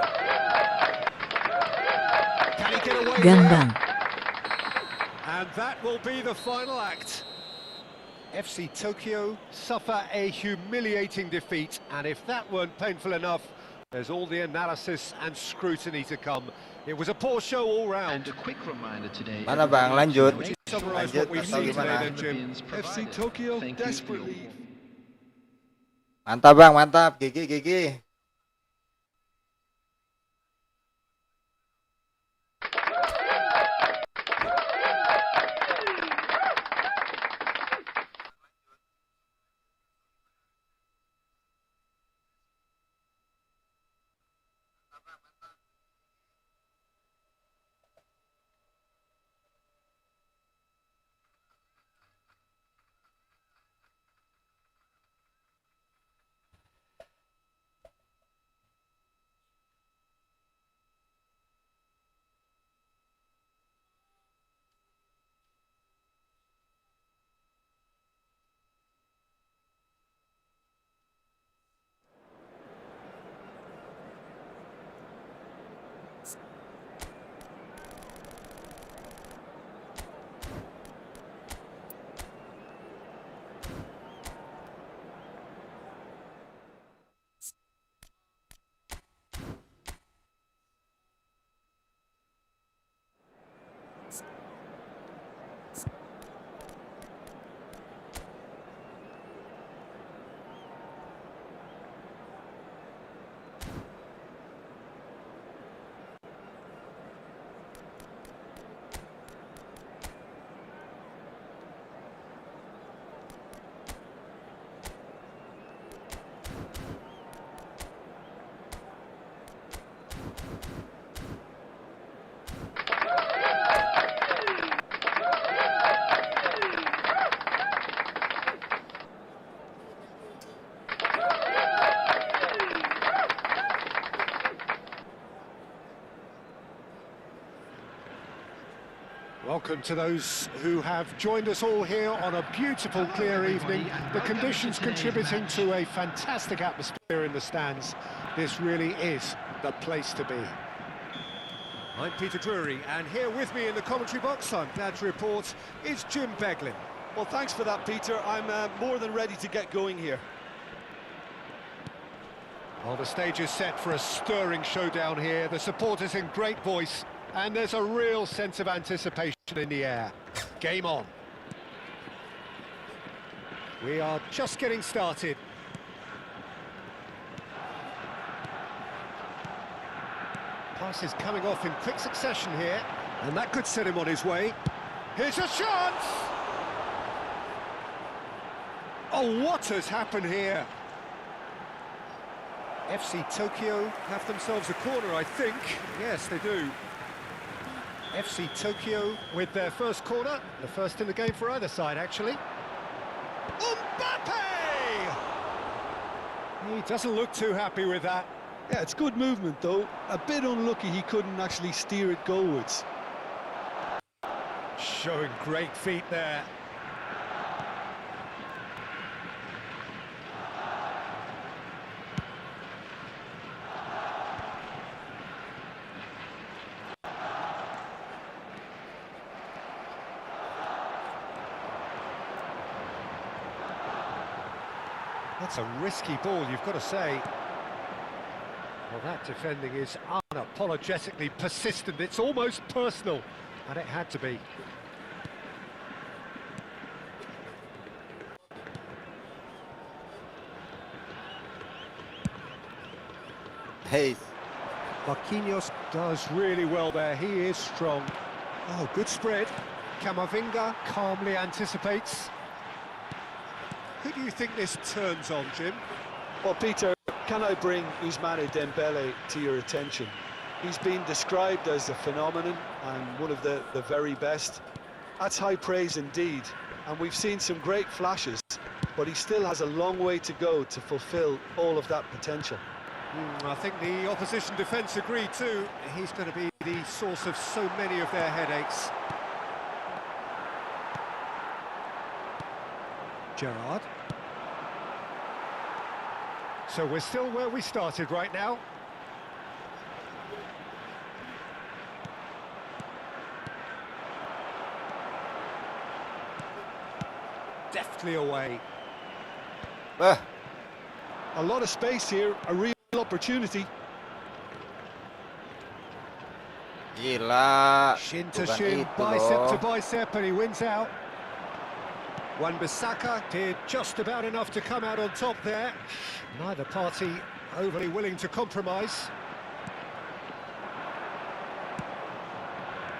Can he get away Gambang. here? And that will be the final act. FC Tokyo suffer a humiliating defeat, and if that weren't painful enough, there's all the analysis and scrutiny to come. It was a poor show all round. And a quick reminder today. Mana Bang, lanjut. Summarise Lanjut what we've atau seen today gimana? then, Jim. FC Tokyo desperately. Mantap Bang, mantap. Gigi. welcome to those who have joined us all here on a beautiful, clear evening. The conditions contributing to a fantastic atmosphere in the stands. This really is the place to be. I'm Peter Drury, and here with me in the commentary box, I'm glad to report, is Jim Beglin. Well, thanks for that, Peter. I'm more than ready to get going here. Well, the stage is set for a stirring showdown here. The supporters in great voice, and there's a real sense of anticipation in the air. Game on. We are just getting started. Pass is coming off in quick succession here, and that could set him on his way. Here's a chance! Oh, what has happened here? FC Tokyo have themselves a corner, I think. Yes, they do. FC Tokyo with their first corner, the first in the game for either side, actually. Mbappe! He doesn't look too happy with that. Yeah, it's good movement, though. A bit unlucky he couldn't actually steer it goalwards. Showing great feet there. That's a risky ball, you've got to say. Well, that defending is unapologetically persistent. It's almost personal, and it had to be. Hey, Marquinhos does really well there. He is strong. Oh, good spread. Camavinga calmly anticipates. Who do you think this turns on, Jim? Well, Peter, can I bring Ousmane Dembele to your attention? He's been described as a phenomenon and one of the very best. That's high praise indeed, and we've seen some great flashes, but he still has a long way to go to fulfill all of that potential. I think the opposition defence agree too. He's going to be the source of so many of their headaches. Gerrard. So we're still where we started right now. Deftly away. A lot of space here, a real opportunity. gila. Shin to Bukan shin, itu bicep loh. to bicep, and he wins out. Wan-Bissaka did just about enough to come out on top there. Neither party overly willing to compromise.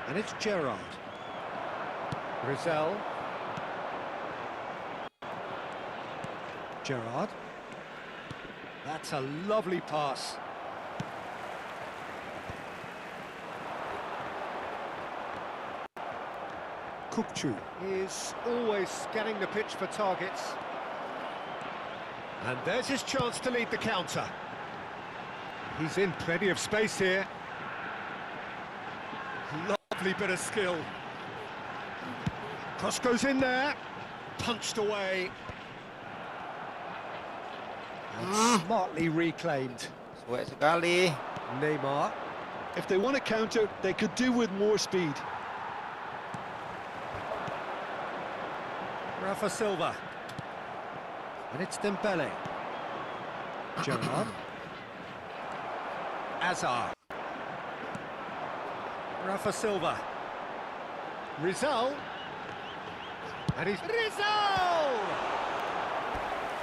And it's Gerrard. Rizal. Gerrard. That's a lovely pass. Kukçu is always scanning the pitch for targets. And there's his chance to lead the counter. He's in plenty of space here. Lovely bit of skill. Cross goes in there. Punched away. And smartly reclaimed. Suwe sekali. Neymar. If they want to counter, they could do with more speed. Rafa Silva. And it's Dembele. Gerrard. Azar. Rafa Silva. Rizal. And he's Rizal!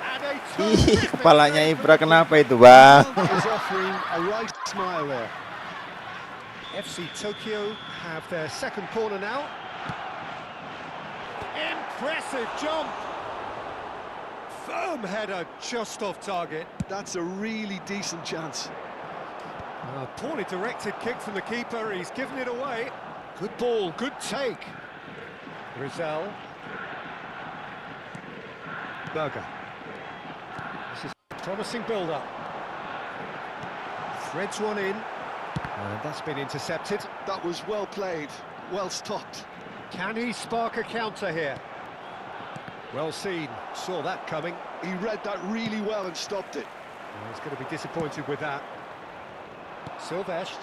And a Ih, terrific kepalanya save Ibra from kenapa itu, Bang? Is offering a right smile there. FC Tokyo have their second corner now. Impressive jump! Firm header just off target. That's a really decent chance. A poorly directed kick from the keeper, he's given it away. Good ball, good take. Rizal. Berger. This is a promising build-up. Threads one in. And that's been intercepted. That was well played, well stopped. Can he spark a counter here? Well seen, saw that coming. He read that really well and stopped it. Well, he's going to be disappointed with that. Silvestre.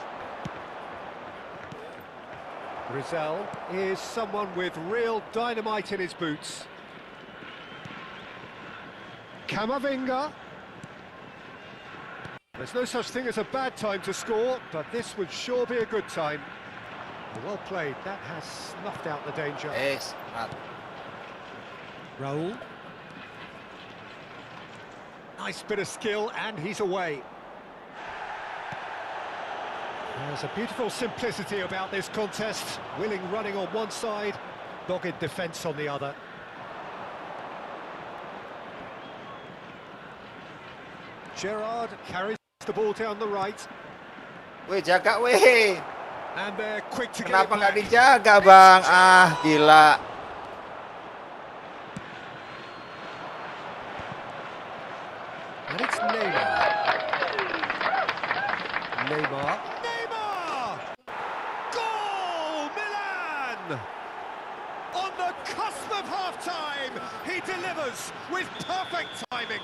Rizal is someone with real dynamite in his boots. Camavinga. There's no such thing as a bad time to score, but this would sure be a good time. Well played, that has snuffed out the danger. Raul. Nice bit of skill, and he's away. There's a beautiful simplicity about this contest. Willing running on one side, dogged defence on the other. Gerrard carries the ball down the right. Weh, jaga weh. And they're quick to get it Kenapa nggak back. dijaga, Bang? Ah, gila. And it's Neymar. Neymar! Goal! Milan! On the cusp of half-time, he delivers with perfect timing.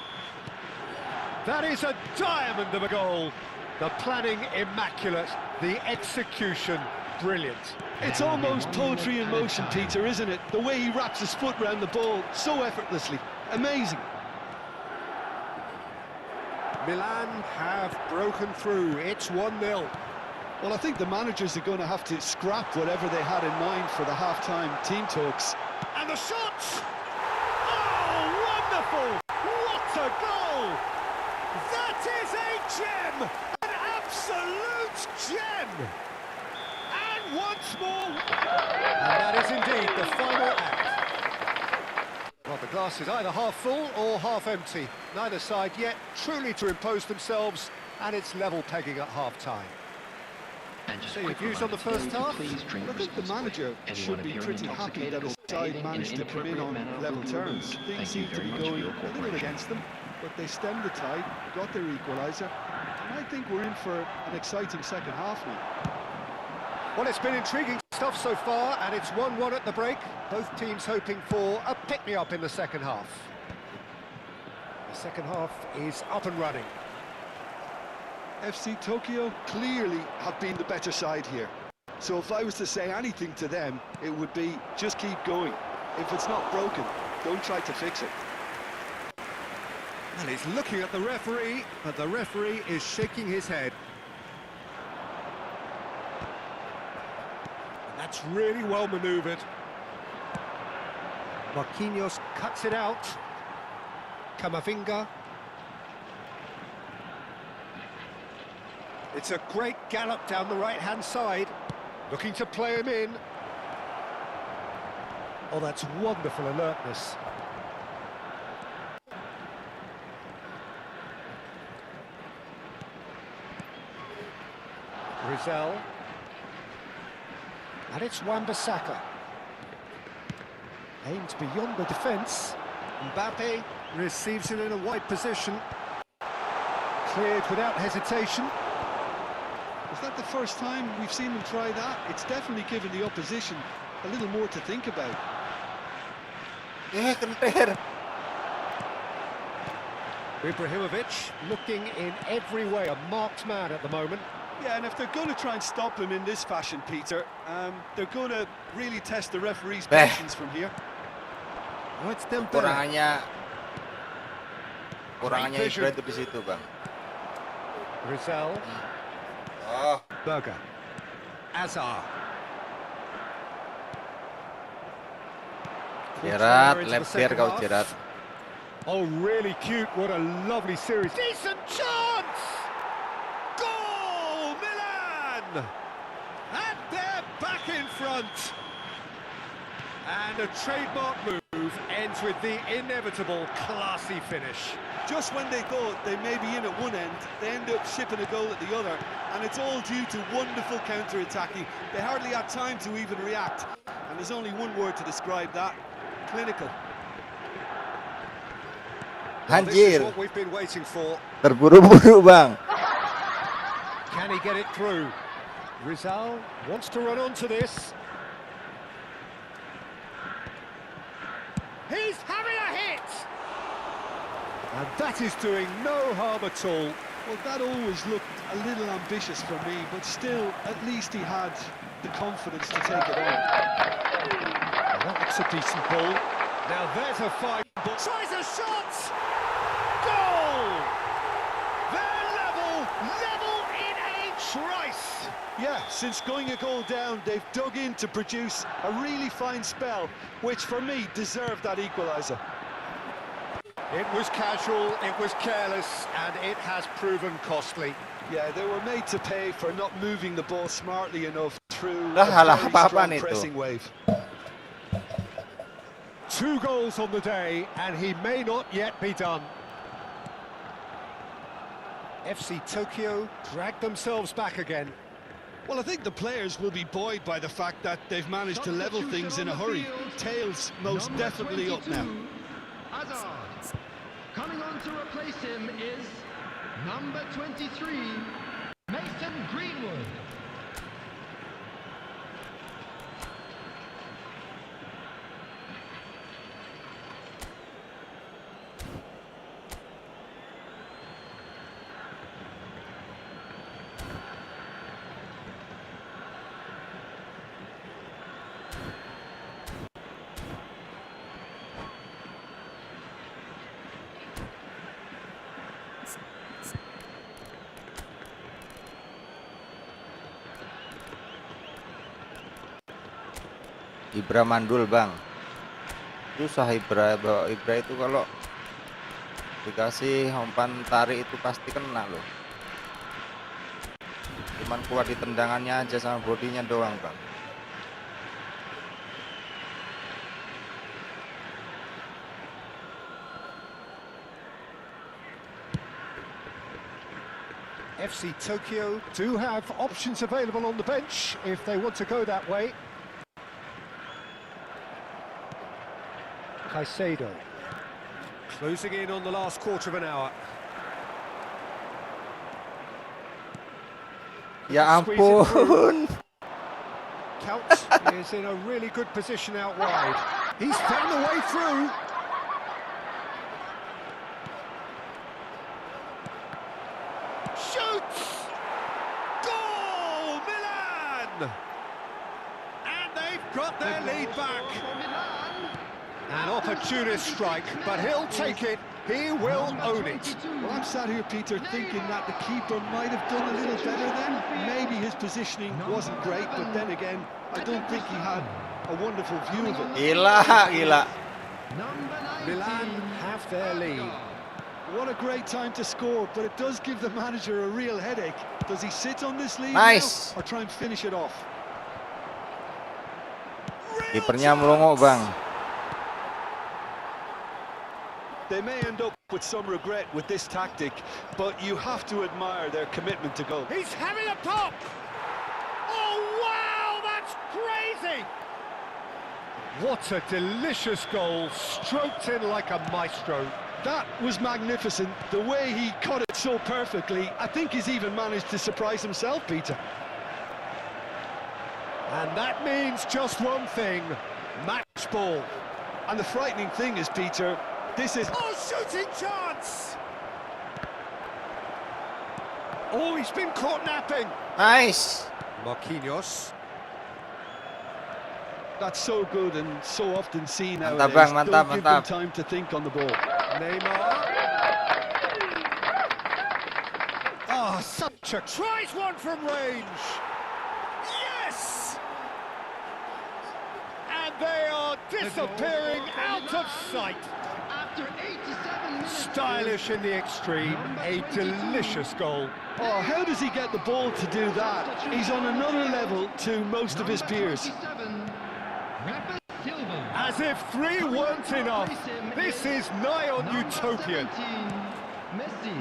That is a diamond of a goal. The planning immaculate, the execution brilliant. It's almost poetry in motion, Peter, isn't it? The way he wraps his foot round the ball so effortlessly. Amazing. Milan have broken through. It's 1-0. Well, I think the managers are going to have to scrap whatever they had in mind for the half-time team talks. And the shot! Oh, wonderful! What a goal! That is a gem! An absolute gem! And once more... And that is indeed the final act. Well, the glass is either half full or half empty. Neither side yet truly to impose themselves, and it's level pegging at half-time. So your views on the first half? I think the manager should be pretty happy that his side managed to come in on level terms. Things seem to be going a little against them, but they stemmed the tide, got their equaliser, and I think we're in for an exciting second half now. Well, it's been intriguing stuff so far, and it's 1-1 at the break. Both teams hoping for a pick-me-up in the second half. The second half is up and running. FC Tokyo clearly have been the better side here. So if I was to say anything to them, it would be just keep going. If it's not broken, don't try to fix it. And he's looking at the referee, but the referee is shaking his head. And that's really well manoeuvred. Marquinhos cuts it out. Camavinga. It's a great gallop down the right-hand side, looking to play him in. Oh, that's wonderful alertness. Rizal. And it's Wan-Bissaka. Aimed beyond the defence. Mbappe receives it in a wide position. Cleared without hesitation. Is that the first time we've seen them try that? It's definitely given the opposition a little more to think about. Kenter. Ibrahimovic looking in every way a marked man at the moment. Yeah, and if they're going to try and stop him in this fashion, Peter, they're going to really test the referee's patience from here. Oh, it's Dembele. Kurangannya Ibra itu di situ, Bang. Rizal. Oh, Berger. Azar. Gerrard, left there kau Gerrard. Oh, really cute. What a lovely series. Decent chance! Goal, Milan! And they're back in front. And a trademark move ends with the inevitable classy finish. Just when they thought they may be in at one end, they end up shipping a goal at the other, and it's all due to wonderful counter-attacking. They hardly had time to even react, and there's only one word to describe that: clinical. Well, this is Anjir, what we've been waiting for. terburu-buru, Bang. Can he get it through? Rizal wants to run onto this. He's having a hit! And that is doing no harm at all. Well, that always looked a little ambitious for me, but still, at least he had the confidence to take it on. Well, that's a decent ball. Now there's a fine ball. Tries a shot! Goal! They're level in a trice! Yeah, since going a goal down, they've dug in to produce a really fine spell, which for me deserved that equaliser. It was casual, it was careless, and it has proven costly. Yeah, they were made to pay for not moving the ball smartly enough through Lah, a alah, very apa-apaan strong itu? pressing wave. 2 goals on the day, and he may not yet be done. FC Tokyo dragged themselves back again. Well, I think the players will be buoyed by the fact that they've managed to level things in a hurry. Tails most definitely up now. Hazard. Coming on to replace him is number 23, Mason Greenwood. Ibra mandul bang, susah Ibra, bawa Ibra itu kalau dikasih umpan tarik itu pasti kena loh. Cuman kuat di tendangannya aja sama bodinya doang bang. FC Tokyo do have options available on the bench if they want to go that way. Caicedo closing in on the last quarter of an hour. Ya ampun. Count is in a really good position out wide. He's found the way through. Shoots! Goal! Milan! And they've got their lead back. An opportunist strike, but he'll take it. He will own it. Well, I'm sat here, Peter, thinking that the keeper might have done a little better then. Maybe his positioning wasn't great, but then again, I don't think he had a wonderful view of it. Gila. Milan have their lead. What a great time to score, but it does give the manager a real headache. Does he sit on this lead Nice. now, or try and finish it off? Kipernya melongo bang. They may end up with some regret with this tactic, but you have to admire their commitment to goal. He's having a pop! Oh, wow, that's crazy! What a delicious goal, stroked in like a maestro. That was magnificent. The way he cut it so perfectly, I think he's even managed to surprise himself, Peter. And that means just one thing, match ball. And the frightening thing is, Peter, this is... Oh, shooting chance! Oh, he's been caught napping. Nice. Marquinhos. That's so good and so often seen Mantap, nowadays. Bang, mantap, Don't give them mantap. time to think on the ball. Neymar. Ah, such a... Tries one from range. Yes! And they are disappearing out of sight. After 87 minutes. Stylish in the extreme, a delicious goal. Oh, how does he get the ball to do that? He's on another level to most of his peers. As if 3 weren't enough, this is nigh on utopian. Messi.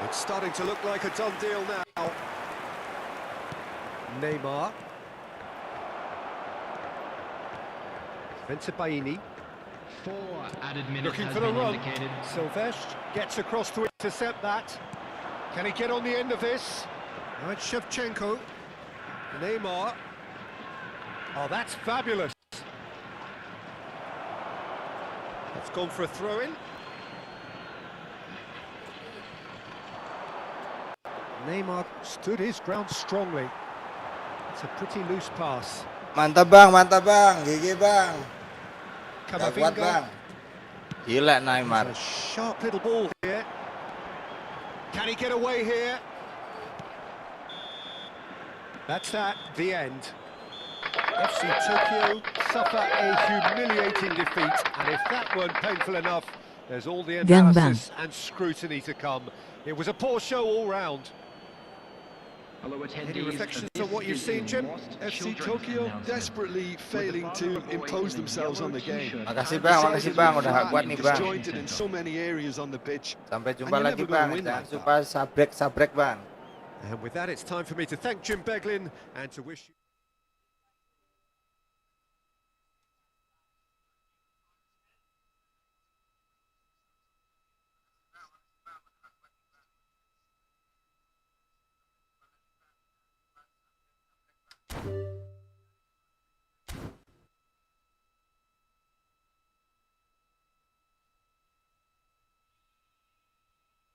It's starting to look like a done deal now. Neymar. Baini. 4 added minutes Looking has for the been run. indicated. Silvestre gets across to intercept that. Can he get on the end of this? Now it's Shevchenko. Neymar. Oh, that's fabulous. It's gone for a throw-in. Neymar stood his ground strongly. It's a pretty loose pass. Mantap bang, GG bang. Gak kuat bang. Gila Neymar. A sharp little ball here. Can he get away here? That's that, the end. FC Tokyo suffer a humiliating defeat, and if that weren't painful enough, there's all the analysis and scrutiny to come. It was a poor show all round. Any reflections on what you've seen, Jim? FC Tokyo desperately failing to impose themselves on the game. Makasih bang, udah gak kuat nih bang. Disjointed in so many areas on the pitch. Sampai jumpa lagi bang, jangan lupa sabrek bang. And with that, it's time for me to thank Jim Beglin and to wish you...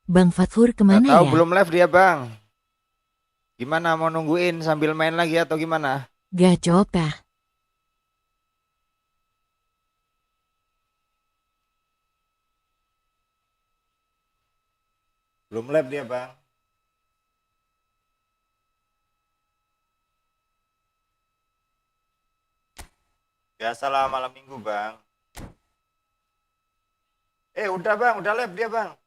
Bang Fathur kemana Tahu ya? belum live dia bang. Gimana mau nungguin sambil main lagi atau gimana? Gacor kah? Belum live dia bang. Biasalah malam minggu bang. Udah bang, udah live dia bang.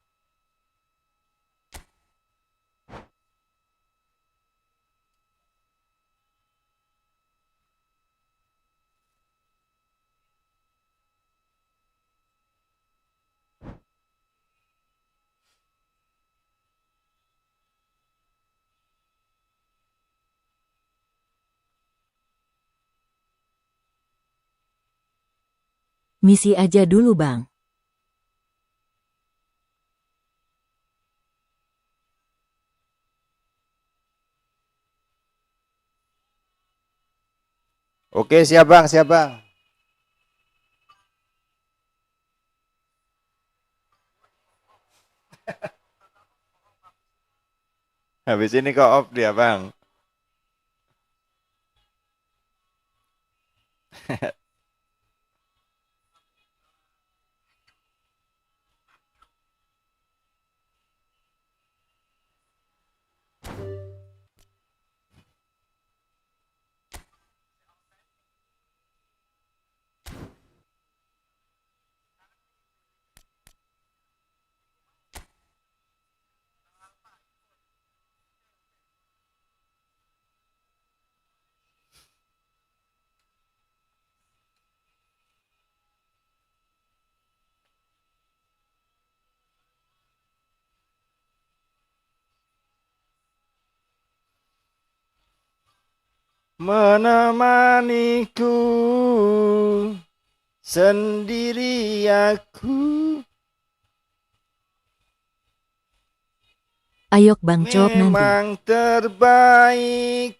Misi aja dulu bang. Oke siap bang, siap bang. Habis ini kok off dia bang. Menemaniku sendiri aku. Ayok bang cop nanti. Memang terbaik.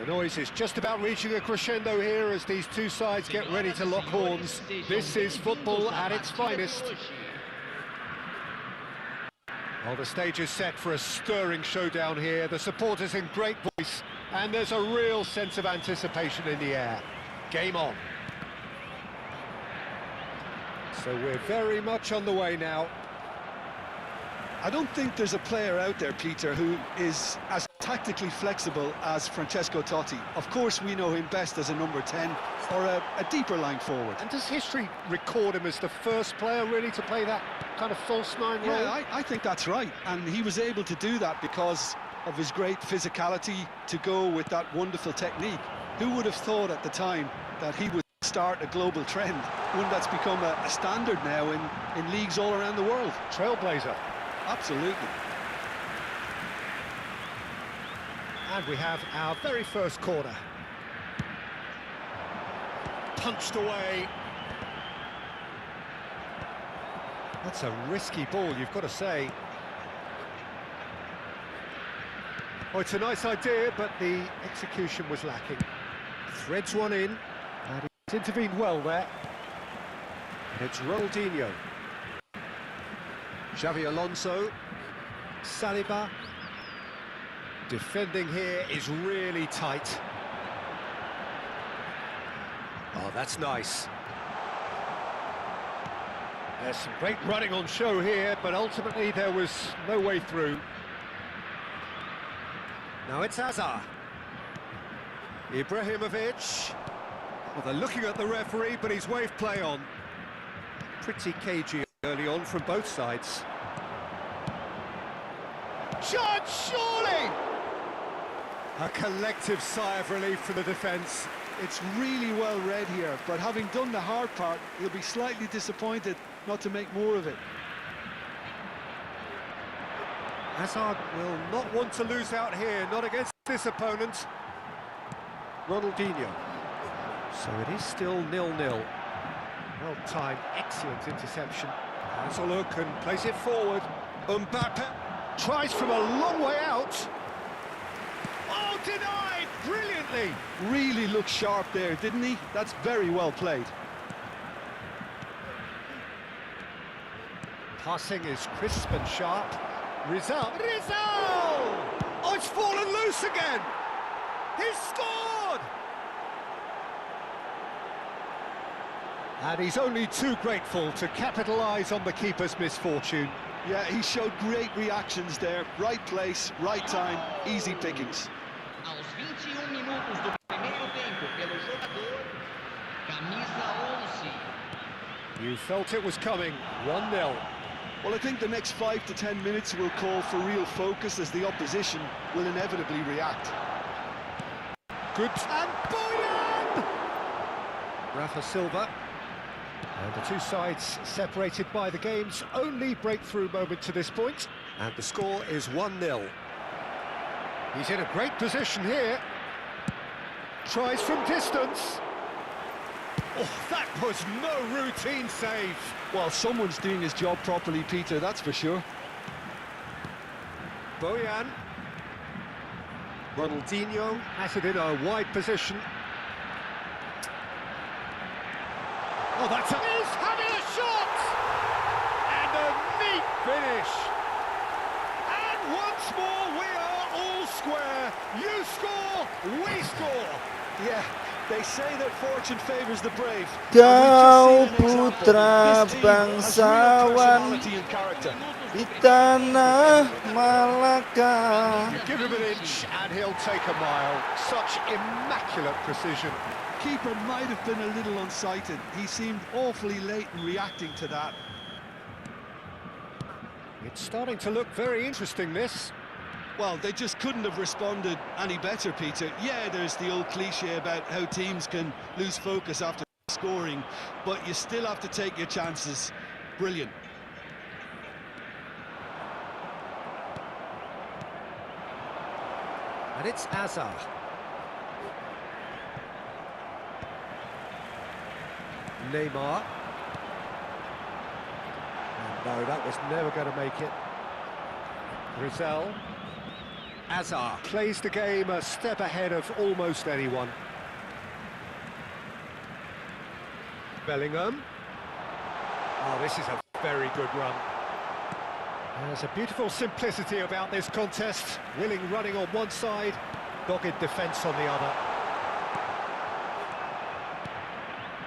noise is just about reaching a crescendo here as these two sides get ready to lock horns. This is football at its finest. Well, the stage is set for a stirring showdown here. The supporters in great voice, and there's a real sense of anticipation in the air. Game on. So we're very much on the way now. I don't think there's a player out there, Peter, who is as tactically flexible as Francesco Totti. Of course, we know him best as a number 10 or a deeper line forward. And does history record him as the first player really to play that kind of false nine role? Yeah, I think that's right. And he was able to do that because of his great physicality to go with that wonderful technique. Who would have thought at the time that he would start a global trend, one that's become a standard now in leagues all around the world? Trailblazer. Absolutely. And we have our very first corner. Punched away. That's a risky ball, you've got to say. Oh, it's a nice idea, but the execution was lacking. Threads one in, and he's intervened well there. And it's Ronaldinho. Xavi Alonso. Saliba. Defending here is really tight. Oh, that's nice. There's some great running on show here, but ultimately there was no way through. Now it's Hazard. Ibrahimovic. Well, they're looking at the referee, but he's waved play on. Pretty cagey early on from both sides. Shot, surely! A collective sigh of relief for the defence. It's really well read here, but having done the hard part, he'll be slightly disappointed not to make more of it. Hazard will not want to lose out here, not against this opponent. Ronaldinho. So it is still 0-0. Well timed, excellent interception. Has a look and plays it forward. Mbappe tries from a long way out. Oh, denied brilliantly. Really looked sharp there, didn't he? That's very well played. Passing is crisp and sharp. Rizal! Oh, it's fallen loose again! He's scored! And he's only too grateful to capitalise on the keeper's misfortune. Yeah, he showed great reactions there. Right place, right time, easy pickings. Aos 21 minutos do primeiro tempo, pelo jogador, camisa 11. You felt it was coming, 1-0. Well, I think the next 5 to 10 minutes will call for real focus as the opposition will inevitably react. Good, and Boyan! Rafa Silva. And the two sides separated by the game's only breakthrough moment to this point. And the score is 1-0. He's in a great position here. Tries from distance. Oh, that was no routine save. Well, someone's doing his job properly, Peter, that's for sure. Boyan. Ronaldinho has it in a wide position. Oh, that's he's having a shot! And a neat finish. And once more, we are all square. You score, we score. Yeah, they say that fortune favours the brave. Kau putra bangsawan di tanah Malaka. You give him an inch and he'll take a mile. Such immaculate precision. Keeper might have been a little unsighted. He seemed awfully late in reacting to that. It's starting to look very interesting, this. Well, they just couldn't have responded any better, Peter. Yeah, there's the old cliche about how teams can lose focus after scoring, but you still have to take your chances. Brilliant. And it's Hazard. Neymar. And no, that was never going to make it. Rizal. Azar plays the game a step ahead of almost anyone. Bellingham. Oh, this is a very good run. There's a beautiful simplicity about this contest. Willing running on one side, dogged defence on the other.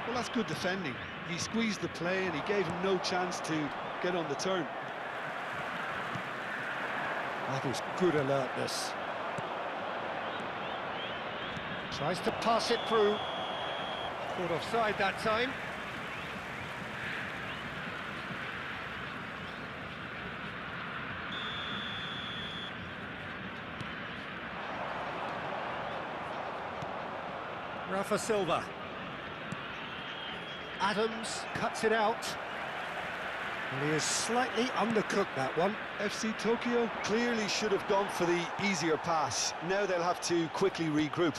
Well, that's good defending. He squeezed the play and he gave him no chance to get on the turn. That is good alertness. Tries to pass it through. Caught offside that time. Rafa Silva. Adams cuts it out. And he is slightly undercooked, that one. FC Tokyo clearly should have gone for the easier pass. Now they'll have to quickly regroup.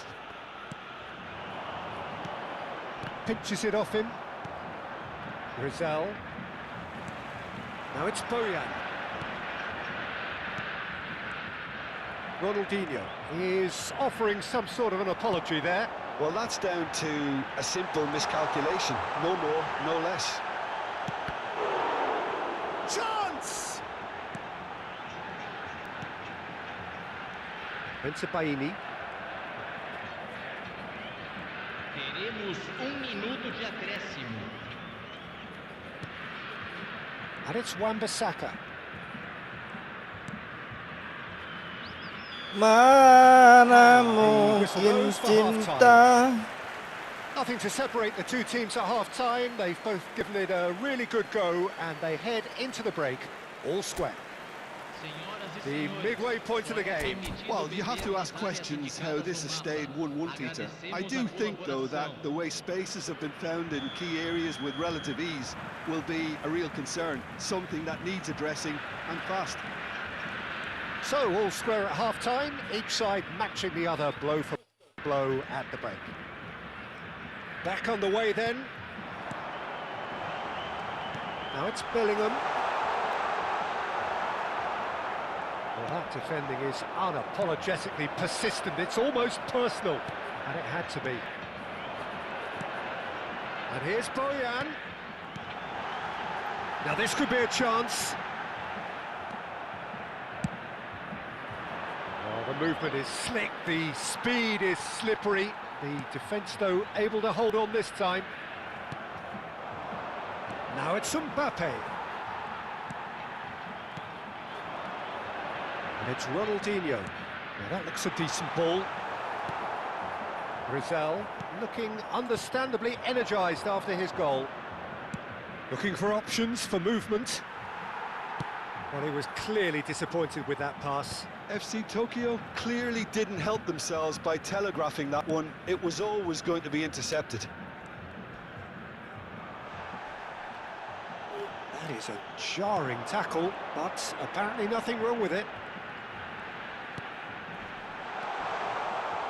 Pinches it off him. Rizal. Now it's Bojan. Ronaldinho is offering some sort of an apology there. Well, that's down to a simple miscalculation. No more, no less. Chance! Bensebaini. Teremos minuto de acréscimo. And it's Wan-Bissaka. Mana mungkin cinta. Nothing to separate the two teams at half-time. They've both given it a really good go, and they head into the break all square. The midway point of the game. Well, you have to ask questions how this has stayed 1-1, Peter. I do think, though, that the way spaces have been found in key areas with relative ease will be a real concern, something that needs addressing and fast. So, all square at half-time, each side matching the other blow for blow at the break. Back on the way then. Now it's Bellingham. Well, that defending is unapologetically persistent. It's almost personal, and it had to be. And here's Bojan. Now this could be a chance. Oh, the movement is slick, the speed is slippery. The defence, though, able to hold on this time. Now it's Mbappe. And it's Ronaldinho. Now that looks a decent ball. Rizal looking understandably energised after his goal. Looking for options for movement. Well, he was clearly disappointed with that pass. FC Tokyo clearly didn't help themselves by telegraphing that one. It was always going to be intercepted. That is a jarring tackle, but apparently nothing wrong with it.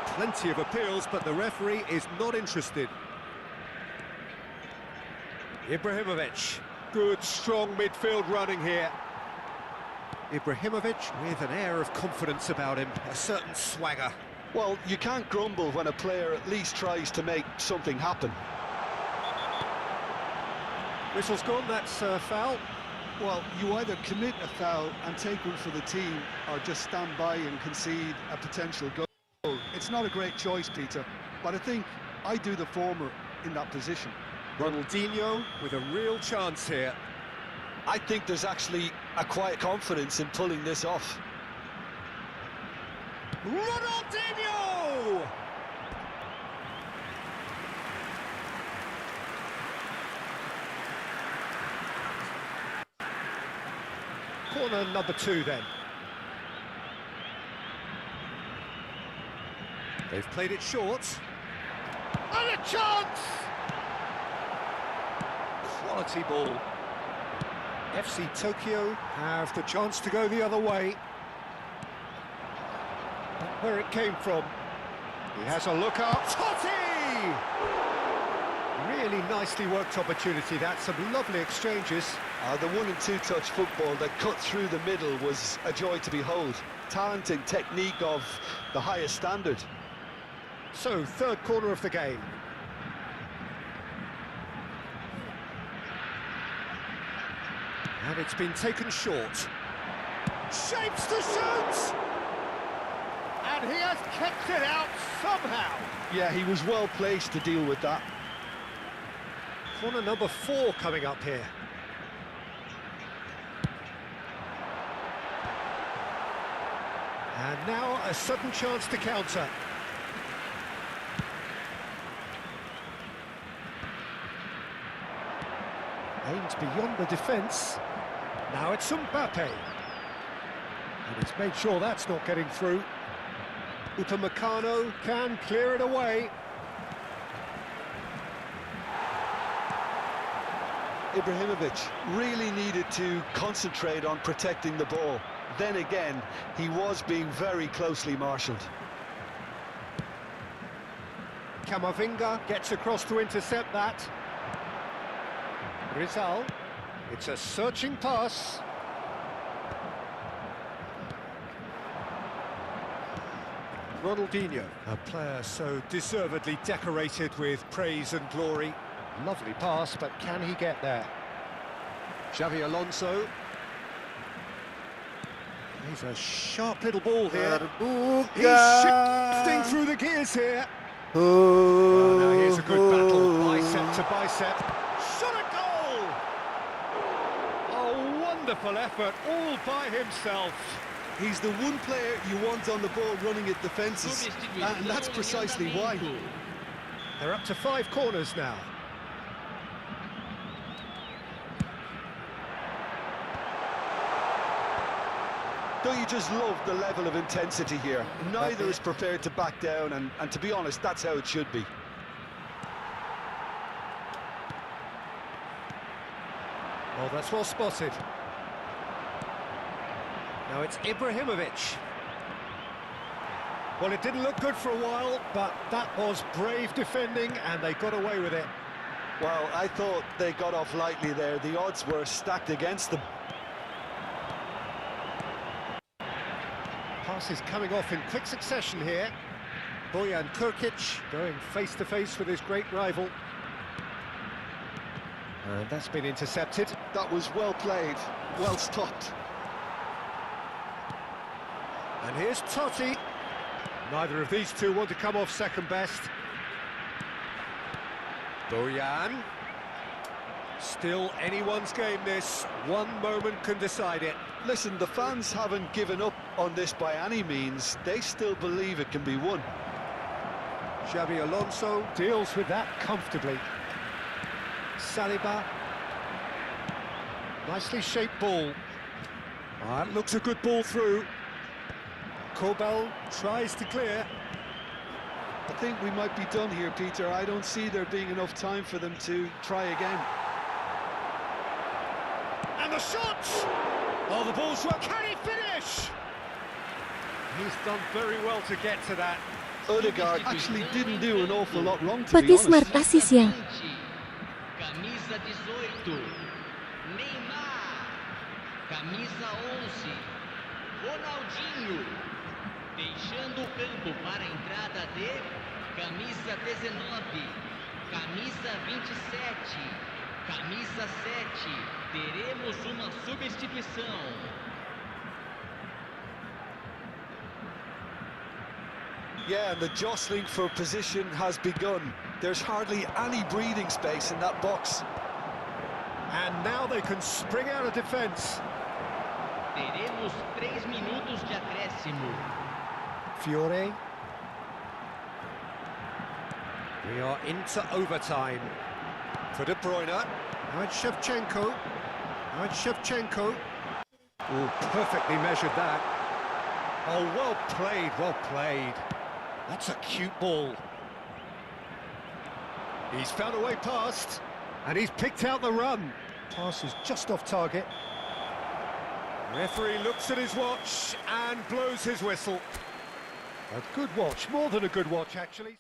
Plenty of appeals, but the referee is not interested. Ibrahimovic, good, strong midfield running here. Ibrahimovic with an air of confidence about him, a certain swagger. Well, you can't grumble when a player at least tries to make something happen. Whistle's gone, that's a foul. Well, you either commit a foul and take one for the team, or just stand by and concede a potential goal. It's not a great choice, Peter, but I think I do the former in that position. Ronaldinho with a real chance here. I think there's actually a quiet confidence in pulling this off. Ronaldinho! Corner number 2 then. They've played it short. And a chance! Quality ball. FC Tokyo have the chance to go the other way. Where it came from. He has a look up. Totti! Really nicely worked opportunity, that's some lovely exchanges. The 1- and 2-touch football that cut through the middle was a joy to behold. Talent and technique of the highest standard. So, third corner of the game. And it's been taken short. Shapes to shoot! And he has kept it out somehow. Yeah, he was well placed to deal with that. Corner number 4 coming up here. And now a sudden chance to counter. Aimed beyond the defence. Now it's Mbappe. And he's made sure that's not getting through. Upamecano can clear it away. Ibrahimovic really needed to concentrate on protecting the ball. Then again, he was being very closely marshalled. Camavinga gets across to intercept that. Rizal, it's a searching pass. Ronaldinho, a player so deservedly decorated with praise and glory. Lovely pass, but can he get there? Xavi Alonso. He's a sharp little ball here. He's shifting through the gears here. Well, now here's a good battle, bicep to bicep. Shot a goal! A wonderful effort, all by himself. He's the one player you want on the ball running at defences, and that's precisely why. They're up to 5 corners now. Don't you just love the level of intensity here? Neither is prepared to back down, and to be honest, that's how it should be. Oh, that's well spotted. Now it's Ibrahimovic. Well, it didn't look good for a while, but that was brave defending, and they got away with it. Well, I thought they got off lightly there. The odds were stacked against them. Passes coming off in quick succession here. Bojan Krkić going face-to-face with his great rival. And that's been intercepted. That was well played, well stopped. And here's Totti. Neither of these two want to come off second best. Bojan. Still anyone's game this. One moment can decide it. Listen, the fans haven't given up on this by any means. They still believe it can be won. Xavi Alonso deals with that comfortably. Saliba. Nicely shaped ball. That looks a good ball through. Kobel tries to clear. I think we might be done here, Peter. I don't see there being enough time for them to try again. And the shot! Oh, the ball's right. Can he finish? He's done very well to get to that. Odegaard actually didn't do an awful lot wrong, to be honest. Smart assist ya. Camisa 18, Neymar. Camisa 11, Ronaldinho. Deixando o campo para a entrada de camisa 19, camisa 27, camisa 7. Teremos uma substituição. Yeah, and the jostling for position has begun. There's hardly any breathing space in that box. And now they can spring out of defence. Teremos 3 minutos de acréscimo. Fiore. We are into overtime. For De Bruyne. Now it's Shevchenko. Now it's Shevchenko. Oh, perfectly measured that. Oh, well played, well played. That's a cute ball. He's found a way past, and he's picked out the run. Pass is just off target. Referee looks at his watch and blows his whistle. A good watch, more than a good watch, actually.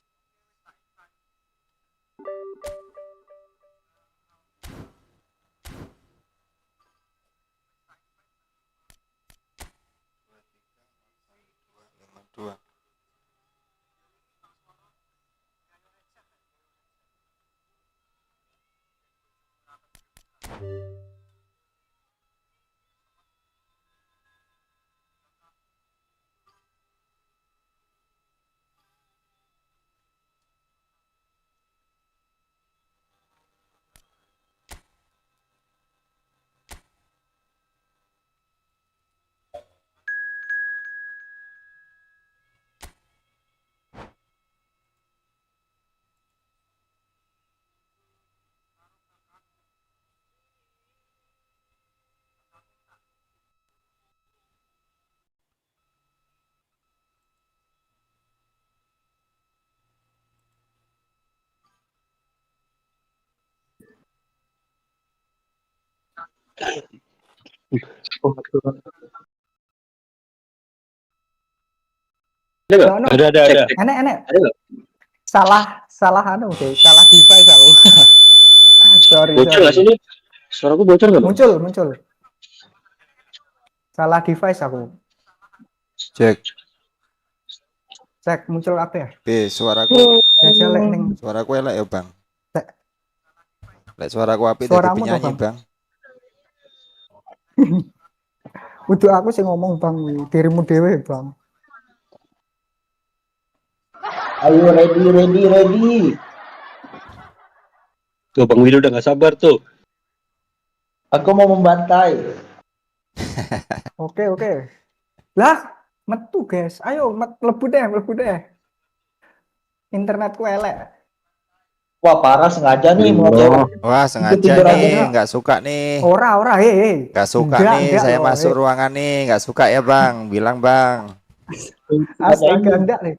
Ada nggak? Ada. Enek. Ada nggak? Salah anu deh, salah device aku. sorry. Bocor nggak sih ini? Suaraku bocor nggak, Bang? Muncul. Salah device aku. Cek muncul apa ya? Suaraku Jelek ning. suaraku elek ya, Bang. Cek. Lek suaraku apik dadi Suaramu penyanyi, toh, Bang. Udah aku sih ngomong Bang, dirimu dewe Bang. Ayo ready. Tuh Bang Willy udah nggak sabar tuh. Aku mau membantai. Oke. Lah, metu guys. Ayo mlebu deh. Internetku elek. Wah parah sengaja nih mau cewek. Wah, sengaja tidur aja nih, dah. nggak suka nih. Ora, hei. Nggak suka Enggak, nih, saya loh, masuk ruangan nih, nggak suka ya, Bang. Bilang, Bang. Astaga, enggak nih.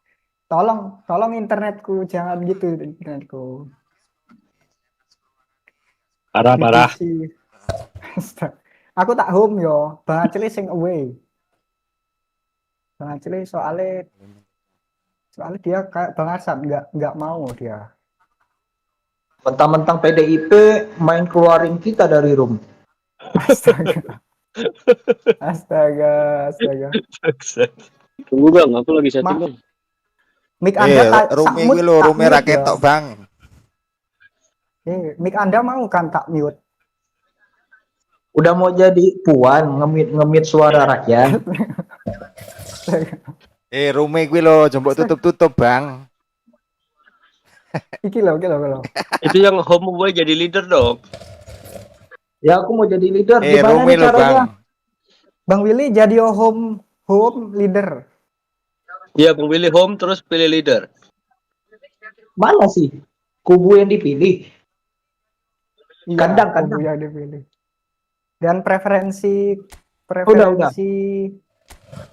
Tolong internetku, jangan gitu internetku. Parah. PC. Astaga. Aku tak home yo, Bang Aceli sing away. Bang Aceli soalnya dia kayak Bang Arsan nggak mau dia. Mentang-mentang PDIP main keluarin kita dari room. Astaga. Tunggu Bang, aku lagi setting Bang. Mic Anda rumi gue lo, rumi raket tok, Bang. Mic Anda mau kan tak mute? Udah mau jadi puan ngemit suara rakyat. Rumi gue lo, coba tutup, Bang. Iki lo. Itu yang home gue jadi leader dong. Ya aku mau jadi leader. Gimana Rumi nih lo, caranya? Bang. Willy jadi home leader. Iya Bang Willy home terus pilih leader. Mana sih kubu yang dipilih? Iya, Kandang. kubu yang dipilih. Dan preferensi Udah.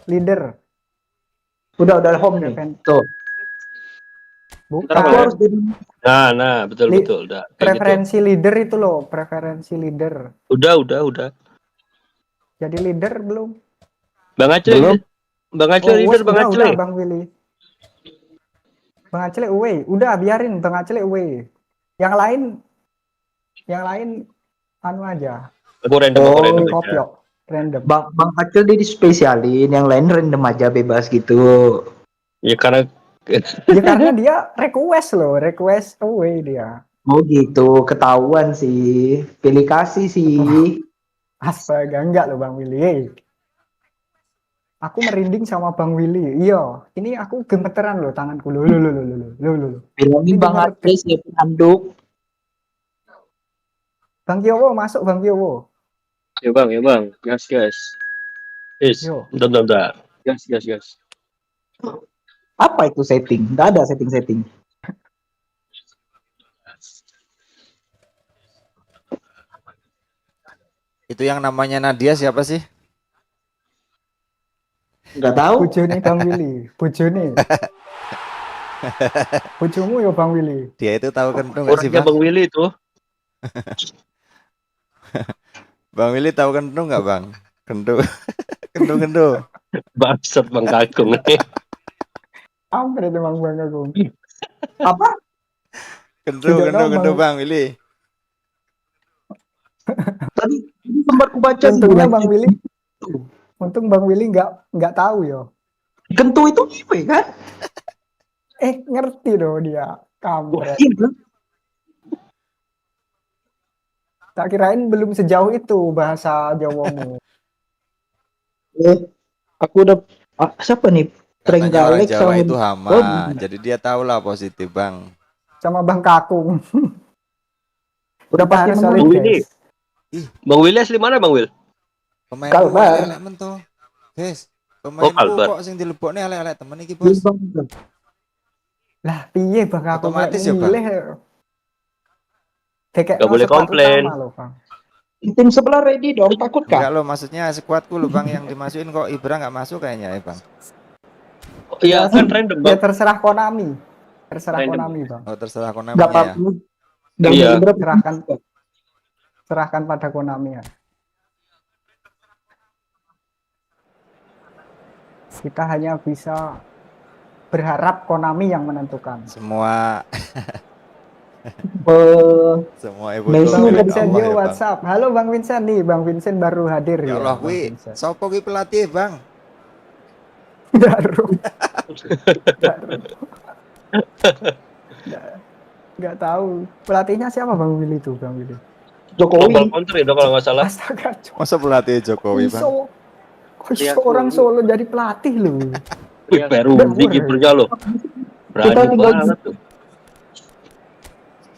leader. Udah home nih. Tuh. Bukan. Aku harus jadi. Nah, betul. Udah. Preferensi gitu. Leader itu loh, preferensi leader. Udah. Jadi leader belum? Bang Aceh belum. Bang Aceh leader, Bang Aceh. Udah, Bang Willy. Bang Aceh away. Udah biarin Bang Aceh away. Yang lain anu aja. Aku random aja. Random. Bang Aceh dia dispesialin, yang lain random aja bebas gitu. Ya karena dia request away dia. Oh gitu, ketahuan sih. Pilih kasih sih. Astaga, enggak loh Bang Willy. Aku merinding sama Bang Willy. Iya, ini aku gemeteran loh tanganku. Loh. Bilangin Bang Aceh siapin handuk. Bang Kiowo masuk, Bang Kiowo. Ya bang. Gas. Bentar. Gas. Apa itu setting? Nggak ada setting. Itu yang namanya Nadia siapa sih? Nggak tahu. Bojone Bang Willy. Bojomu ya Bang Willy. Dia itu tahu kentung nggak sih, Bang? Bang Willy itu. Bang Willy tahu kentung nggak, Bang? Kentung. Bangsat Bang Kakung. Hampir itu Bang Kakung. Apa? Kentung Bang Willy. Tadi sempat kubaca untungnya Bang Willy. Untung Bang Willy nggak tahu ya. Kentu itu apa kan? Ngerti dong dia. Kampret. Tak kirain belum sejauh itu bahasa Jawamu. Aku udah siapa nih? Katanya orang Trenggalek Jawa sama itu hama, jadi dia tahulah positif bang. Sama Bang Kakung. udah Kita pasti harus menang. solid, Bang guys. Bang Willy asli mana Bang Will? Pemainku Kalbar. elek mentu, guys. Pemainku Kalbar. kok sing dilebokne elek-elek temen iki bos. Lah piye Bang Kakung Otomatis ya, Bang? milih. Gak boleh komplain. Utama, loh, Bang. Tim sebelah ready dong, takut kah? Enggak lo, maksudnya skuadku lo bang yang dimasukin kok Ibra nggak masuk kayaknya ya bang. Iya kan random Ya Bang. terserah Konami. Terserah Random. Konami, Bang. Oh terserah Gak Konami ya. apa-apa. Iya. Serahkan. Serahkan pada Konami ya. Kita hanya bisa berharap Konami yang menentukan. Semua Semua eFootball Bang milik Vincent Allah yo ya, Bang. WhatsApp. Halo Bang Vincent nih, Bang Vincent baru hadir Ya ya. Allah, Bang wi, Vincent. sopo ki pelatih bang? Baru. Nggak tahu. Pelatihnya siapa Bang Willy itu, Bang Willy? Jokowi. Country dong kalau nggak salah. Astaga. Masa pelatih Jokowi bang? Kok orang Solo jadi pelatih loh? Wih, Peru di kipernya loh. Berani banget tuh.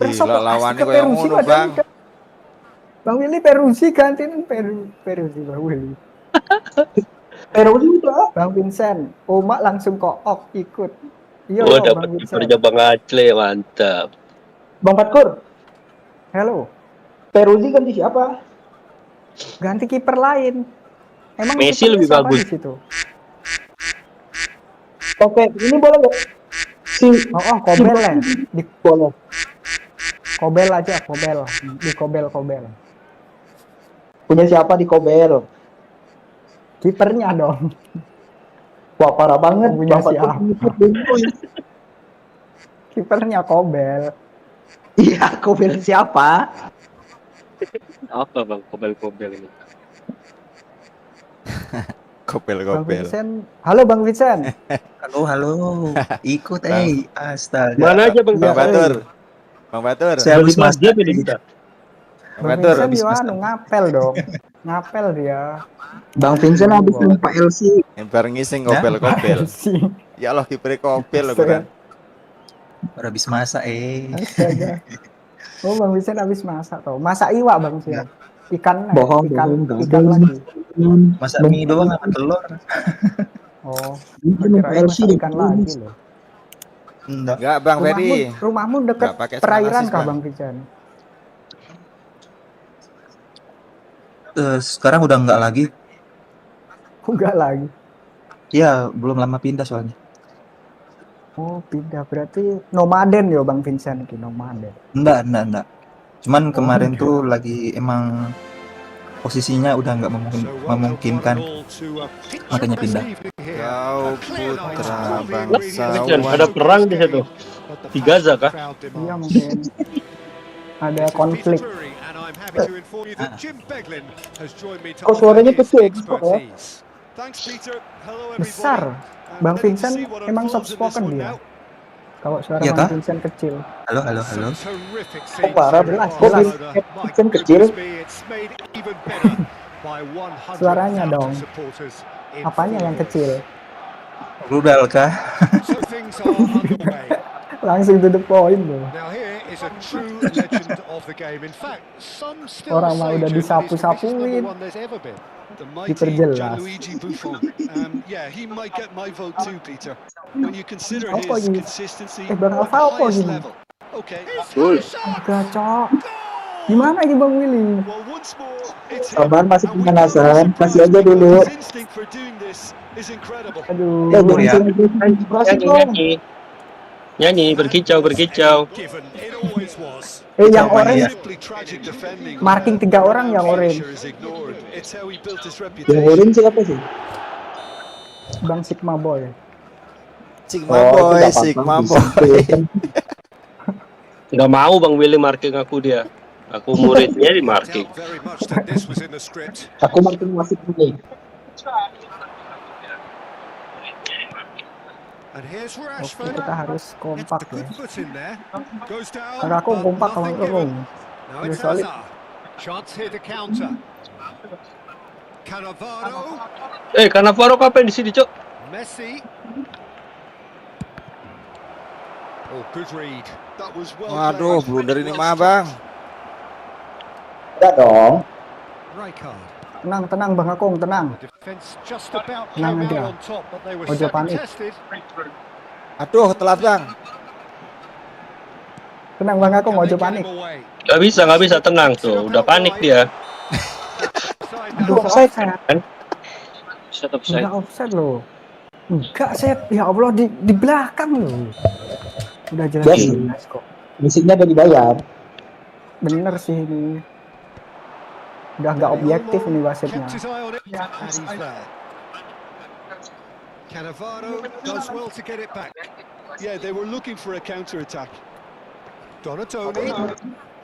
Gila lawannya kayak ngono bang. Bang Willy Perusi gantiin Perusi Bang Willy. Perusi udah. Bang Vincent, Oma langsung kook ikut. Iya, Oh, Bang dapat Vincent. kipernya Bang Acle, mantap. Bang Patkur. Halo. Perusi ganti siapa? Ganti kiper lain. Emang Messi kipernya lebih siapa bagus. di situ? Oke, ini boleh nggak? Kobel ya. Boleh. Kobel aja, Kobel. Di Kobel. Punya siapa di Kobel? Kipernya dong. Wah, parah banget. Punya siapa? Kipernya Kobel. Iya, Kobel siapa? Apa Bang Kobel ini? Bang Vincent. Halo Bang Vincent. Halo. Ikut astaga. Mana aja Bang Batur. Bang Batur. Saya habis Mas dia pilih kita. Bang Vincent juga ngapel dong. Ngapel dia. Bang Vincent habis lupa LC. Yang bareng ngising kobel. Ya Allah kiper kobel loh kan. Baru habis masak Astaga. Oh Bang Vincent habis masak toh. Masak iwak Bang Vincent. Ikan lagi. Masak mie doang sama telur. Oh. Kirain masak ikan lagi loh. Enggak Bang Ferry. Rumahmu dekat perairan kah Bang Vincent? Sekarang udah enggak lagi. Enggak lagi. Iya, belum lama pindah soalnya. Oh, pindah berarti nomaden ya Bang Vincent ki nomaden. Enggak. Cuman kemarin tuh lagi emang posisinya udah nggak memungkinkan, makanya pindah. Kau putra bangsawan. Ada perang di situ. Di Gaza kah? Iya mungkin. Ada konflik. Kok suaranya kecil? Besar. Bang Vincent emang soft spoken dia. Kalau suara Iya, Bang kah? Vincent kecil. Halo. Kok parah? Jelas. Vincent kecil. Suaranya dong. Apanya yang kecil? Rudal kah? Langsung to the point loh. Orang mah udah disapu-sapuin. Diperjelas. Apa ini? Bang Alfa apa ini? Gacok. Gimana ini Bang Willy? Sabar, masih pemanasan. Kasih aja dulu. Aduh. Nyanyi, berkicau. Yang orange marking 3 orang yang orange. Yang orange siapa sih? Bang Sigma Boy. Sigma Boy. Nggak mau Bang Willy marking aku dia. Aku muridnya di marking. Aku marking masih ini. Oke, kita harus kompak ya. Karena aku kompak kalau kamu. Udah solid. Chance here to counter. Cannavaro. Cannavaro kapan di sini, Cok? Messi. Oh, good read. That was well Waduh, played. blunder ini Well mah, struck. Bang. Enggak dong. Rijkaard. Tenang Bang Akung, tenang. The defense just about Tenang came aja. out on top, but they were Ojo so panik. contested. Aduh, telat, Bang. Tenang Bang Akung, Can ojo they get panik. him away? Nggak bisa, tenang tuh. Udah panik dia. Aduh, offside saya. Set offside. Enggak offside loh. Enggak, Sep. Ya Allah, di belakang loh. Udah jelas kok. Musiknya udah dibayar. Bener sih ini. Udah nggak objektif ini wasitnya. Kept his eye on it, and he's there. Cannavaro does well to get it back. Yeah, they were looking for a counter-attack. Donatoni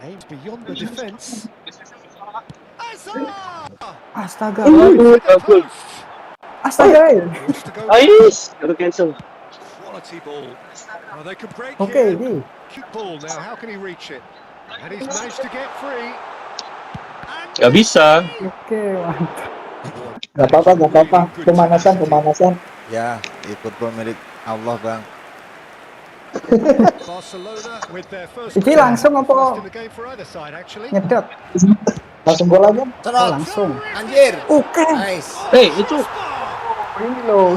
aims beyond the defence. Astaga. Bagus. Astaga. Ais, baru cancel. Quality ball. Oh, they can break Oke, here. ini. Cute ball now. How can he reach it? And he's managed to get free. Nggak bisa. Oke, mantap. Nggak apa-apa. Pemanasan. Ya, eFootball milik Allah, Bang. Barcelona with their first Iki langsung apa? first in the game for either side actually. Nyedot. Langsung gol aja. Oh, langsung. Anjir. Oke. Nice. Itu. Ini loh,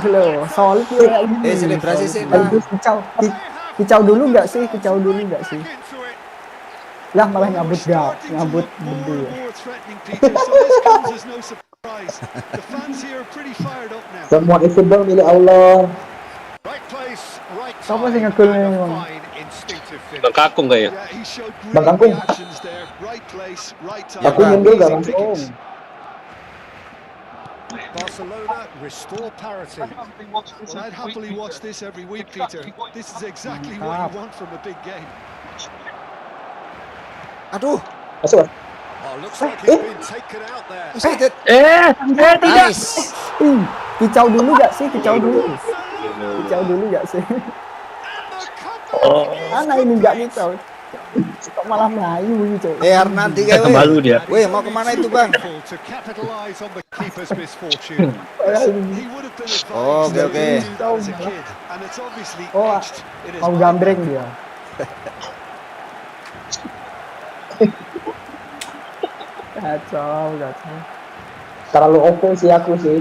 solid ya ini. Selebrasi sih, Bang. Kicau dulu nggak sih? Lah malah nyambut gede. Semua eFootball milik Allah. Siapa sih ngegol ini, Bang? Bang Kakung nggak ya? Yeah, he showed Bang great Kangkung. reactions there. Right place, right time. Aku nyundul nggak, Bang? Easy pickings. Barcelona restore parity. Well, I'd happily watch this every week, Peter. This is exactly what you want from a big game. Aduh. Masuk. Oh, looks like he's been taken out there. Excited. Tidak. Nice. Kicau dulu nggak sih? Kicau dulu nggak sih? Oh. Mana ini nggak kicau? Kok malah melayu gitu. Hernandi kayak weh. Malu dia. Weh, mau kemana itu, Bang? To capitalize on the keeper's misfortune. He would have been advised Oh, oke, oke. as a kid, and it's obviously Oh, etched in his mau mind. gambreng dia. Kacau. Terlalu oke sih aku sih.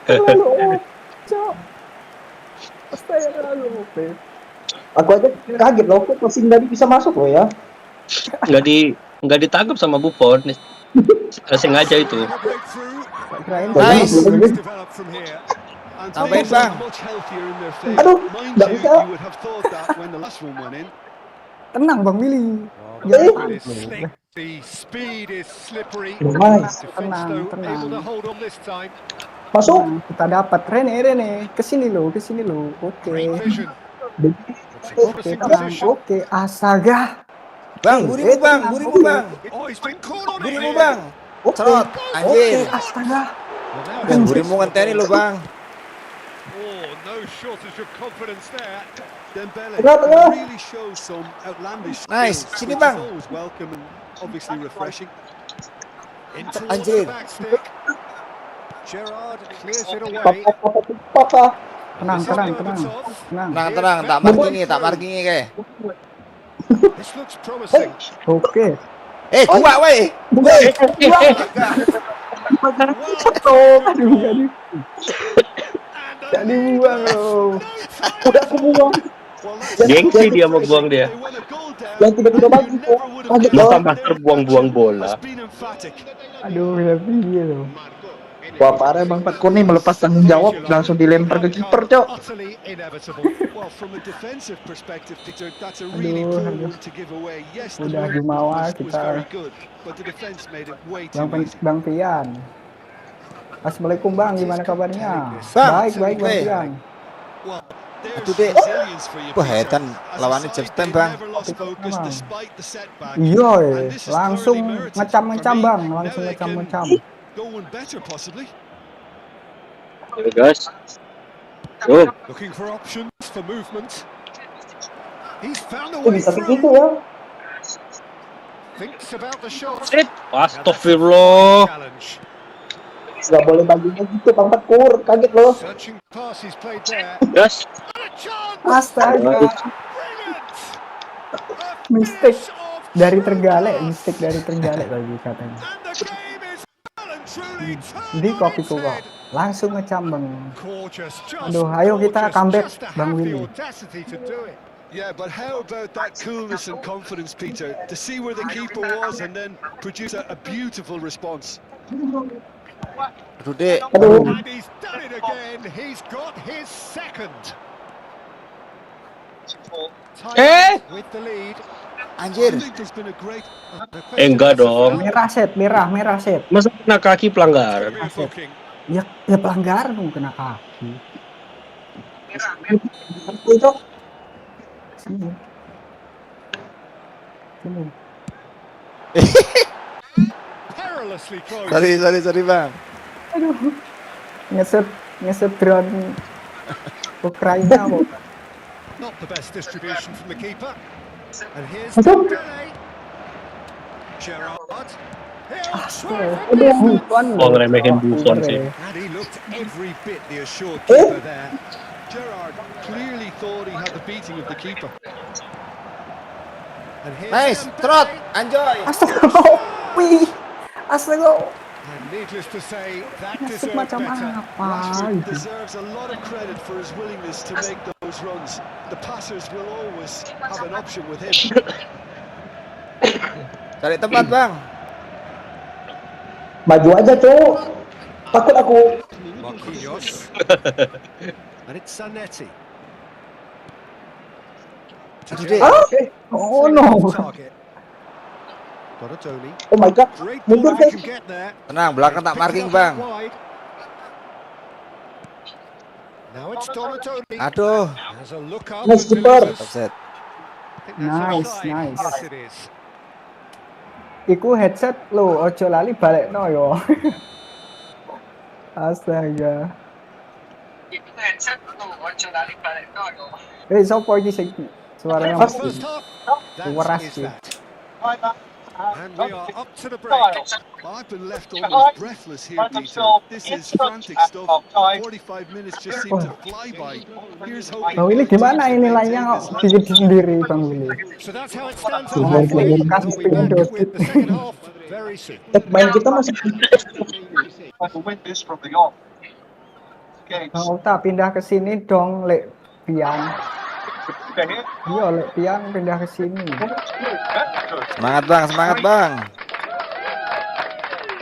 Terlalu kacau. Astaga, terlalu OP. Aku aja kaget loh, kok passing tadi bisa masuk loh ya. Nggak ditangkap sama Buffon. Sengaja itu. Kirain Nice. Develop from here. And Tambahin, players are Bang. much healthier in their favour. Aduh, Mind nggak you, bisa. you would have thought that when the last one went in. tenang Bang Willy. It is slick. The speed is slippery. Nice. Defense though Tenang. able to hold on this time. Masuk. Nah, kita dapat Rene. Kesini lo. Oke. Great vision. It's a Oke, promising tenang. position. Oke, astaga. Bang, burimu, Bang. Oh, he's been caught on it. Burimu, here. Bang. Cerot. Anjir. Astaga. Well, now Bang, burimu ngenteni lo, Bang. Oh, no shortage of confidence there. Dembele Tengah. really shows some outlandish Nice. skills, Sini, which Bang. is always welcome and obviously refreshing. In towards Anjir. the back stick. Gerrard clears it away. Papa. Tenang. Tenang, tak markingi kayak. This looks promising. Oke. Gua weh. Aduh, gak dibuang loh. Udah aku buang. Gengsi dia mau buang dia. Yang tiba-tiba bagus kok. Kaget loh. Tambah terbuang-buang bola. Aduh, happy loh. Wah parah Bang Pat Kone melepas tanggung jawab langsung dilempar ke kiper, Cok. Utterly inevitable. Well, from a defensive perspective, Peter, that's a really Aduh, poor aduh. one to give away. Yes, the Udah movement jumawa was kita. very good, but the defense made it way too easy. Bang Pian. Assalamualaikum Bang, gimana kabarnya? Bang, Baik Bang Pian. Well, there's Aduh, Dek. resilience for you, Wah, Peter. Edan As a lawannya side, Jeff they Bang. never lost focus despite the setback. Iya, And this is langsung thoroughly merited. ngecam-ngecam For me, Bang, now langsung they can ngecam-ngecam. Go one better, possibly. Ya guys. Oh, Looking for options for movement. He's found a kok way bisa begitu through. ya? Thinks about the shot. Astagfirullah. Nggak boleh baginya gitu, Bang Patkur. Kaget loh. Searching pass he's played there. Gas. Astaga. Mistake dari Tergalek, tadi katanya. Di kopiku kok langsung ngecambeng. Aduh, ayo kita comeback, Bang Willy. Yeah, but how about that coolness and confidence, Peter, to see where the keeper was and then produce a beautiful response. Aduh, Dek. And he's done it again. He's got his second. With the lead. Anjir. Enggak dong. Merah set. Masa kena kaki pelanggaran? Ya pelanggaran dong, kena kaki. Itu Sini. Sorry Bang. Aduh. Ngeset drone Ukraina kok. Not the best distribution from the keeper. And here's Dele. Gerrard. Oh, ngeremehin Buffon sih. And he looked every bit the assured keeper there. Gerrard clearly thought he had the beating of the keeper. And here's Nice, trot, enjoy. Astaga. And needless to say, that Ngeset deserved macam better. apa Rashford itu? deserves a lot of credit for his willingness to make those runs. The passers will always have an option with him. Cari tempat, Bang. maju aja, Cuk. Takut aku. Marquinhos. And it's Zanetti. Oh no. Donatoni. Oh my god. Mundur, guys. Tenang, belakang tak marking, Bang. Now it's Donatoni. Aduh. Has a look up. Nice keeper. Offset. Nice. Yes, it is. Iku headset lo, ojo lali balik no yo. Astaga. Iku headset lo, ojo lali balik no yo. Sopo iki sing suaranya mesti. Waras sih. And we are up to the break. I've been left almost breathless here, Peter. This is frantic stuff. 45 minutes just seem to fly by. Here's hoping. Bang Willy gimana ini nilainya dikit sendiri, Bang Willy? So that's how it stands at halfway. We'll be back with the second half very soon. Main kita masih Bang Ota pindah ke sini dong, Lek Pian. Iya, Lek Pian pindah ke sini. Semangat, Bang.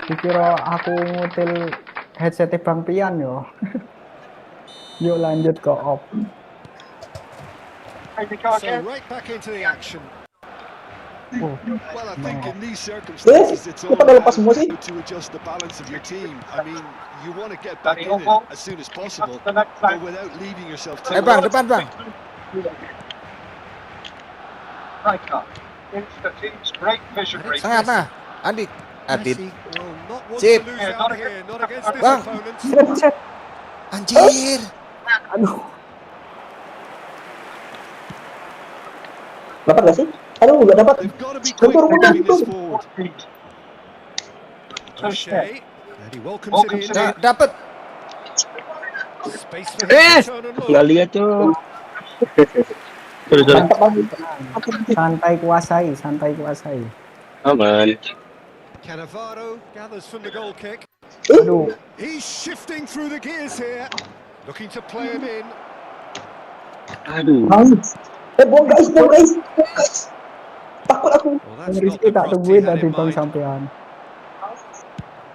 Dikira aku ngutil headset Bang Pian yo. Yuk lanjut ke op. So right back into the action. Well, I think in these circumstances, it's all about to adjust the balance of your team. I mean, you want to get back in it as soon as possible, but without leaving yourself too Bang, depan, Bang. Sangat, nah. Adit. Sip. Bang. Anjir. Aduh. dapat gak sih? Aduh, gak dapat. Mundur. Dapat. Nggak lihat tuh. Santai kuasai. Aman. Cannavaro gathers from the goal kick. Aduh. He's shifting through the gears here, looking to play him in. Aduh. Buang guys. Takut aku. Rizky tak tungguin tadi Bang sampean.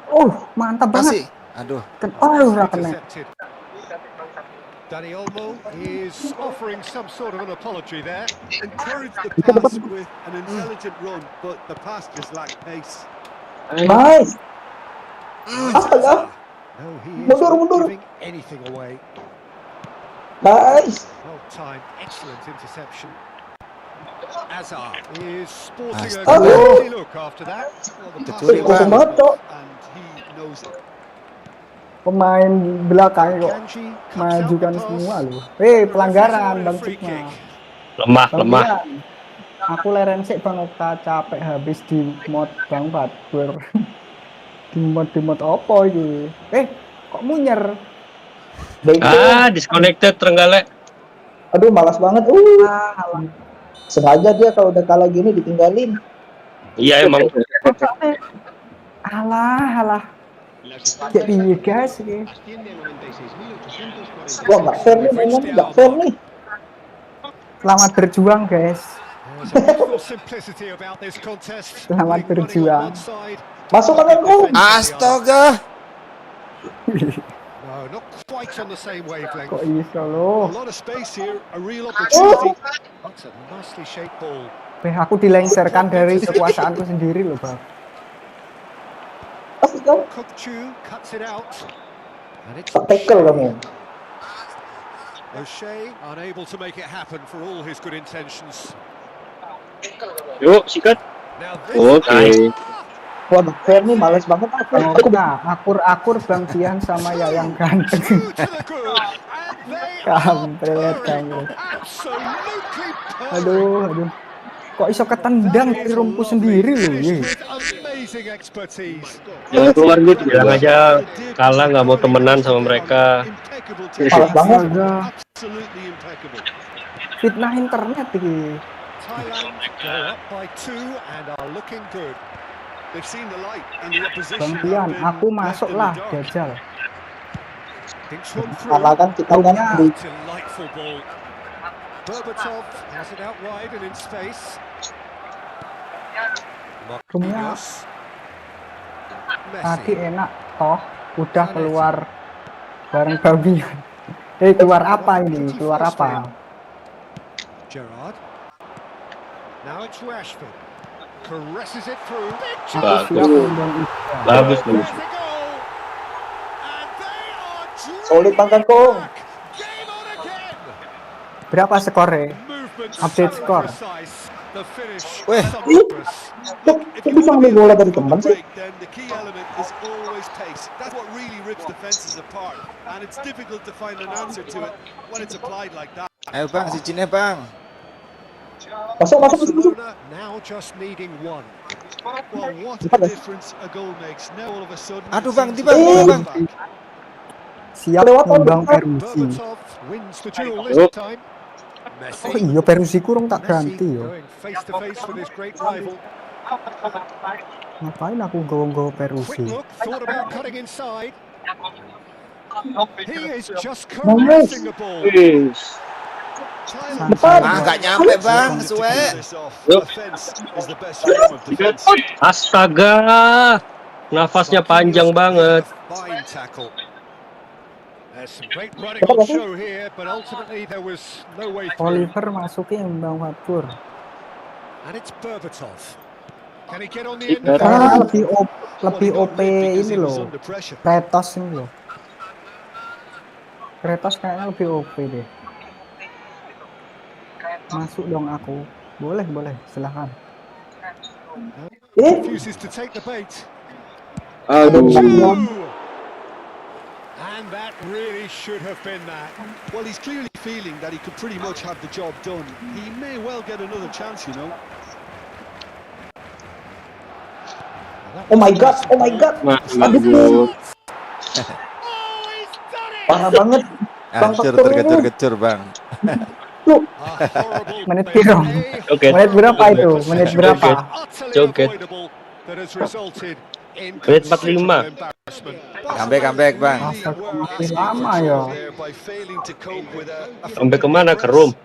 Oh, mantap banget. Aduh. Kena. Dani Olmo is offering some sort of an apology there. Encourage the pass with an intelligent run, but the pass just lacked pace. Nice. No, he is not giving anything away. Nice. Well timed, excellent interception. Azar is sporting a Aduh. guilty look after that. Well, the pass Kosong is banget, Cok. And he knows it. Pemain belakang kok Kanji cuts out the majukan pass. semua loh. Pelanggaran Bang Sukma. Lemah. Bang Pian. Aku leren sik Bang Okta, capek habis di mod Bang Batur. Di mod apa iki? Kok munyer? Disconnected Trenggalek. Aduh, malas banget. Sengaja dia kalau udah kalah gini ditinggalin. Iya emang. Alah. Jadi guys ini. Wah, nggak fair nih mainnya, nggak fair nih. Selamat berjuang guys. Selamat berjuang. Masuk tanganku. Astaga. No, not quite on the same wavelength. Kok iso lo? A lot of space here, a real opportunity. That's a nicely shaped ball. Aku dilengserkan dari kekuasaanku sendiri loh, Bang. Kokchu cuts it out. And it's tackle kamu. O'Shea unable to make it happen for all his good intentions. Yuk, sikat. Oke. Wah, nggak fair nih, males banget aku. Akur-akur Bang Tian sama Yayang ganteng. Kampret. Aduh. Kok iso ketendang dari rumpu sendiri loh, ye. Jangan keluar gue, bilang aja kalah nggak mau temenan sama mereka. Malas banget. Fitnah internet iki. Thailand go up by 2 and are looking good. They've seen the light and the opposition. Bang Tian, aku masuklah jajal. Karena kan kita kan di Delightful ball. Berbatov has it out wide and in space. Rumnya tadi enak toh, udah keluar bareng babian. Keluar apa ini? Keluar apa? Gerrard. Now it's Rashford. Caresses it through. Bagus. solid Bang Kangkung. Berapa skornya? Update skor. Weh, kok bisa ngambil bola dari teman sih? Ayo Bang, sicinnya Bang. Masuk. Aduh Bang, di Bang. Siap Bang Perusi. Oh iya Perusi kurang tak ganti ya. Ngapain aku gawa Perusi? Nggak nyampe Bang, suwe. Astaga, nafasnya panjang banget. Oliver masukin Bang Fatur. Lebih OP ini loh. Kretos ini loh. Kretos kayaknya lebih OP deh. Masuk dong aku. Boleh, silahkan. And that really should have been that. Well, he's clearly feeling that he could pretty much have the job done. He may well get another chance, you know. Oh my god. Aduh. Parah banget. Hancur tergecur-gecur Bang. Menit berapa? Menit berapa itu? Menit berapa? Joget. Menit 45. Comeback Bang. Masih lama ya. Sampai kemana? Ke room?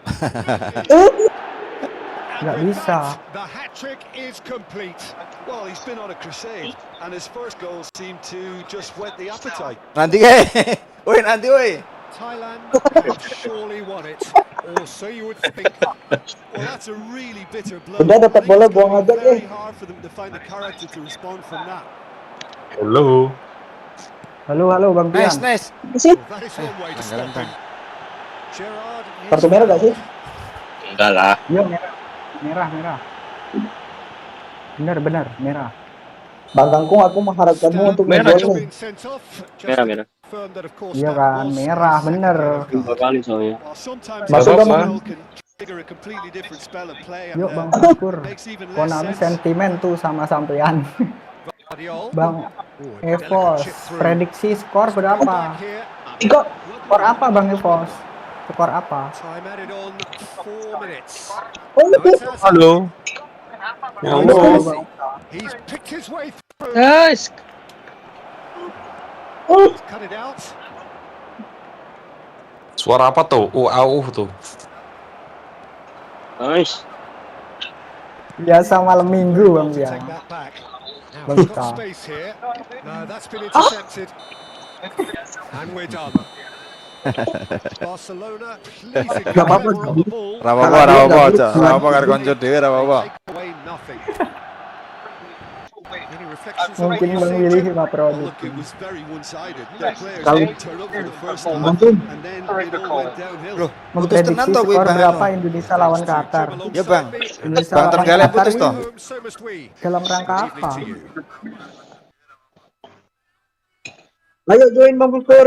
Nggak bisa. Nanti woi. Thailand surely won it, or so you would think. Well, that's a really bitter blow. Udah dapat bola buang aja deh. Hard for them to find the character to respond from that. Halo Bang Tian. Nice. Sih. Kartu merah gak sih? Enggak lah. Iya merah. Benar merah. Bang Kangkung, aku mengharapkanmu untuk merah. Merah. Iya kan, merah bener. 2 kali soalnya. Masuk dong. Figure a completely different spell of play. Yuk Bang Syukur. Makes even less Konami sense. sentimen tuh sama sampean. Bang Evos, prediksi skor berapa? Skor apa Bang Evos? Skor apa? Halo. Halo. Guys. Suara apa tuh? Tuh. Nice. Biasa malam minggu Bang ya. Bang Ika. Apa karo konco dhewe ora apa-apa. Mungkin Bang Willy sih Pak Pro. Putus tenan to kuwi Bang. Berapa Indonesia lawan Qatar? Ya Bang. Indonesia Bang lawan Tenggale Qatar putus ini toh. dalam rangka apa? Ayo join Bang Syukur.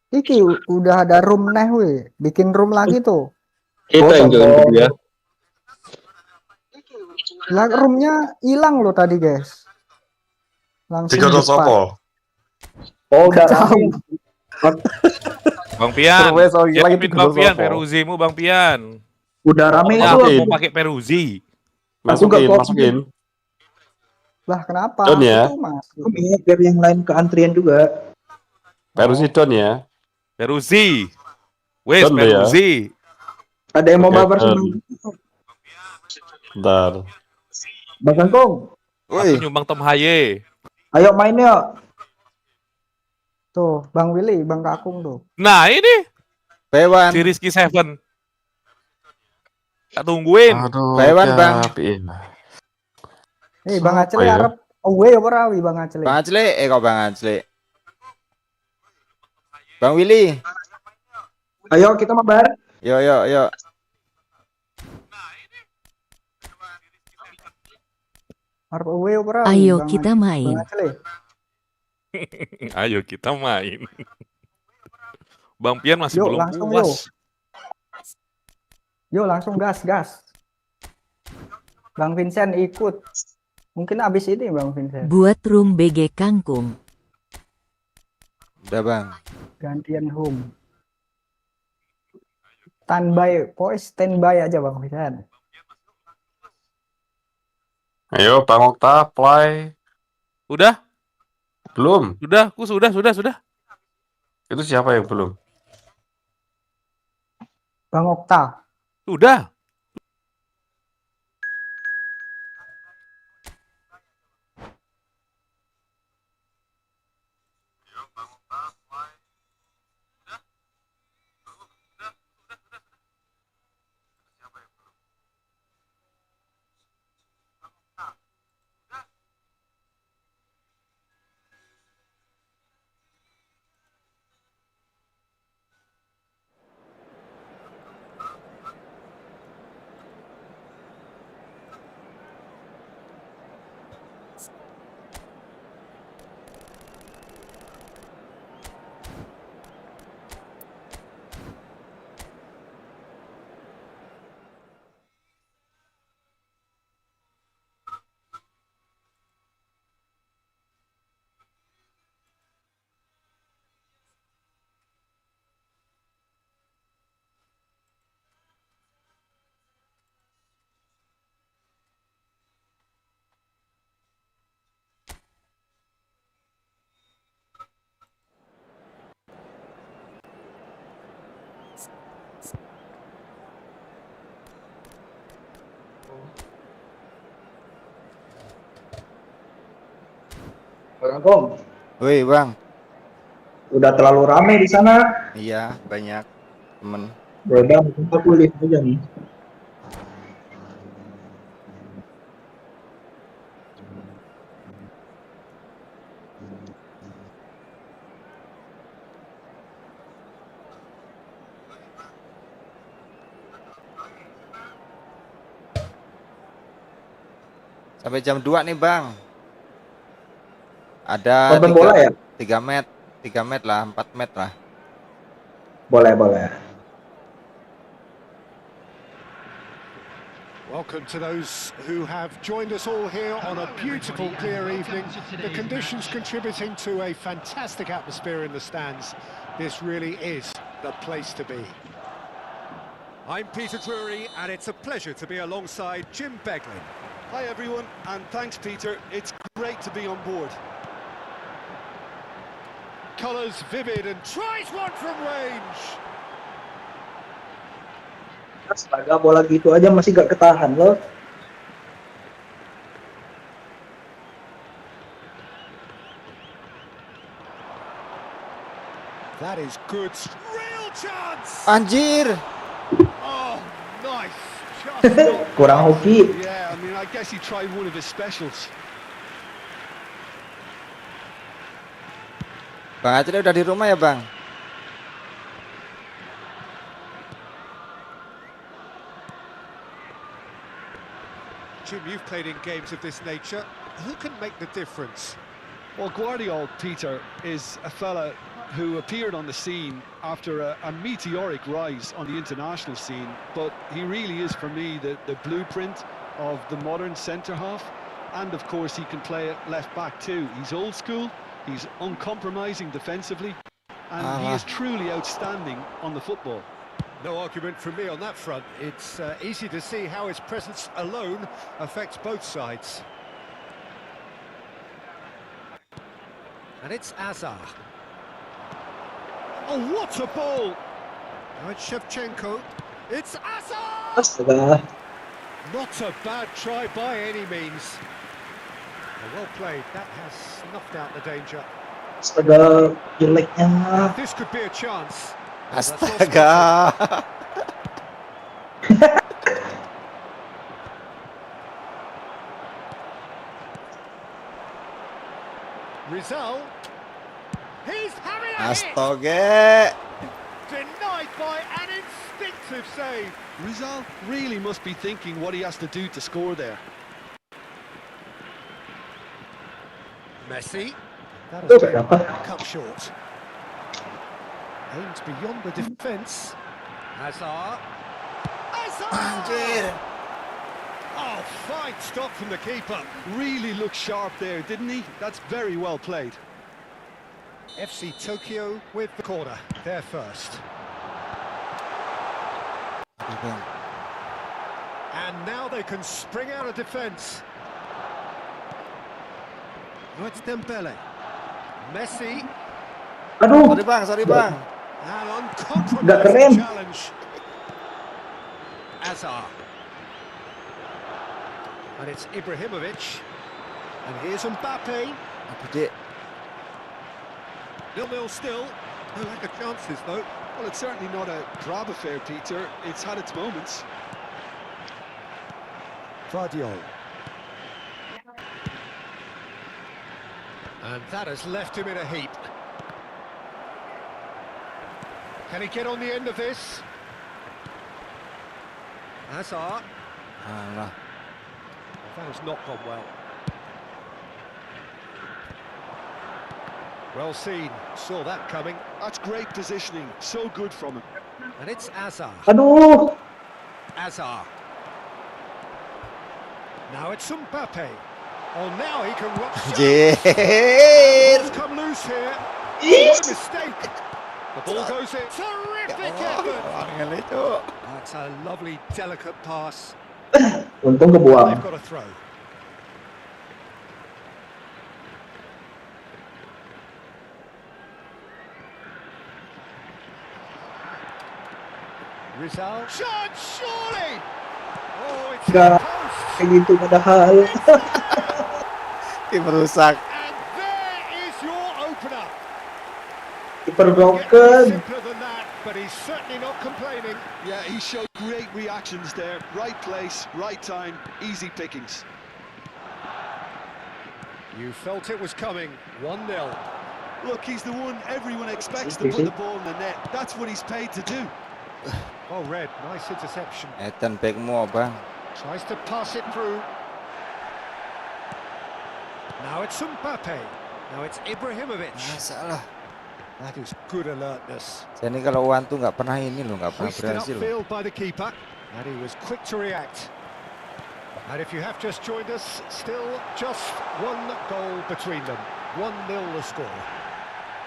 Iki udah ada room neh we, bikin room lagi tuh. Kita yang join dulu ya. Lah roomnya hilang loh tadi guys. Langsung Tiga dos depan. apa? Oh, udah Tahu. Bang Pian, Terus, lagi siapin Bang Pian, apa? Peruzimu Bang Pian. Udah rame Ya, itu. aku mau pakai Peruzi. Masukin. Lah kenapa? Don ya. Itu masuk. Biar yang lain ke antrian juga. Peruzi don ya. Peruzi. Wes Don ya. Peruzi. Ada yang mau mabar sama Bentar. Bang Kangkung. Aku nyumbang Tom Haye. Ayo main yuk. Tuh, Bang Willy, Bang Kakung tuh. Nah ini Bewan. si Rizky Seven. Tak tungguin. Bewan Bang. Bang Acele ya? arep away apa rawi Bang Acele? Bang Acele, kok Bang Acele. Bang Willy. Ayo kita mabar. Yo. Arep away apa rawi? Ayo Bang kita Bang main. Acele. Ayo kita main. Bang Pian masih Yuk, belum langsung, puas. Yuk langsung gas. Bang Vincent ikut. Mungkin abis ini Bang Vincent. Buat room BG Kangkung. Udah Bang. Gantian home. Standby aja Bang Vincent. Ayo Bang Okta play. Udah? Belum. Sudah. Itu siapa yang belum? Bang Okta. Udah. Bang Kangkung. Woi Bang. Udah terlalu rame di sana. Iya, banyak temen. Udah, aku lihat aja nih. Sampai jam 2 nih Bang. Ada Nonton bola ya? 3 met lah, 4 met lah. Boleh. Welcome to those who have joined us all here on a beautiful, clear evening. The conditions contributing to a fantastic atmosphere in the stands. This really is the place to be. I'm Peter Drury, and it's a pleasure to be alongside Jim Beglin. Hi everyone, and thanks Peter. It's great to be on board. Colours vivid and tries one from range. Astaga, bola gitu aja masih gak ketahan loh. That is good. Real chance. Anjir. Oh, nice. Kurang hoki. Yeah, I mean, I guess he tried one of his specials. Bang Aceh udah di rumah ya, Bang? Jim, you've played in games of this nature. Who can make the difference? Well, Guardiola, Peter, is a fella who appeared on the scene after a meteoric rise on the international scene, but he really is, for me, the blueprint of the modern centre-half, and of course he can play at left-back too. He's old school, he's uncompromising defensively, and he is truly outstanding on the football. No argument from me on that front. It's easy to see how his presence alone affects both sides. And it's Azar. Oh, what a ball! Now it's Shevchenko. It's Azar! Astaga. Not a bad try by any means. Well played. That has snuffed out the danger. Astaga, jeleknya. This could be a chance. Astaga. Rizal. He's having a Astaga. Denied by an instinctive save. Rizal really must be thinking what he has to do to score there. Messi. That has been cut short. Aimed beyond the defence. Hazard. Anjir. Oh, fine stop from the keeper. Really looked sharp there, didn't he? That's very well played. FC Tokyo with the corner. They're first. And now they can spring out of defence. Oh, it's Dembele. Messi. Aduh. Sorry bang. An uncompromising challenge. Azar. And it's Ibrahimovic. And here's Mbappe. 0-0 still. No lack of chances, though. Well, it's certainly not a grab affair, Peter. It's had its moments. Vardiol. And that has left him in a heap. Can he get on the end of this? Hazard. Alah. That has not gone well. Well seen. Saw that coming. That's great positioning. So good from him. And it's Azar. Aduh. Azar. Now it's Mbappe. Oh, now he can rock. Ball's come loose here. What a mistake. The ball goes in. Terrific effort. That's a lovely, delicate pass. Untung kebuang. They've got a throw. Rizal. Shot, surely! Oh, it's Enggak kayak gitu padahal. Kiper rusak. And there is your opener. Kiper broken. Simpler than that, but he's certainly not complaining. Yeah, he showed great reactions there. Right place, right time, easy pickings. You felt it was coming. 1-0. Look, he's the one everyone expects to put the ball in the net. That's what he's paid to do. Oh, Red, nice interception. Ethan backmu bang. Tries to pass it through. Now it's Mbappe. Now it's Ibrahimovic. Salah. That is good alertness. Saya ini kalau Wan tuh nggak pernah ini loh, nggak pernah Hoisted berhasil. upfield by the keeper, and he was quick to react. And if you have just joined us, still just one goal between them. 1-0 the score.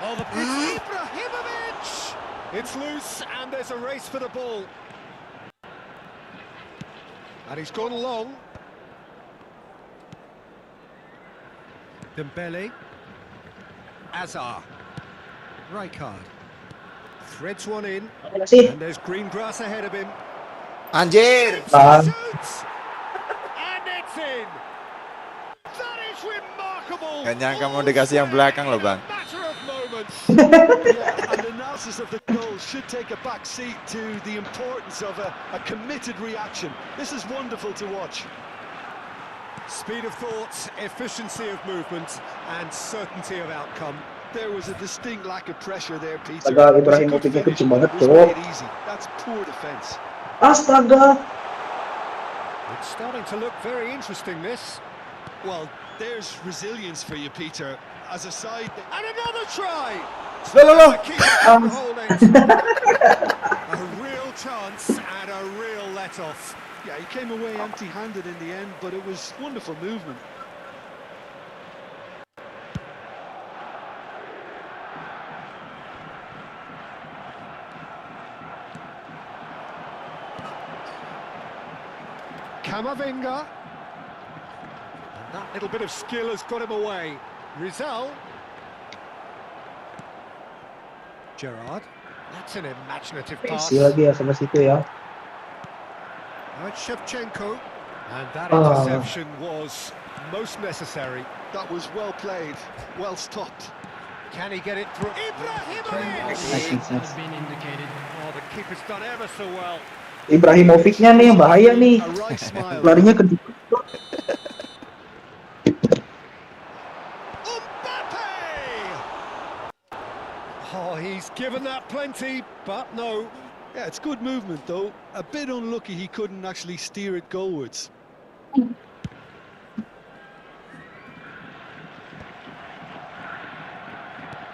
Oh, it's Ibrahimovic! It's loose, and there's a race for the ball. And he's gone long. Dembele. Azar. Rijkaard. Threads one in. And there's green grass ahead of him. Anjir. Shoots! And it's in! That is remarkable! Gak nyangka mau dikasih yang belakang loh, Bang. Matter of moments. Yeah, and analysis of the goal should take a back seat to the importance of a committed reaction. This is wonderful to watch. Speed of thought, efficiency of movement, and certainty of outcome. There was a distinct lack of pressure there, Peter. Astaga, Ibrahimovicnya kecil banget, Was cok. made easy. That's poor defense. Astaga. It's starting to look very interesting, this. Well, there's resilience for you, Peter. As a side... And another try! Loh. A real chance and a real let-off. Yeah, he came away empty-handed in the end, but it was wonderful movement. Camavinga. And that little bit of skill has got him away. Rizal. Gerrard. That's an imaginative pass. Messi lagi ya sama situ ya. Now it's Shevchenko. And that interception was most necessary. That was well played, well stopped. Can he get it through? Ibrahimovic! Has been indicated. Oh, the keeper's done ever so well. Ibrahimovicnya nih bahaya nih. A right smile. Larinya ke Oh, he's given that plenty, but no. Yeah, it's good movement though. A bit unlucky he couldn't actually steer it goalwards.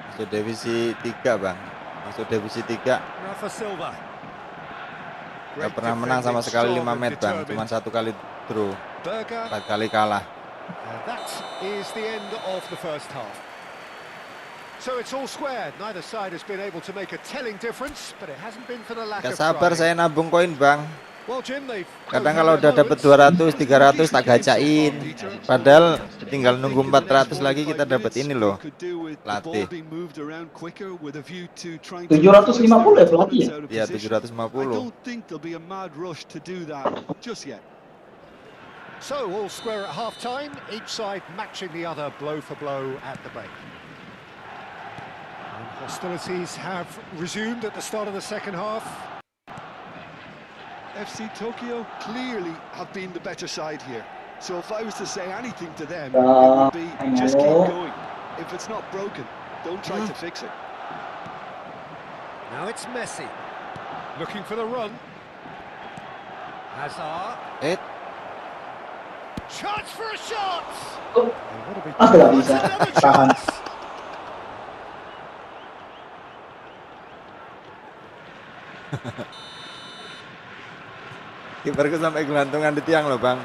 Masuk divisi 3, Bang. Masuk divisi 3. Rafa Silva. Gak pernah menang sama sekali 5 match, Bang. Cuma 1 kali draw. 4 kali kalah. And that is the end of the first half. So it's all square. Neither side has been able to make a telling difference, but it hasn't been for the lack Gak of sabar trying. saya nabung koin, Bang. Well, Jim, they've Kadang kalau udah dapat 200, 300 tak gacain. Padahal tinggal nunggu 400 lagi kita dapat ini loh. Latih. 750 ya pelatih ya? Iya, 750. So all square at half-time, each side matching the other blow for blow at the break. And hostilities have resumed at the start of the second half. FC Tokyo clearly have been the better side here. So if I was to say anything to them, it would be just keep going. If it's not broken, don't try to fix it. Now it's Messi, looking for the run. Hazard. Chance for a shot! Nggak bisa tahan. Kiperku sampai gelantungan di tiang loh, Bang.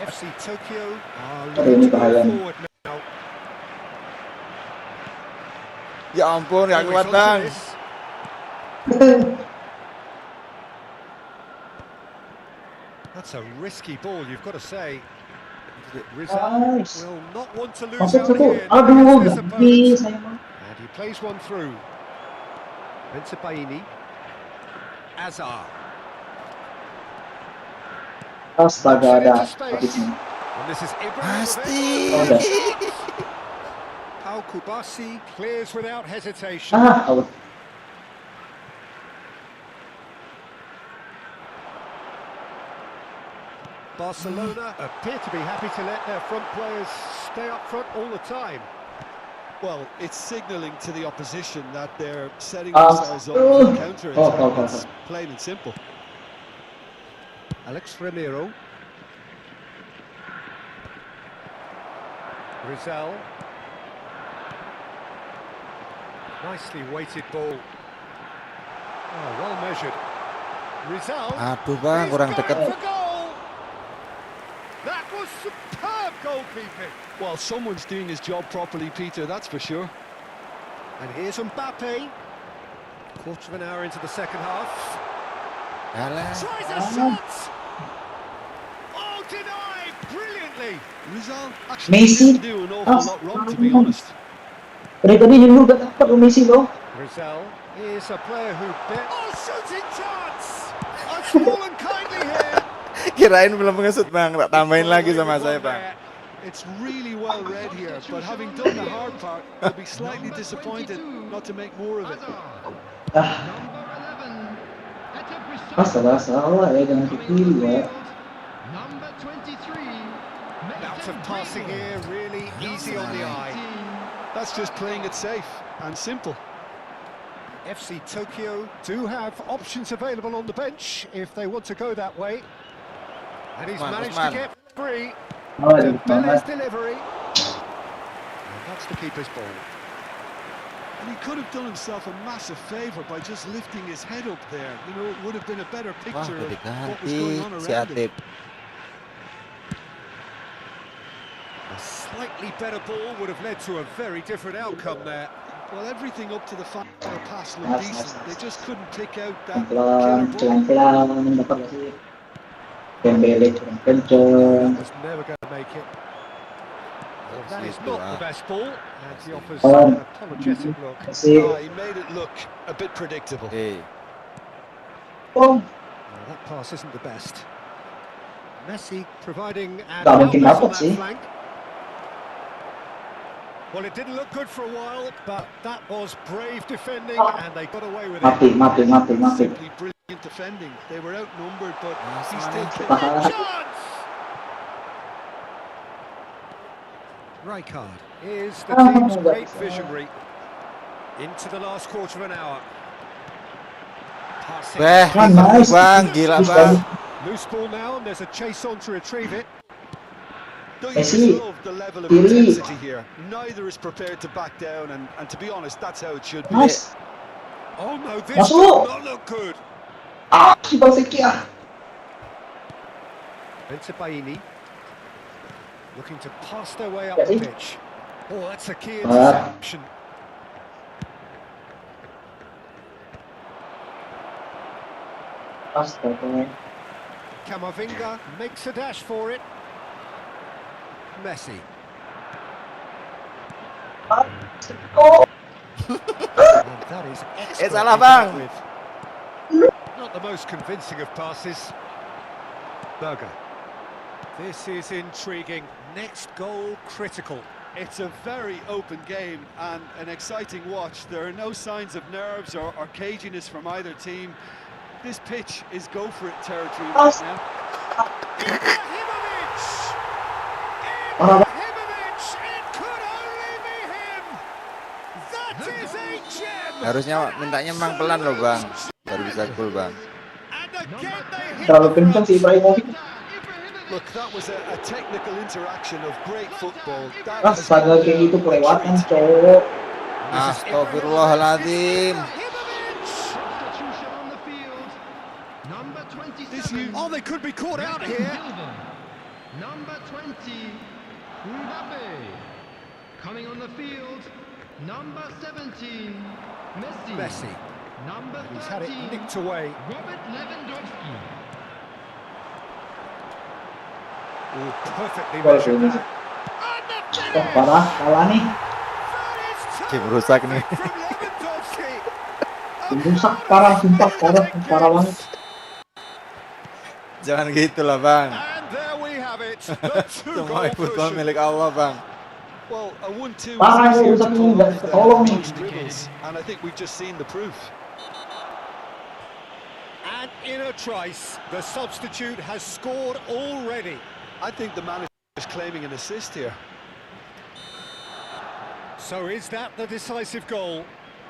FC Tokyo are ini bahaya nih. forward now. Ya ampun, gak kuat, Bang. That's a risky ball, you've got to say. Rizal Nice. will not want to lose Masuk out satu. here. Aduh, His gak opponent. bisa emang. And he plays one through. Bensebaini. Azar. Astaga, ada And this is Pasti. Ibrahimovic. Pau Kubasi clears without hesitation. out. Barcelona appear to be happy to let their front players stay up front all the time. Well, it's signalling to the opposition that they're setting themselves up for the counter-attack. It's plain and simple. Alex Ramiro. Rizal. Nicely weighted ball. Oh, well measured. Aduh bang, kurang dekat. That was superb goalkeeping. Well, someone's doing his job properly, Peter, that's for sure. And here's Mbappe. Quarter of an hour into the second half. Tries a shot. Oh, denied brilliantly. Rizal Messi. didn't do an awful lot wrong, to be honest. Dari tadi dulu udah dapat lo Messi loh. Rizal is a player who bit. Oh, shooting chance. I've fallen kindly here. Kirain belum ngesut bang, tak tambahin lagi sama saya bang. It's really well read here, but having done the hard part, they'll be slightly disappointed not to make more of it. Salah ya, jangan kekiri ya. Bouts of passing here, really easy on the eye. That's just playing it safe and simple. FC Tokyo do have options available on the bench if they want to go that way. And he's managed to get free. Dembele's delivery. And that's the keeper's ball. And he could have done himself a massive favour by just lifting his head up there. You know, it would have been a better picture of what was going on around him. A slightly better ball would have led to a very different outcome there. Well, everything up to the final pass looked decent. They just couldn't pick out that Pelan-pelan, killer ball. pelan-pelan, dapat gak sih? Dembele kurang kenceng. Was never going to make it. Well, that is not the best ball, and he offers Oh. an apologetic look. He made it look a bit predictable. Oh, Well, that pass isn't the best. Messi providing an Gak mungkin outlet on dapat that sih. flank. Well, it didn't look good for a while, but that was brave defending, and they got away with it. mati. Simply brilliant defending. They were outnumbered, but he still kept Tahan. Chance! Rijkaard is the team's great visionary. Into the last quarter of an hour. Passing. Nice. Bang, gila bang. Loose ball now, and there's a chase on to retrieve it. Don't you Messi, just love the level of kiri. intensity here? Neither is prepared to back down, and to be honest, that's how it should be. Nice. Oh no, this Masuk. does not look good. Si Bang Seki ah. Benzabaini looking to pass their way up Yeah, the see? pitch. Oh, that's a key interception. Astaga. Camavinga makes a dash for it. Messi. Oh, And that is expertly salah, dealt bang. with. Not the most convincing of passes. Berger. This is intriguing. Next goal critical. It's a very open game and an exciting watch. There are no signs of nerves or caginess from either team. This pitch is go-for-it territory right now. Ibrahimovic! Oh. Ibrahimovic! It could only be him! That is a gem! Harusnya mintanya memang pelan loh bang, baru bisa gol bang. And again they hit terlalu the kenceng si Ibrahimovic. Look, that was a technical interaction of great football. That has Astaga, kayak gitu kelewatan, cowok. Astagfirullahaladzim. Substitution on the field. Number 27. Oh, they could be caught out here. Number 20. Mbappe. Coming on the field. Number 17. Messi. Messi. Number 13. He's had it nicked away. Robert Lewandowski. Oh, perfectly Gol measured ini. that. And the Oh, parah, kalah nih. Game rusak nih. from Lewandowski. Rusak parah, sumpah parah banget. Jangan gitu lah bang. And there we have it. The Semua two-goal football cushion. milik Allah bang. Well, a 1-2 Parah was ini easier to rusak ini, pull nggak off than ketolong nih. those dribbles, and I think we've just seen the proof. And in a trice, the substitute has scored already. I think the manager is claiming an assist here. So is that the decisive goal?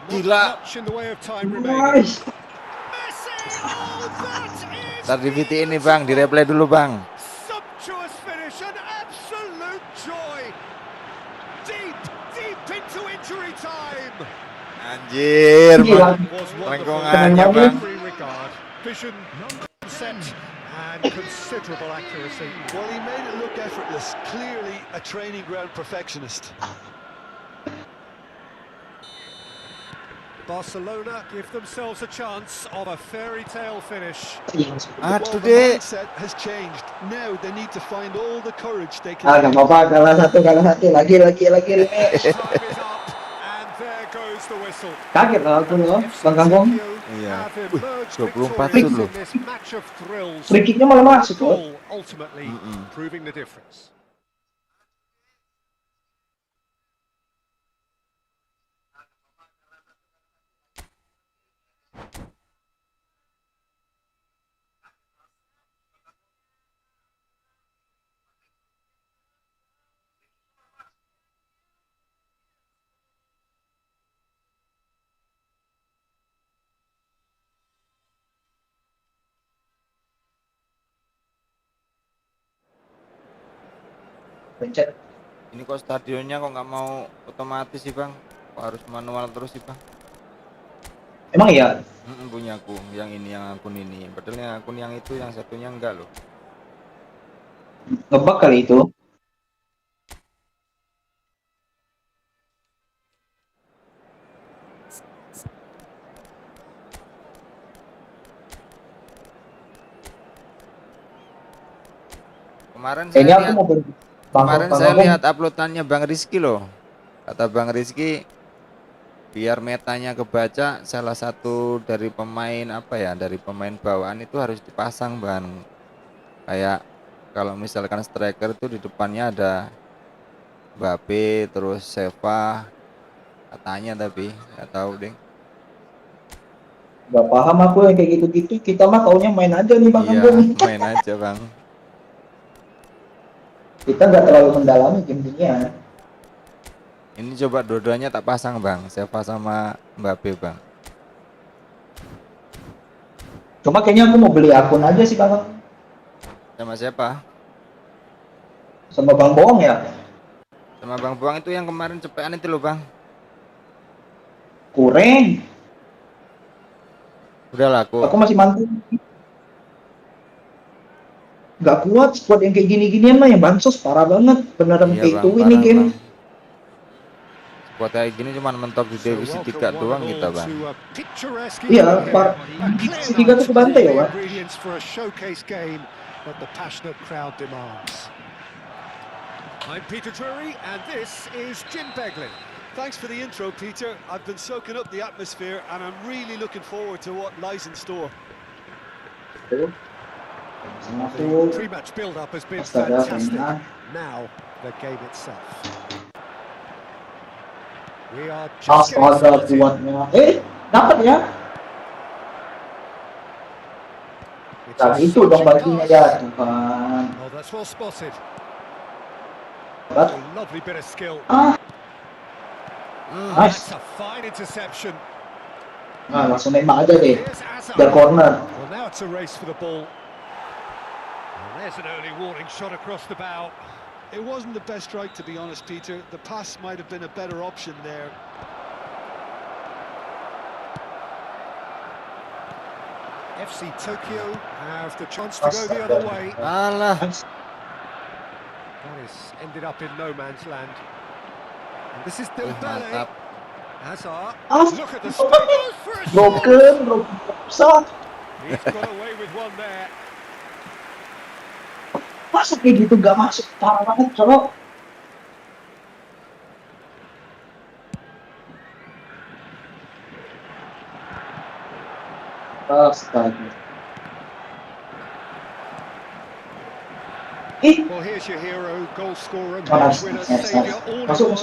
Not Gila. much in the way of time remaining. Nice. Messi! Oh, that is Ntar di VT ini bang, di replay dulu bang. sumptuous finish, an absolute joy. Deep into injury time. Anjir Gila. bang. Was Lengkungannya wonderful. bang. Free regard. vision, concept, and considerable accuracy. Well, he made it look effortless. Clearly a training ground perfectionist. Barcelona give themselves a chance of a fairy tale finish. Well, the mindset has changed. Now they need to find all the courage they can. Gak apa-apa, kalah satu, lagi. Time is up, and there goes the whistle. Kaget loh aku loh, Bang Kangkong. Iya. Have emerged 24 victorious loh. in this match of thrills. Free kicknya malah masuk loh. Goal ultimately proving the difference. Pencet. Ini kok stadionnya kok nggak mau otomatis sih bang? Kok harus manual terus sih bang? Emang iya? Punya aku, yang ini, yang akun ini. Padahal yang akun yang itu, yang satunya enggak loh. Ngebug kali itu. Kemarin saya lihat uploadannya Bang Rizky loh. Kata Bang Rizky, biar metanya kebaca, salah satu dari pemain dari pemain bawaan itu harus dipasang bang. Kayak kalau misalkan striker itu di depannya ada Mbappe, terus Seva, katanya, tapi nggak tahu deh. Gak paham aku yang kayak gitu-gitu. Kita mah taunya main aja nih Bang Kangkong. Iya, main aja bang. Kita nggak terlalu mendalami game dunia. Ini coba dua-duanya tak pasang bang, Seva sama Mbappe bang. Cuma kayaknya aku mau beli akun aja sih Bang. Sama siapa? Sama Bang Bohong ya? Sama Bang Bohong itu yang kemarin cepetan itu loh bang. Kurang. Udah laku. Aku masih mantul. Gak kuat squad yang kayak gini-ginian mah, yang bansos parah banget. Beneran kayak itu ini game. Squad kayak gini cuma mentok di divisi 3 doang kita bang. Iya, divisi 3 tuh kebantai ya bang. I'm Peter Drury and this is Jim Beglin. Thanks for the intro, Peter. I've been soaking up the atmosphere and I'm really looking forward to what lies in store. The pre-match build-up has been fantastic. Now, the game itself. We are just getting dapat ya? Nah, itu dong bajunya ya, Tuhan. Oh, that's well spotted. A lovely bit of skill. Nice. That's a fine interception. Nah, langsung nembak aja deh. Biar corner. Well, now it's a race for the ball. There's an early warning shot across the bow. It wasn't the best strike, to be honest, Peter. The pass might have been a better option there. FC Tokyo have the chance to go the other way. Alah. That is ended up in no man's land. And this is Dembele. Hazard. Look at the space for a shot. He's got away with one there. Masa kayak gitu gak masuk, parah banget cowok. Astaga. Well, here's your hero, goal scorer, match winner, savior. All masuk.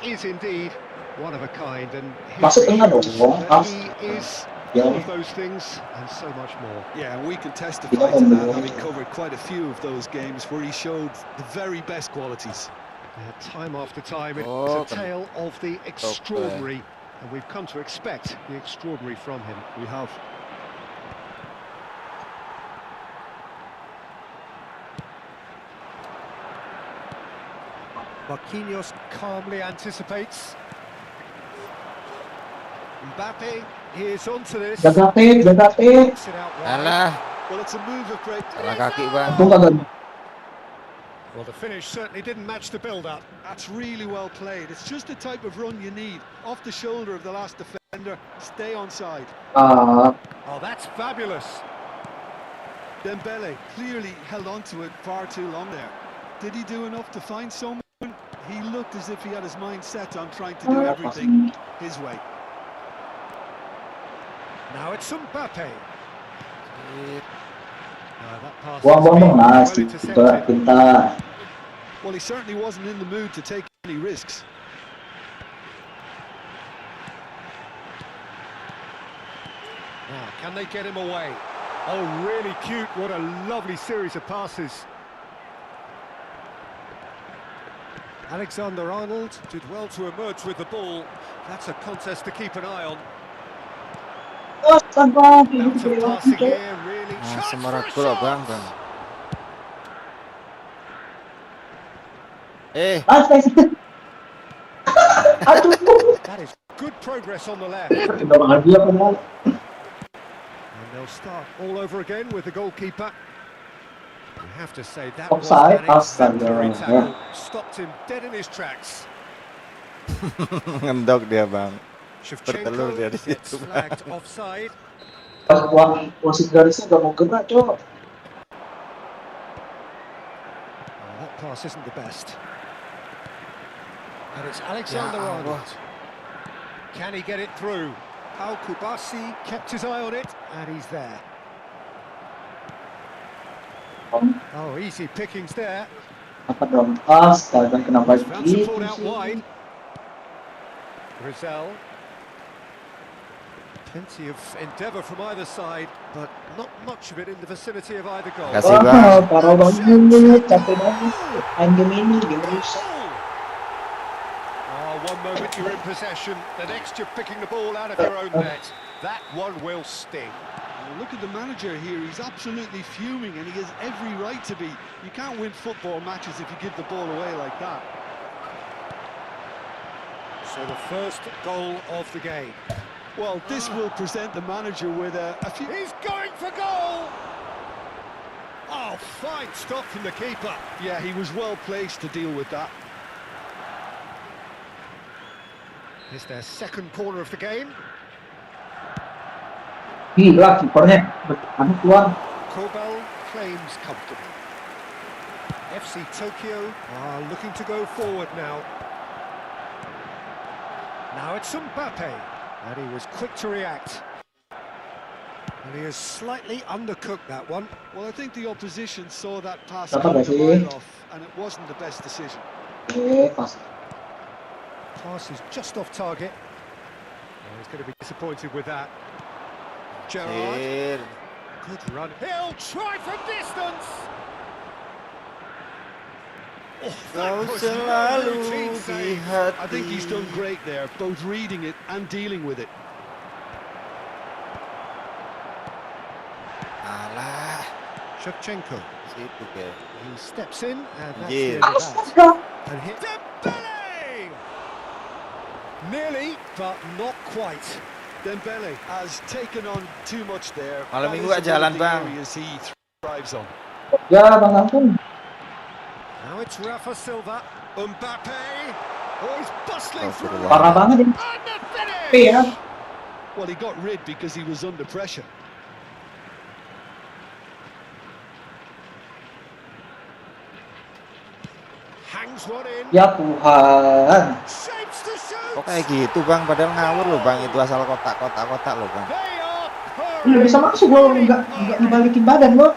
Is indeed one of a kind, and masuk enggak dong? He is all of those things and so much more. Yeah, we can testify to that, having covered quite a few of those games where he showed the very best qualities. Time after time, it's a tale of the extraordinary, and we've come to expect the extraordinary from him. We have. Marquinhos calmly anticipates. Mbappe is onto this. Jaga Pep. Takes it out wide. Alah, Well, it's a move of great... salah kaki bang. Untung kagak. Well, the finish certainly didn't match the build-up. That's really well played. It's just the type of run you need. Off the shoulder of the last defender, stay onside. Oh, that's fabulous. Dembele clearly held on to it far too long there. Did he do enough to find someone? He looked as if he had his mind set on trying to do everything his way. Now it's Mbappe. That pass Buang-buang has nah, been si well pintar. intercepted. Well, he certainly wasn't in the mood to take any risks. Now, can they get him away? Oh, really cute. What a lovely series of passes. Alexander-Arnold did well to emerge with the ball. That's a contest to keep an eye on. Out of passing here, really. Nah, Chance semarak for a pula bang. shot! That is good progress on the left. And they'll start all over again with the goalkeeper. I have to say that Offside, was an exemplary offside, tackle. Stopped him dead in his tracks. Ngendok dia bang. Bertelur dia di Shevchenko gets situ. flagged offside. Pas wasit garisnya gak mau gerak, Cok. Oh, that pass isn't the best. And it's Alexander-Arnold. Can he get it through? Al Kubasi kept his eye on it, and he's there. Oh, easy pickings there. Apa dong? Astaga, kenapa He's found gitu support out sih? wide. Rizal. Plenty of endeavour from either side, but not much of it in the vicinity of either goal. Kasih bang. Parah banget, capek banget. Main game ini, game rusak. Oh, one moment you're in possession, the next you're picking the ball out of your own net. That one will sting. Well, look at the manager here. He's absolutely fuming, and he has every right to be. You can't win football matches if you give the ball away like that. So the first goal of the game. Well, this will present the manager with a few... He's going for goal! Oh, fine stop from the keeper. Yeah, he was well placed to deal with that. Here's their second corner of the game. Gila, kipernya bertahan keluar. Kobel claims comfortable. FC Tokyo are looking to go forward now. Now it's Mbappe, and he was quick to react. And he has slightly undercooked that one. Well, I think the opposition saw that pass Dapat coming gak a sih? mile off, and it wasn't the best decision. Pas. Pass is just off target. Oh, he's going to be disappointed with that. Gerrard. Good run. He'll try from distance. Oh, that Kau was no selalu routine di save. hati. I think he's done great there, both reading it and dealing with it. Alah, Shevchenko. situ ke. He steps in, and that's Yeah. the end of Astaga. that. And hit Dembele! Nearly, but not quite. Dembele has taken on too much there. Malam That minggu is gak jalan, one of the Bang. areas he thrives on. Ya, Bang Ampun. Now it's Rafa Silva. Mbappe. Oh, he's bustling through. Astagfirullah. Parah banget ini. And the Tapi ya, finish! Well, he got rid because he was under pressure. Hangs one in. ya Tuhan. Shapes to shoot. Kok kayak gitu bang, padahal ngawur loh bang, itu asal kotak loh bang. They are Udah bisa masuk, gua nggak dibalikin badan lo.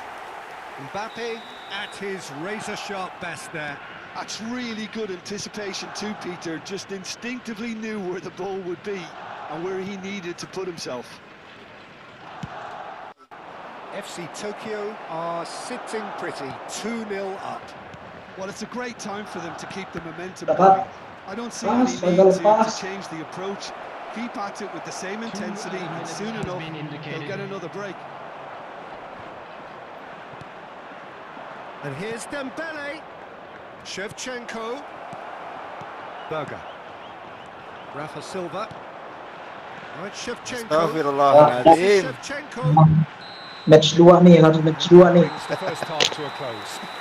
Mbappe at his razor-sharp best there. That's really good anticipation too, Peter. Just instinctively knew where the ball would be and where he needed to put himself. FC Tokyo are sitting pretty, 2-0 up. Well, it's a great time for them to keep the momentum Dapat. going. I don't see Pas, any need gagal to pas. change the approach. Keep at it with the same intensity, and soon enough, they'll get another break. And here's Dembele. Shevchenko. Berger. Rafa Silva. Astagfirullahaladzim. Match 2 nih, harus match 2 nih.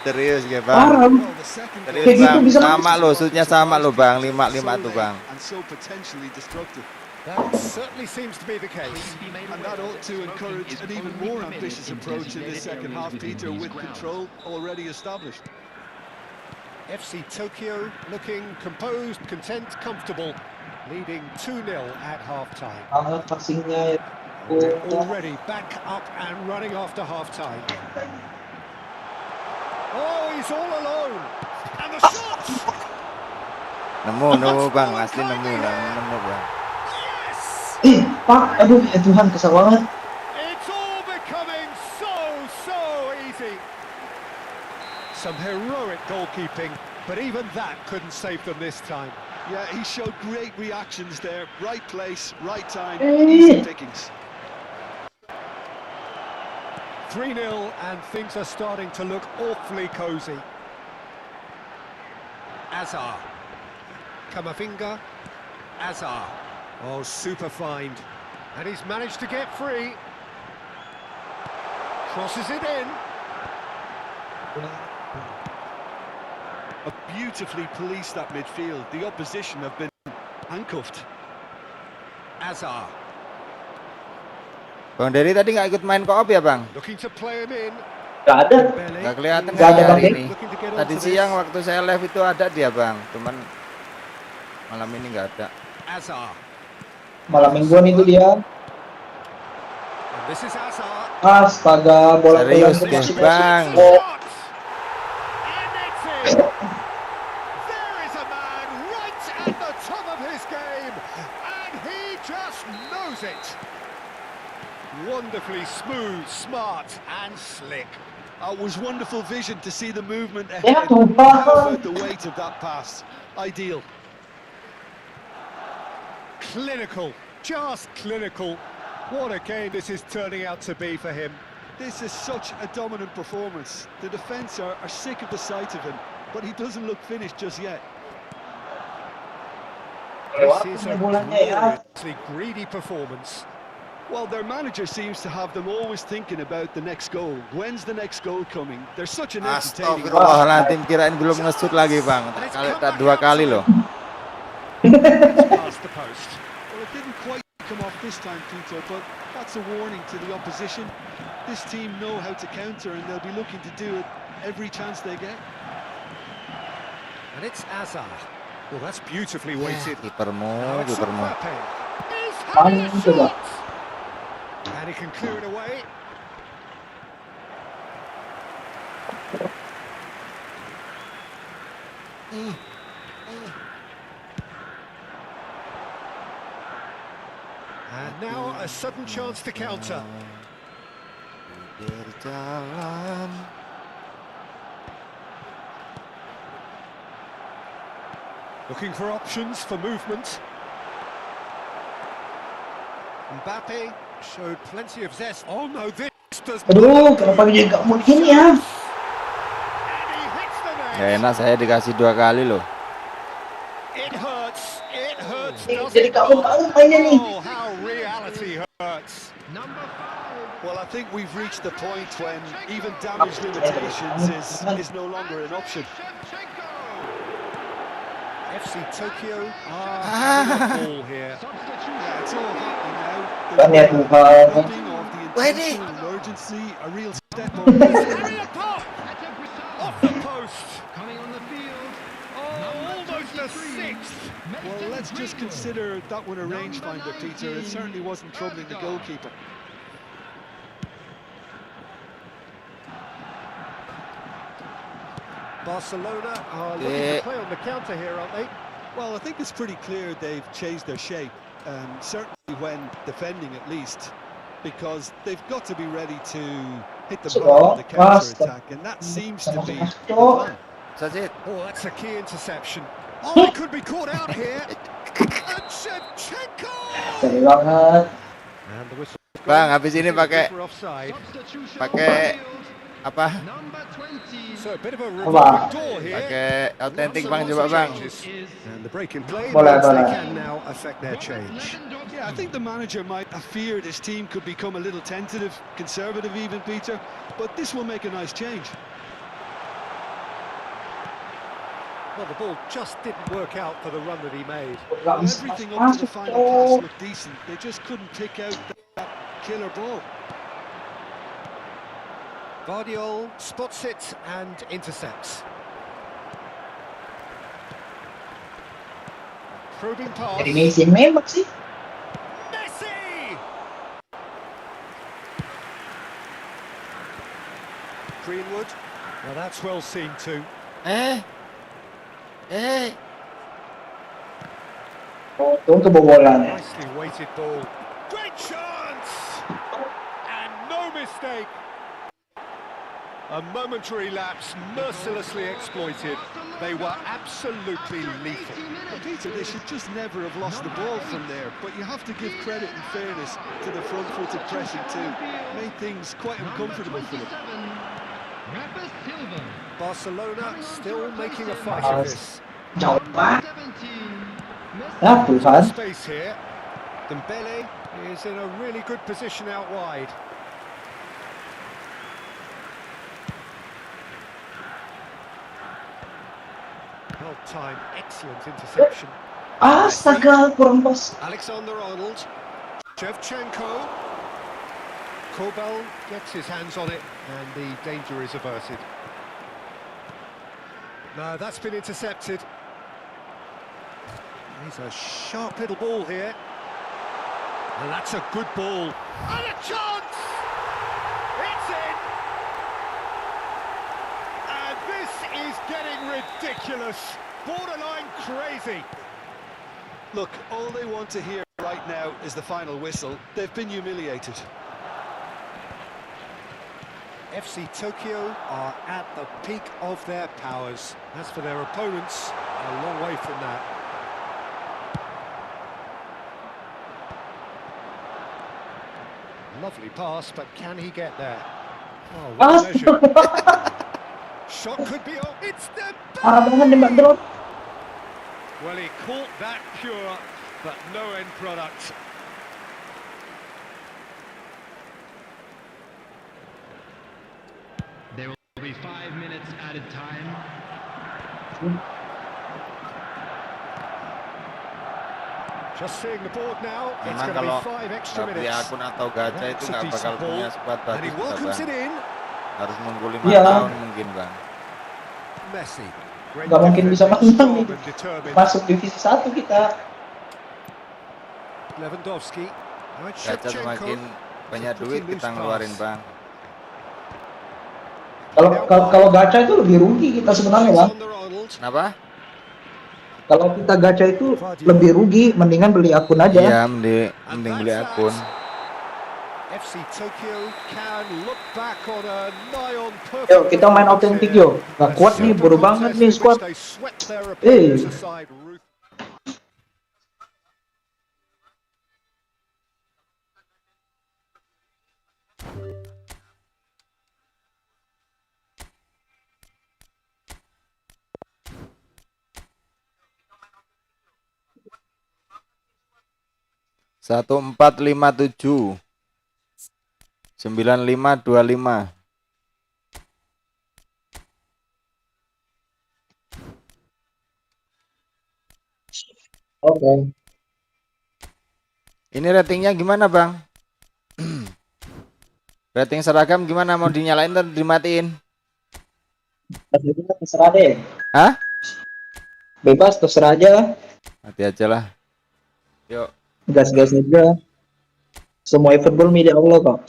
Serius ya Parah. bang. Serius Kayak gitu bang. bisa Sama lo, shootnya sama lo bang. 5-5 tuh bang. And so potentially destructive. That certainly seems to be the case. And that ought to encourage an even more ambitious approach in the second half, Peter, with control already established. FC Tokyo looking composed, content, comfortable, leading 2-0 at half-time. Passingnya They're already back up and running after half-time. Oh, he's all alone. And the shot! Nemu bang, asli nemu bang. Pak, aduh ya Tuhan, kesal banget. It's all becoming so easy. Some heroic goalkeeping, but even that couldn't save them this time. Yeah, he showed great reactions there. Right place, right time, easy pickings. 3-0 and things are starting to look awfully cosy. Azar. Kamavinga. Azar. Oh, super find. And he's managed to get free. Crosses it in. Beautifully policed that midfield. The opposition have been handcuffed. Azar. Bang Dery tadi nggak ikut main co-op ya bang? Looking to play him in. Gak ada. Nggak kelihatan Nggak ada, hari Bang. ini. Tadi siang waktu saya live itu ada dia bang. Cuman malam ini nggak ada. Azar. Malam mingguan itu dia. This is Azar. Astaga, bola Serius pelan deh masuk. bang. Oh, And it's in. There is a man right at the top of his game, and he just knows it. Wonderfully smooth, smart, and slick. It was wonderful vision to see the movement ya ahead. Tuhan. How about the weight of that pass? Ideal. Clinical, just clinical. What a game this is turning out to be for him. This is such a dominant performance. The defence are sick of the sight of him, but he doesn't look finished just yet. This is a gloriously greedy performance. Well, their manager seems to have them always thinking about the next goal. When's the next goal coming? They're such an entertaining... Astagfirullahaladzim, kirain belum nge-shoot lagi bang. Tak 2 kali loh. Past the post. Well, it didn't quite come off this time, Peter, but that's a warning to the opposition. This team know how to counter, and they'll be looking to do it every chance they get. And it's Azar. Well, that's beautifully weighted. Kipermu. He's having a shot! And he can clear it away. And now a sudden chance to counter. Looking for options for movement. Mbappe showed plenty of zest. Oh no, this does Aduh, kenapa dia gak mau gini ya? Gak enak saya dikasih 2 kali loh. It hurts, Jadi kamu mainnya nih. Oh, how reality hurts. Well, I think we've reached the point when even damage limitations is no longer an option. FC Tokyo are having a ball here. Yeah, it's all happening now. Kan ya Tuhan. Dropping of the intentional emergency, a real step on. Having a pop! Off the post. Coming on the field. Oh, almost a sixth. Well, let's just consider that one a rangefinder, Peter. It certainly wasn't troubling the goalkeeper. Barcelona are looking to play on the counter here, aren't they? Well, I think it's pretty clear they've changed their shape, certainly when defending at least, because they've got to be ready to hit the ball on the counter-attack, and that seems to be the plan. That's it. Oh, that's a key interception. Oh, it could be caught out here. And Shevchenko! Sorry banget. And the whistle. Bang, habis ini pakai Apa? So a bit of a revolving door here. Pakai autentik Bang, Lots coba of Bang. changes. And the break in play Boleh, means they boleh. can now affect their change. Yeah, I think the manager might have feared his team could become a little tentative, conservative even, Peter, but this will make a nice change. Well, the ball just didn't work out for the run that he made. Well, everything up to the final pass looked decent. They just couldn't pick out that killer ball. Guardiola spots it and intercepts. Probing pass. Dari Messi yang nembak sih. Messi! Greenwood. Well, that's well seen too. Oh, itu kebobolan ya. Nicely weighted ball. Great chance! And no mistake. A momentary lapse mercilessly exploited. They were absolutely lethal. Well, Peter, they should just never have lost the ball from there, but you have to give credit and fairness to the front-footed pressing too. Made things quite uncomfortable for them. Barcelona still making a fight of this. Jauh banget. Ya Tuhan. Space here. Dembele is in a really good position out wide. Well timed, excellent interception. Astaga, kurang pas. Alexander-Arnold, Shevchenko. Kobel gets his hands on it and the danger is averted. No, that's been intercepted. He's a sharp little ball here. And that's a good ball. And a chance! It's in! And this is getting ridiculous. Borderline crazy. Look, all they want to hear right now is the final whistle. They've been humiliated. FC Tokyo are at the peak of their powers. As for their opponents, a long way from that. Lovely pass, but can he get there? Oh, well measured. Shot could be on. It's the Parah banget nembak drone. Well, he caught that pure, but no end product. There will be 5 minutes added time. Just seeing the board now, it's Memang going to kalau be 5 extra nggak beli minutes. akun atau gacha itu That's a nggak bakal decent ball, punya squad and bagus he kita, welcomes Bang. it in. Harus nunggu 5 Iya. tahun mungkin Bang. Messi. Great Nggak mungkin bisa defending, menang strong nih. and determined. Masuk divisi 1 kita. Lewandowski. Now it's Gacha Shevchenko. semakin banyak duit kita ngeluarin Bang. Kalau gacha itu lebih rugi kita sebenarnya, Bang. Alexander-Arnold. Kenapa? Kalau kita gacha itu lebih rugi, mendingan beli akun aja. Iya, mending beli akun. FC Tokyo can look back on a nigh on perfect. Yuk, kita main autentik yuk. Gak kuat nih, bodoh banget nih squad. Satu 457 9525. Oke. Ini ratingnya gimana Bang? Rating seragam gimana, mau dinyalain atau dimatiin? Terserah deh. Hah? Bebas, terserah aja. Mati aja lah. Yuk. Gas-gas aja. Semua eFootball milik Allah kok.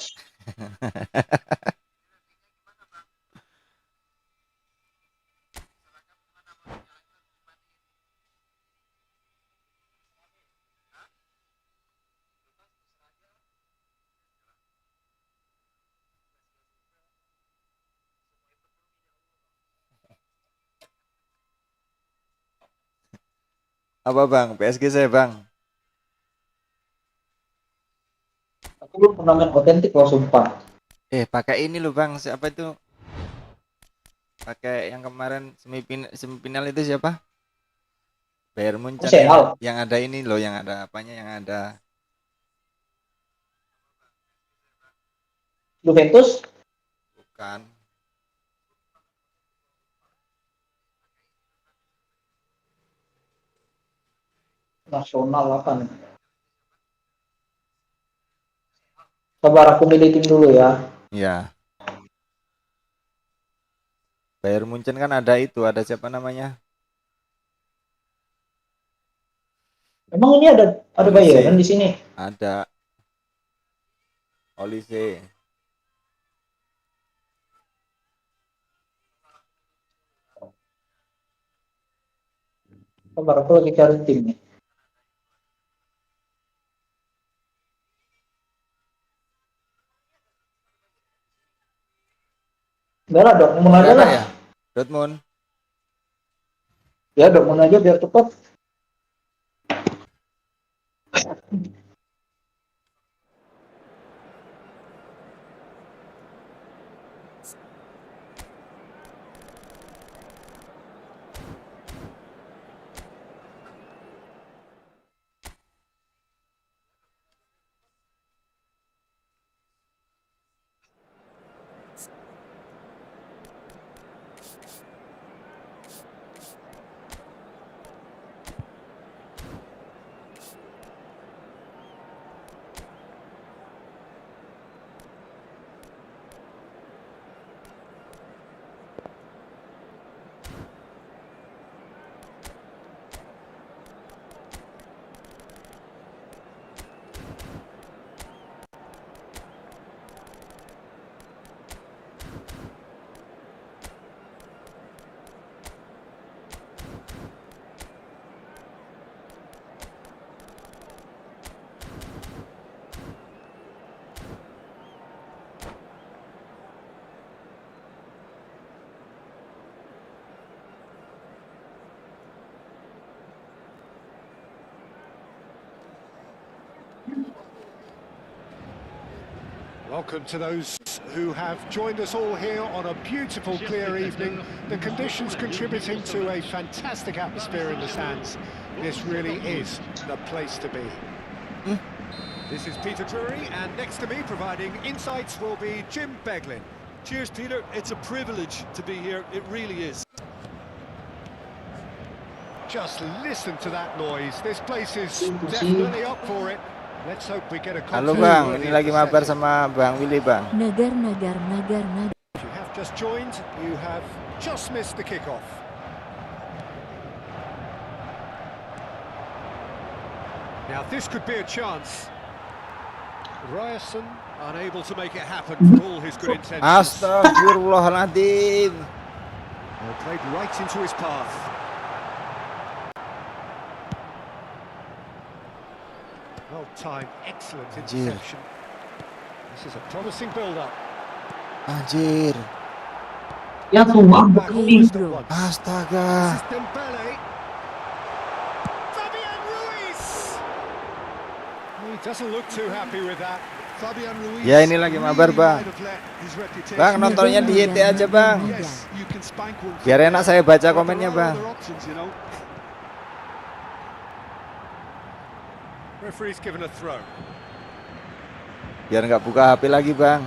Apa Bang? PSG saya Bang. Aku belum pernah main otentik loh, sumpah. Pakai ini loh Bang, siapa itu? pakai yang kemarin semifinal itu siapa? Bayern Munchen yang ada ini loh, yang ada apanya, yang ada Juventus? Bukan. Nasional apa nih? Sabar aku milih tim dulu ya. Iya. Bayern Munchen kan ada itu, ada siapa namanya? Emang ini ada Bayern di sini? Ada. Olise. Sabar aku lagi cari tim nih. Enggak lah, Dortmund aja lah. Ya? Dortmund. Ya, Dortmund aja biar cepat. Welcome to those who have joined us all here on a beautiful, clear evening. The conditions contributing to a fantastic atmosphere in the stands. This really is the place to be. This is Peter Drury, and next to me providing insights will be Jim Beglin. Cheers, Peter. It's a privilege to be here. It really is. Just listen to that noise. This place is definitely up for it. Let's hope we get a Halo Bang, ini lagi mabar sama Bang Willy Bang. Nagar. If you have just joined, you have just missed the kickoff. Now this could be a chance. Ryerson unable to make it happen for all his good intentions. Astagfirullahaladzim. Played right into his path. Well timed, excellent interception. This is a promising build-up. Anjir. Ya sumpah. Astaga. This is Dembele. Fabian Ruiz. He doesn't look too happy with that. Fabian Ruiz. Ya ini lagi mabar Bang. Bang nontonnya di YT aja Bang. Biar enak saya baca komennya Bang. Referee's given a throw. Biar nggak buka HP lagi Bang.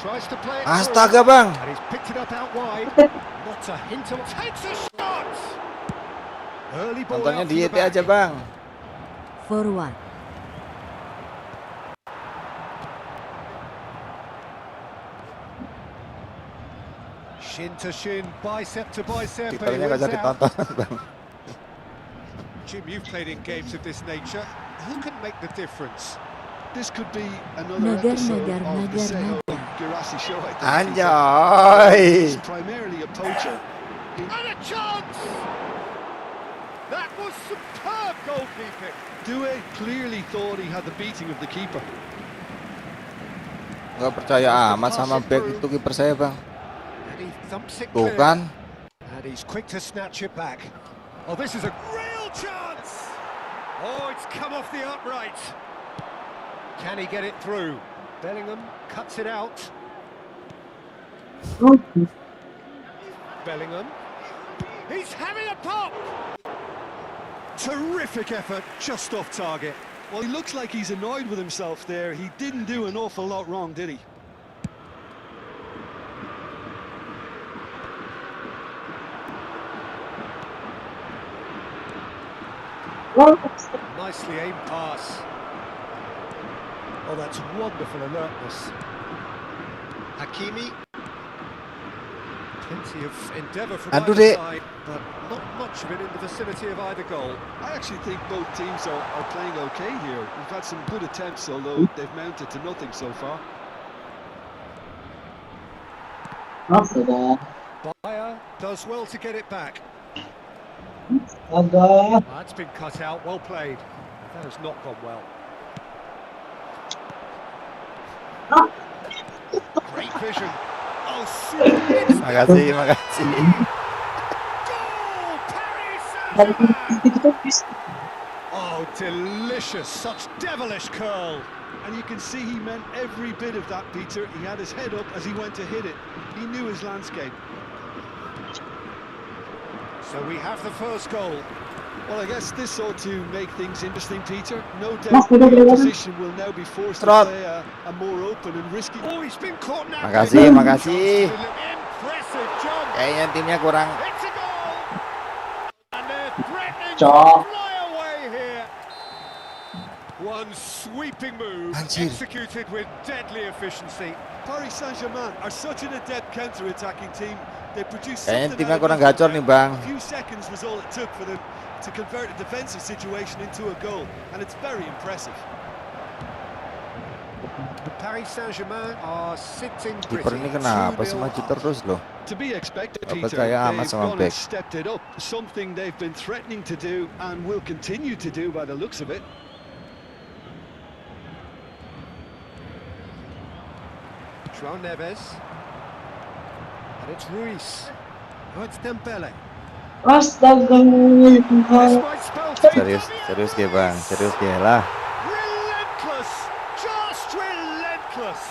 Tries to play it. Astaga Bang. And he's picked it up out wide. Not a hint of takes a shot. Early ball. Nontonnya di YT aja Bang. Forward. Shin to shin, bicep to bicep. Kipernya nggak jadi tonton Bang. Jim, you've played in games of this nature. Who can make the difference? This could be another episode of the Seo Girassi show. Anjay. He's primarily a poacher. And a chance! That was superb goalkeeping. Due clearly thought he had the beating of the keeper. Nggak percaya amat sama back itu kiper saya Bang. Tuh kan. And he's quick to snatch it back. Oh, this is a real chance! Oh, it's come off the upright. Can he get it through? Bellingham cuts it out. Bellingham. He's having a pop! Terrific effort, just off target. Well, he looks like he's annoyed with himself there. He didn't do an awful lot wrong, did he? Nicely aimed pass. Oh, that's wonderful alertness. Hakimi. Plenty of endeavour from either side, but not much of it in the vicinity of either goal. I actually think both teams are playing okay here. We've had some good attempts, although they've mounted to nothing so far. Bayer does well to get it back. That's been cut out, well played. That has not gone well. Great vision. Oh, super. Makasih. Goal! Paris Saint-Germain! Oh, delicious. Such devilish curl. And you can see he meant every bit of that, Peter. He had his head up as he went to hit it. He knew his landscape. So we have the first goal. Well, I guess this ought to make things interesting, Peter. No doubt the opposition will now be forced to play a more open and risky... Oh, he's been caught now. Makasih. Impressive jump. Kayaknya timnya kurang. It's a goal. And they're threatening to fly away here. One sweeping move, executed with deadly efficiency. Paris Saint-Germain are such an adept counter-attacking team. They produce Kayaknya something timnya out of kurang gacor nih, Bang. a few seconds was all it took for them to convert a defensive situation into a goal, and it's very impressive. The Paris Saint-Germain are sitting Kiper ini kenapa sih maju terus loh? To be expected, Gak Peter. percaya amat They've sama gone and back. stepped it up, something they've been threatening to do and will continue to do by the looks of it. João Neves. And it's Ruiz. Oh, it's Dembele. Astaga, Serius dia, Bang. Serius dia lah. Relentless, just relentless.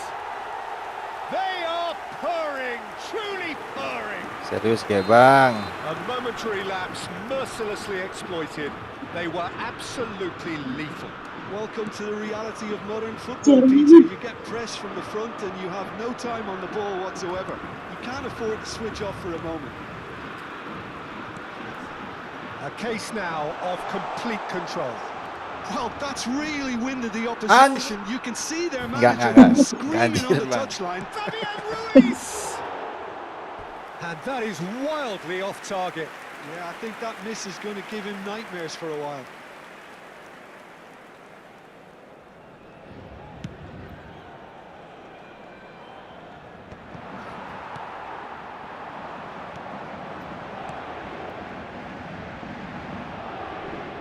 They are purring, truly purring. Serius dia, Bang. A momentary lapse mercilessly exploited. They were absolutely lethal. Welcome to the reality of modern football, Peter. You get press from the front and you have no time on the ball whatsoever. You can't afford to switch off for a moment. A case now of complete control. Well, that's really winded the opposition. You can see their manager screaming on the touchline. Fabian Ruiz! And that is wildly off target. Yeah, I think that miss is going to give him nightmares for a while.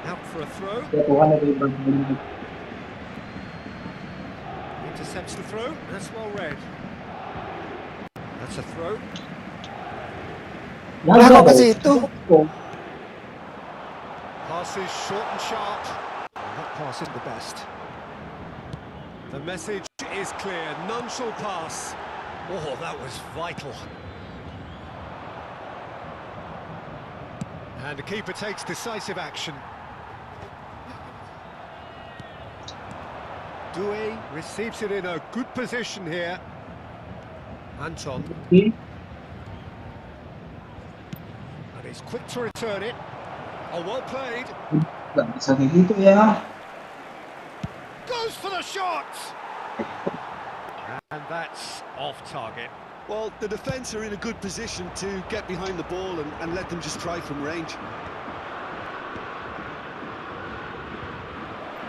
Out for a throw. Intercepts the throw. That's well read. That's a throw. Kok ke situ? Passes short and sharp. That pass isn't the best. The message is clear. None shall pass. Oh, that was vital. And the keeper takes decisive action. Doué receives it in a good position here. Anton. And he's quick to return it. Oh, well played. Goes for the shot! And that's off target. Well, the defence are in a good position to get behind the ball and let them just try from range.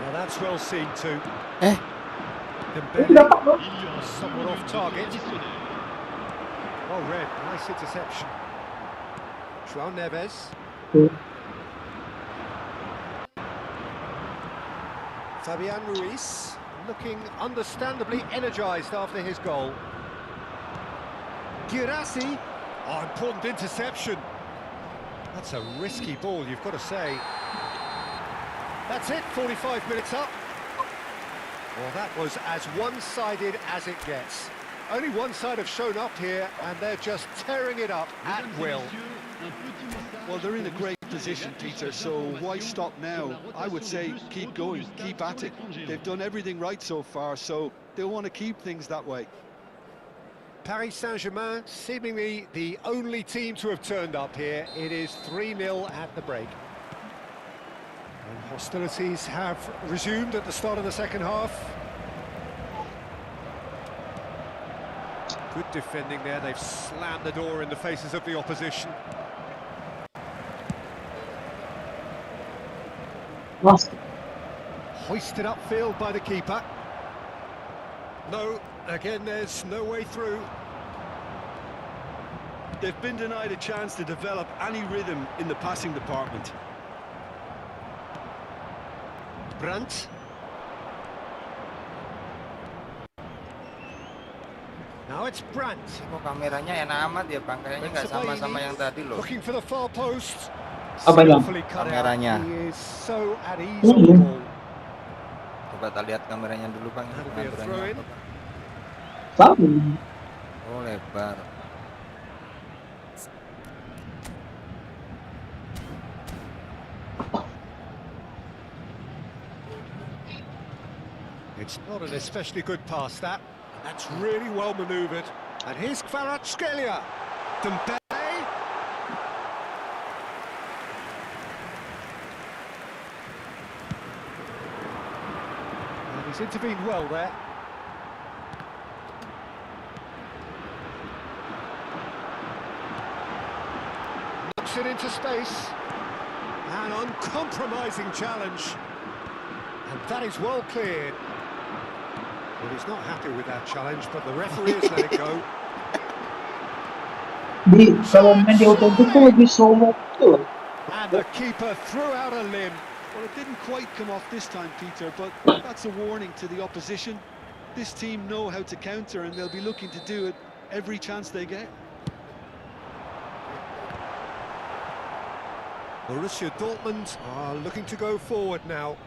Now that's well seen too. Dembele, somewhat off target. Well read, nice interception. João Neves. Fabian Ruiz, looking understandably energised after his goal. Girassi, oh, important interception. That's a risky ball, you've got to say. That's it, 45 minutes up. Well, that was as one-sided as it gets. Only one side have shown up here, and they're just tearing it up at will. Well, they're in a great position, Peter, so why stop now? I would say keep going, keep at it. They've done everything right so far, so they'll want to keep things that way. Paris Saint-Germain, seemingly the only team to have turned up here. It is 3-0 at the break. And hostilities have resumed at the start of the second half. Good defending there. They've slammed the door in the faces of the opposition. Lost. Hoisted upfield by the keeper. No, again, there's no way through. They've been denied a chance to develop any rhythm in the passing department. Brandt. Now it's Brandt. Kok kameranya enak amat ya Bang, kayaknya nggak sama-sama yang tadi loh. Looking for the far post. Apa yang? Kameranya. He is so at ease on the ball. Coba kita lihat kameranya dulu Bang. Kameranya Sama. Oh, lebar. It's not an especially good pass, that. That's really well manoeuvred. And here's Kvaratskhelia. Dembele. And he's intervened well there. Knocks it into space. An uncompromising challenge. And that is well cleared. Well, he's not happy with that challenge, but the referee has let it go. Kalau main di otot itu lebih slow tuh. And the keeper threw out a limb. Well, it didn't quite come off this time, Peter, but that's a warning to the opposition. This team know how to counter, and they'll be looking to do it every chance they get. Borussia Dortmund are looking to go forward now.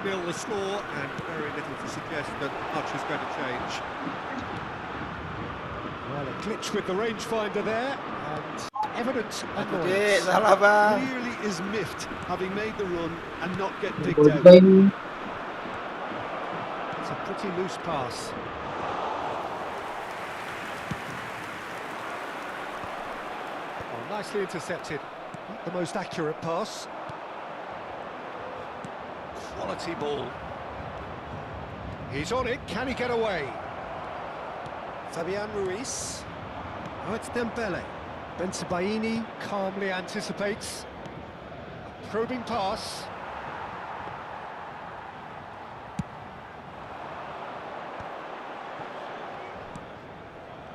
Nil the score, and very little to suggest that much is going to change. Well, a glitch with the rangefinder there, and evidence annoyance. Clearly is miffed, having made the run and not get picked out. It's a pretty loose pass. Oh, nicely intercepted. Not the most accurate pass. Quality ball. He's on it. Can he get away? Fabian Ruiz. Oh, it's Dembele. Bensebaini calmly anticipates. A probing pass.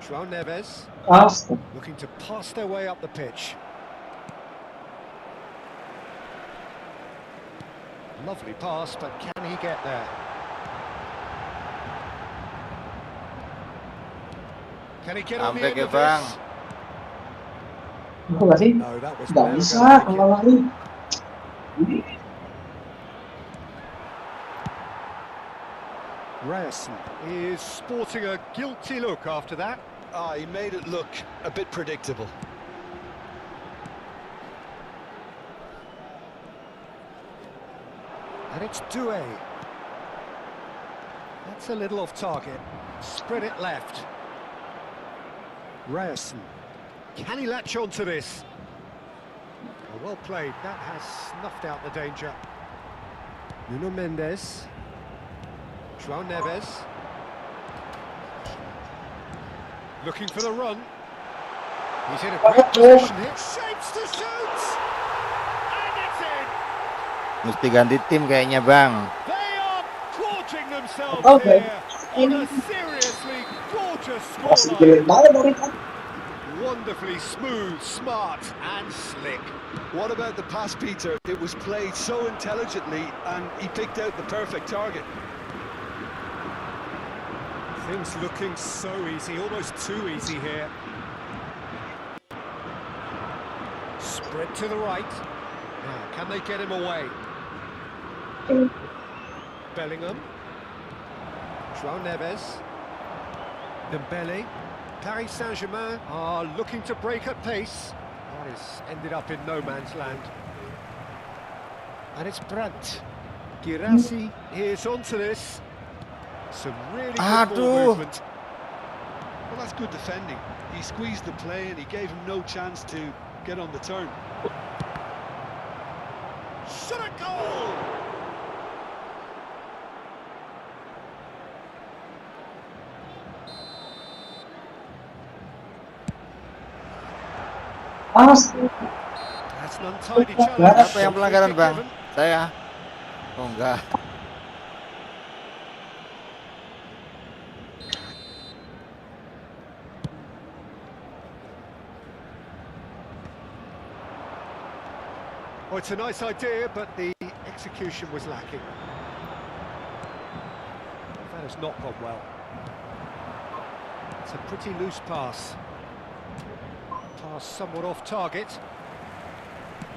João Neves. Looking to pass their way up the pitch. Lovely pass, but can he get there? Can he get on the end of this? No, that was nggak bisa kalau lari. Ryerson is sporting a guilty look after that. He made it look a bit predictable. And it's Doué. That's a little off target. Spread it left. Ryerson. Can he latch on to this? Well played. That has snuffed out the danger. Nuno Mendes. João Neves. Looking for the run. He's in a great position here. Shapes to shoot! And it's in! Mesti ganti tim kayaknya Bang. They are gorging themselves here on a seriously gorgeous scoreline. Wonderfully smooth, smart and slick. What about the pass, Peter? It was played so intelligently and he picked out the perfect target. Things looking so easy, almost too easy here. Spread to the right. Now, can they get him away? Bellingham. João Neves. Dembele. Paris Saint-Germain are looking to break at pace. Paris ended up in no man's land. And it's Brandt. Girassi is onto this. Some really good ball movement. Well, that's good defending. He squeezed the play and he gave him no chance to get on the turn. Shot a goal! That's an untidy challenge. Siapa yang pelanggaran, Bang? Saya. Oh, enggak. Oh, it's a nice idea, but the execution was lacking. That has not gone well. It's a pretty loose pass. Pass somewhat off target.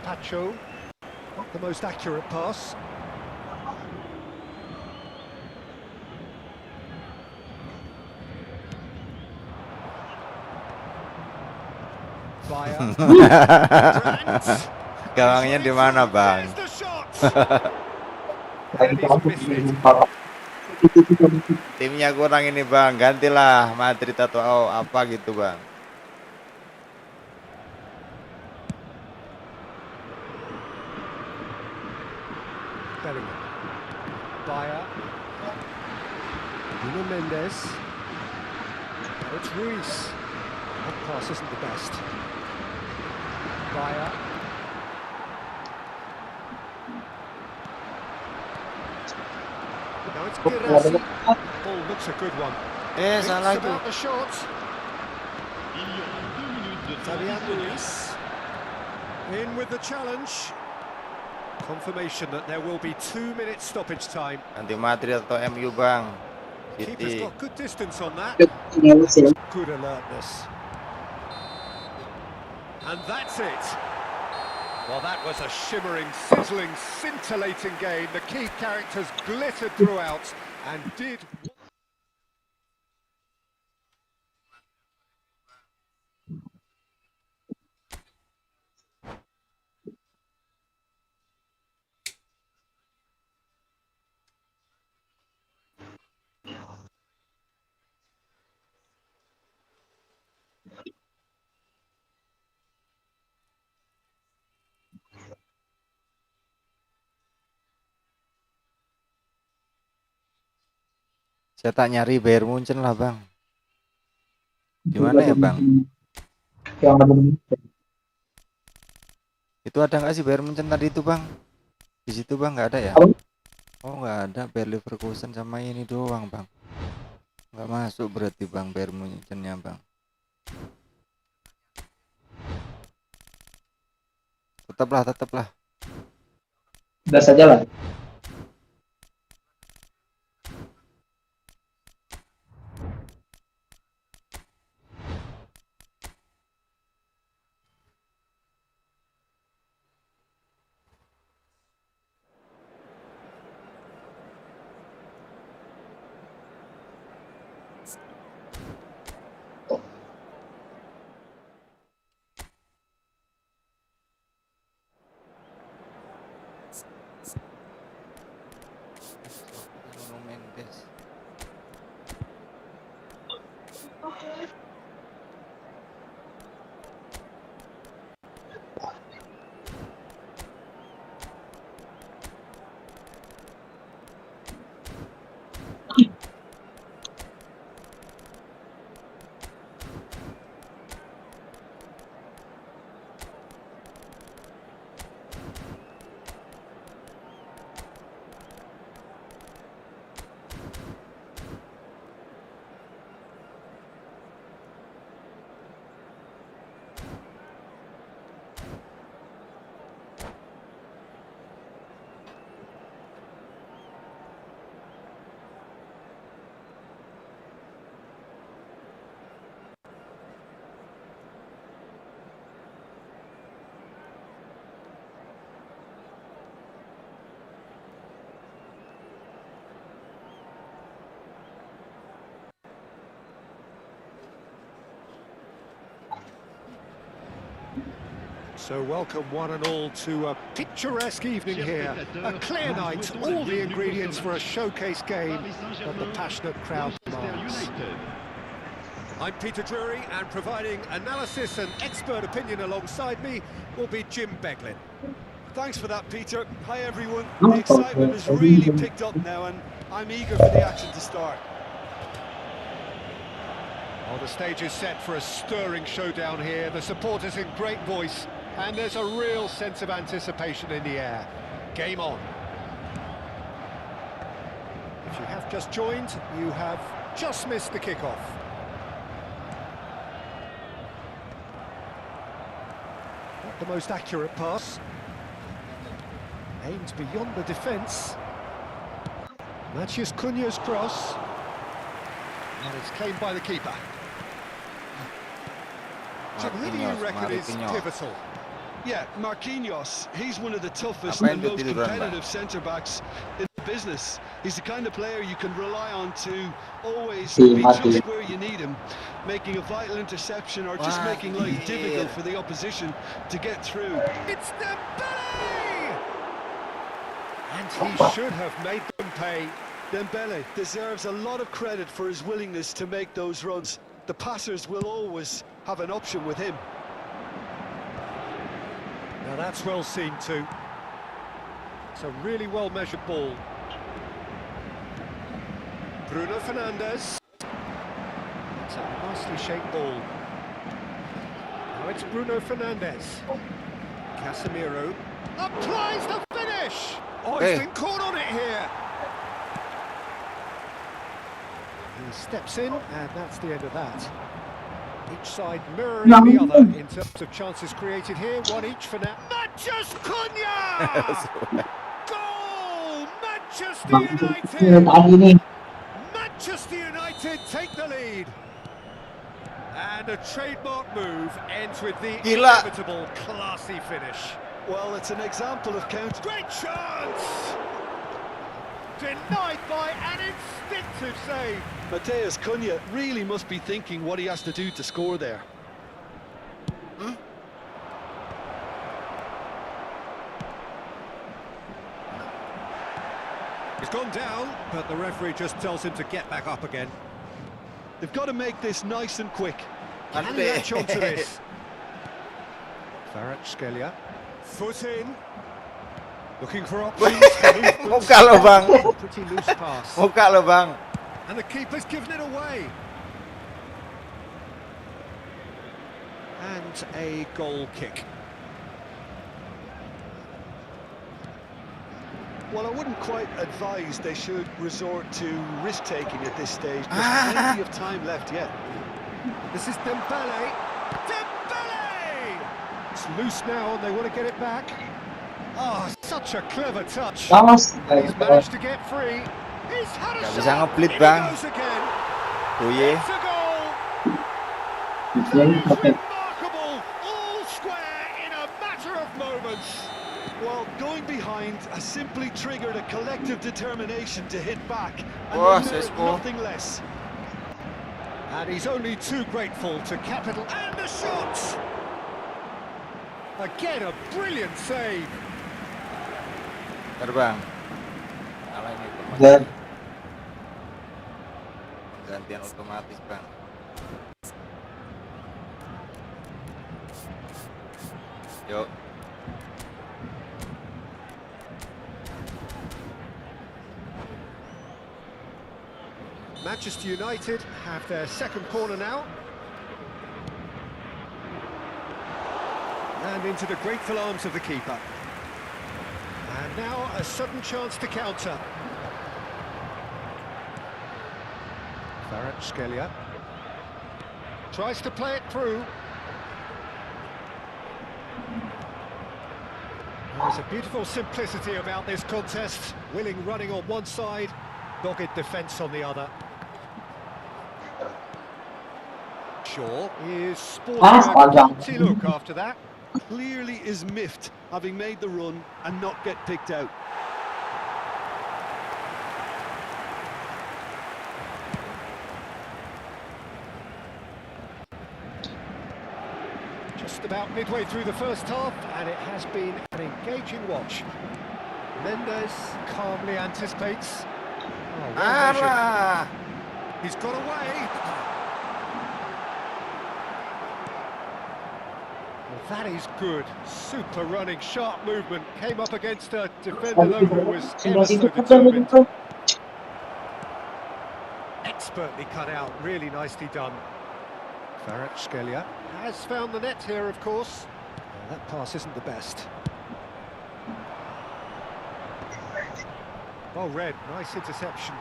Pacho, not the most accurate pass. Bayer. Gawangnya di mana, Bang? Timnya kurang ini, Bang. Gantilah Madrid atau apa gitu, Bang. Bellingham. Bayer. Nuno Mendes. And it's Ruiz. That pass isn't the best. Bayer. Now it's Girassi. Ball looks a good one. Salah itu. About the shot. Il y aura 2 minutes de temps Fabian additionnel. Ruiz. In with the challenge. Confirmation that there will be 2 minutes stoppage time. Nanti Madrid atau MU, Bang. Keeper's City. got good distance on that. Good alertness. And that's it. Well, that was a shimmering, sizzling, scintillating game. The key characters glittered throughout and did... Saya tak nyari Bayern Munchen lah, Bang. Di mana ya, Bang? Itu ada nggak sih Bayern Munchen tadi itu, Bang? Di situ, Bang, nggak ada ya? Oh, nggak ada. Bayer Leverkusen sama ini doang, Bang. Nggak masuk berarti, Bang, Bayern Munchen-nya, Bang. Tetaplah. Udah saja lah. So welcome one and all to a picturesque evening here. A clear night, all the ingredients for a showcase game that the passionate crowd demands. I'm Peter Drury, and providing analysis and expert opinion alongside me will be Jim Beglin. Thanks for that, Peter. Hi, everyone. The excitement has really picked up now, and I'm eager for the action to start. Well, the stage is set for a stirring showdown here. The supporters in great voice, and there's a real sense of anticipation in the air. Game on. If you have just joined, you have just missed the kickoff. Not the most accurate pass. Aimed beyond the defence. Matthias Cunha's cross. And it's claimed by the keeper. Jim, who do you reckon is pivotal? Yeah, Marquinhos. He's one of the toughest and most competitive centre-backs in the business. He's the kind of player you can rely on to always be just where you need him, making a vital interception or just making life difficult for the opposition to get through. It's Dembele! And he should have made them pay. Dembele deserves a lot of credit for his willingness to make those runs. The passers will always have an option with him. Now that's well seen too. It's a really well measured ball. Bruno Fernandes. It's a nicely shaped ball. Now it's Bruno Fernandes. Casemiro applies the finish. Oh, he's been caught on it here. He steps in, and that's the end of that. Each side mirroring the other in terms of chances created here. One each for now. Matthias Cunha! Goal! Manchester United! Manchester United take the lead. And a trademark move ends with the inevitable classy finish. Well, it's an example of counter. Great chance! Denied by an instinctive save. Matthias Cunha really must be thinking what he has to do to score there. He's gone down, but the referee just tells him to get back up again. They've got to make this nice and quick. Can he latch onto this? Kvaratskhelia. Foot in. Looking for options. Muka lo bang. Pretty loose pass. Muka lo bang. And the keeper's given it away. And a goal kick. Well, I wouldn't quite advise they should resort to risk-taking at this stage. There's plenty of time left yet. This is Dembele. Dembele! It's loose now and they want to get it back. Oh, such a clever touch. He's managed to get free. He's had a shot. Bisa ngeplit, Bang. He goes again. Oh yeah. It's a goal. That is remarkable. All square in a matter of moments. Well, going behind has simply triggered a collective determination to hit back. And nothing less. And he's only too grateful to capital. And the shot! Again, a brilliant save. Terbang. Salah ini otomatis. Gantian otomatis, Bang. Yuk. Manchester United have their second corner now. And into the grateful arms of the keeper. And now a sudden chance to counter. Kvaratskhelia tries to play it through. There's a beautiful simplicity about this contest. Willing running on one side, dogged defence on the other. Shaw is sporting a guilty look after that. Clearly is miffed, having made the run and not get picked out. Just about midway through the first half, and it has been an engaging watch. Mendes calmly anticipates. Oh, well measured. He's got away. Well, that is good. Super running, sharp movement. Came up against a defender though who was ever so determined. Expertly cut out, really nicely done. Kvaratskhelia has found the net here, of course. Well, that pass isn't the best. Well read, nice interception.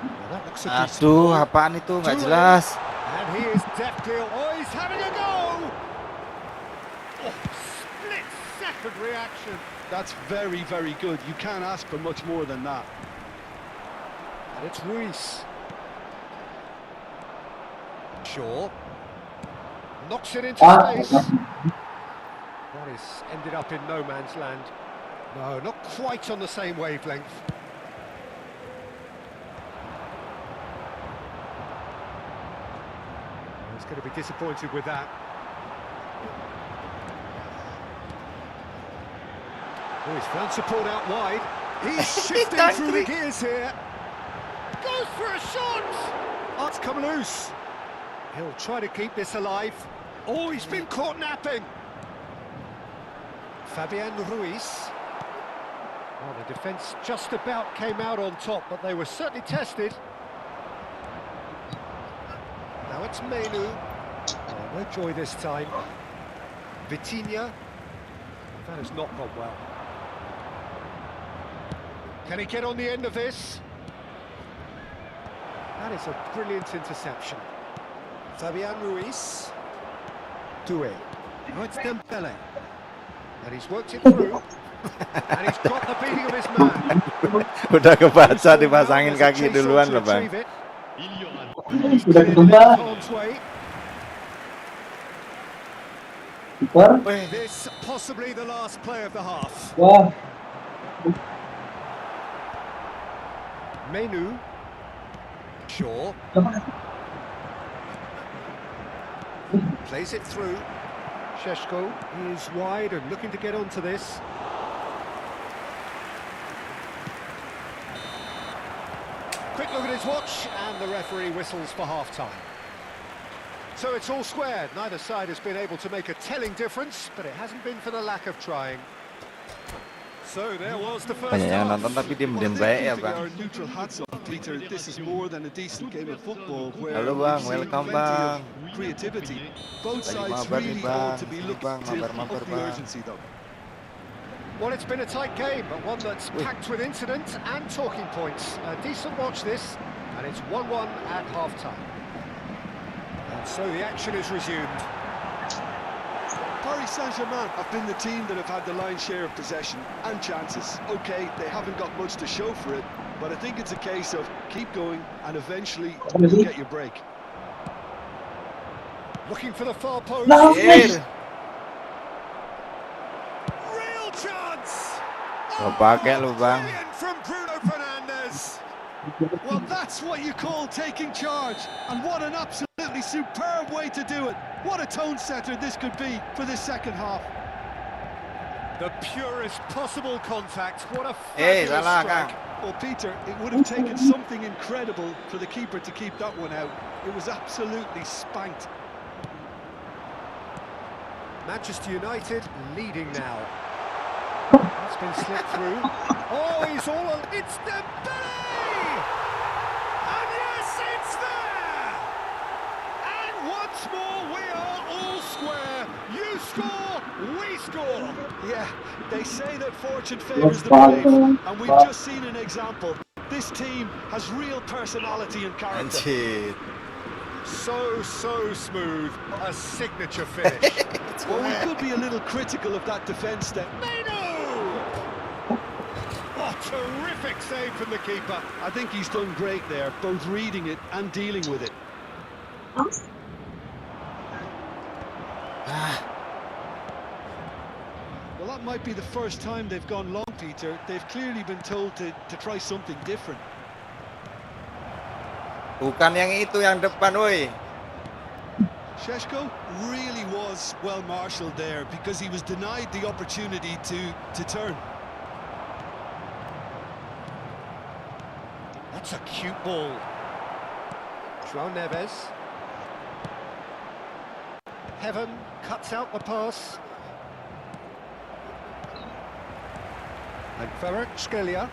Well, that looks a Aduh, apaan itu? Nggak jelas. And he is deftly. Oh, he's having a go! Oh, split-second reaction. That's very, very good. You can't ask for much more than that. And it's Ruiz. Shaw knocks it into space. That is ended up in no man's land. No, not quite on the same wavelength. He's going to be disappointed with that. Oh, he's found support out wide. He's shifting through the gears here. Goes for a shot. Oh, it's come loose. He'll try to keep this alive. Oh, he's been caught napping. Fabian Ruiz. Oh, the defence just about came out on top, but they were certainly tested. Now it's Menu. Oh, no joy this time. Vitinha. That has not gone well. Can he get on the end of this? That is a brilliant interception. Fabian Ruiz. Doué. Oh, it's Dembele. And he's worked it through. And he's got the beating of his man. Udah kebaca dipasangin kaki duluan loh, Bang. Sudah ketumpa. This possibly the last play of the half. Wah. Menu. Shaw. Plays it through. Šeško is wide and looking to get onto this. Quick look at his watch, and the referee whistles for half-time. So it's all squared. Neither side has been able to make a telling difference, but it hasn't been for the lack of trying. So there was the first Banyak yang half. nonton tapi diem-diem baik ya, Bang. Neutral hats on, Peter. This is more than a decent game of football where Halo, Bang. Welcome, Bang. Creativity. Both Lagi sides mabar nih, really Bang. ought to be Ini, looking Bang. to Mabar-mabar, up the Bang. urgency, though. Well, it's been a tight game, but one that's packed with incident and talking points. A decent watch this, and it's 1-1 at half-time. And so the action is resumed. Paris Saint-Germain have been the team that have had the lion's share of possession and chances. OK, they haven't got much to show for it, but I think it's a case of keep going and eventually you'll get your break. Looking for the far post. No, Real chance! Pakai lu, Bang. Brilliant from Bruno Fernandes. Well, that's what you call taking charge, and what an absolutely superb way to do it. What a tone setter this could be for this second half. The purest possible contact. What a Hey, fabulous salah, strike. Kang. Well, Peter, it would have taken something incredible for the keeper to keep that one out. It was absolutely spanked. Manchester United leading now. That's been slipped through. Oh, he's all on. It's Dembele! And yes, it's there! And once more, we are all square. You score, we score. Yeah, they say that fortune favours the brave, and we've just seen an example. This team has real personality and character. Anjir. So smooth. A signature finish. Well, we could be a little critical of that defence then. Oh, terrific save from the keeper. I think he's done great there, both reading it and dealing with it. Well, that might be the first time they've gone long, Peter. They've clearly been told to try something different. Bukan yang itu, yang depan, woi. Šeško really was well marshalled there because he was denied the opportunity to turn. That's a cute ball. João Neves. Heaven cuts out the pass. And Kvaratskhelia.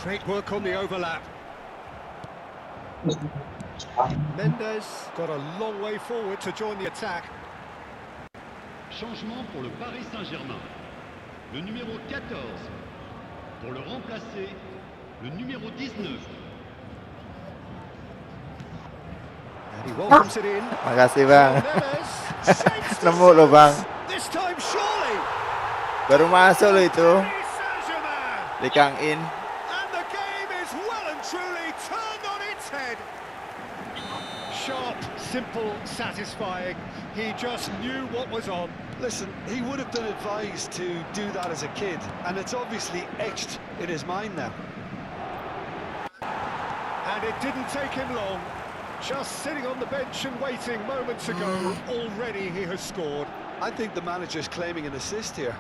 Great work on the overlap. Mendes got a long way forward to join the attack. Changement pour le Paris Saint-Germain. Le numéro 14. Pour le remplacer, le numéro 19. And he welcomes it in. Makasih bang. Neves Nemu loh bang. this time surely. Baru masuk loh itu. Saint-Germain. Di Kang In. And the game is well and truly turned on its head. Sharp, simple, satisfying. He just knew what was on. Listen, he would have been advised to do that as a kid, and it's obviously etched in his mind now. And it didn't take him long. Just sitting on the bench and waiting moments ago, already he has scored. I think the manager's claiming an assist here.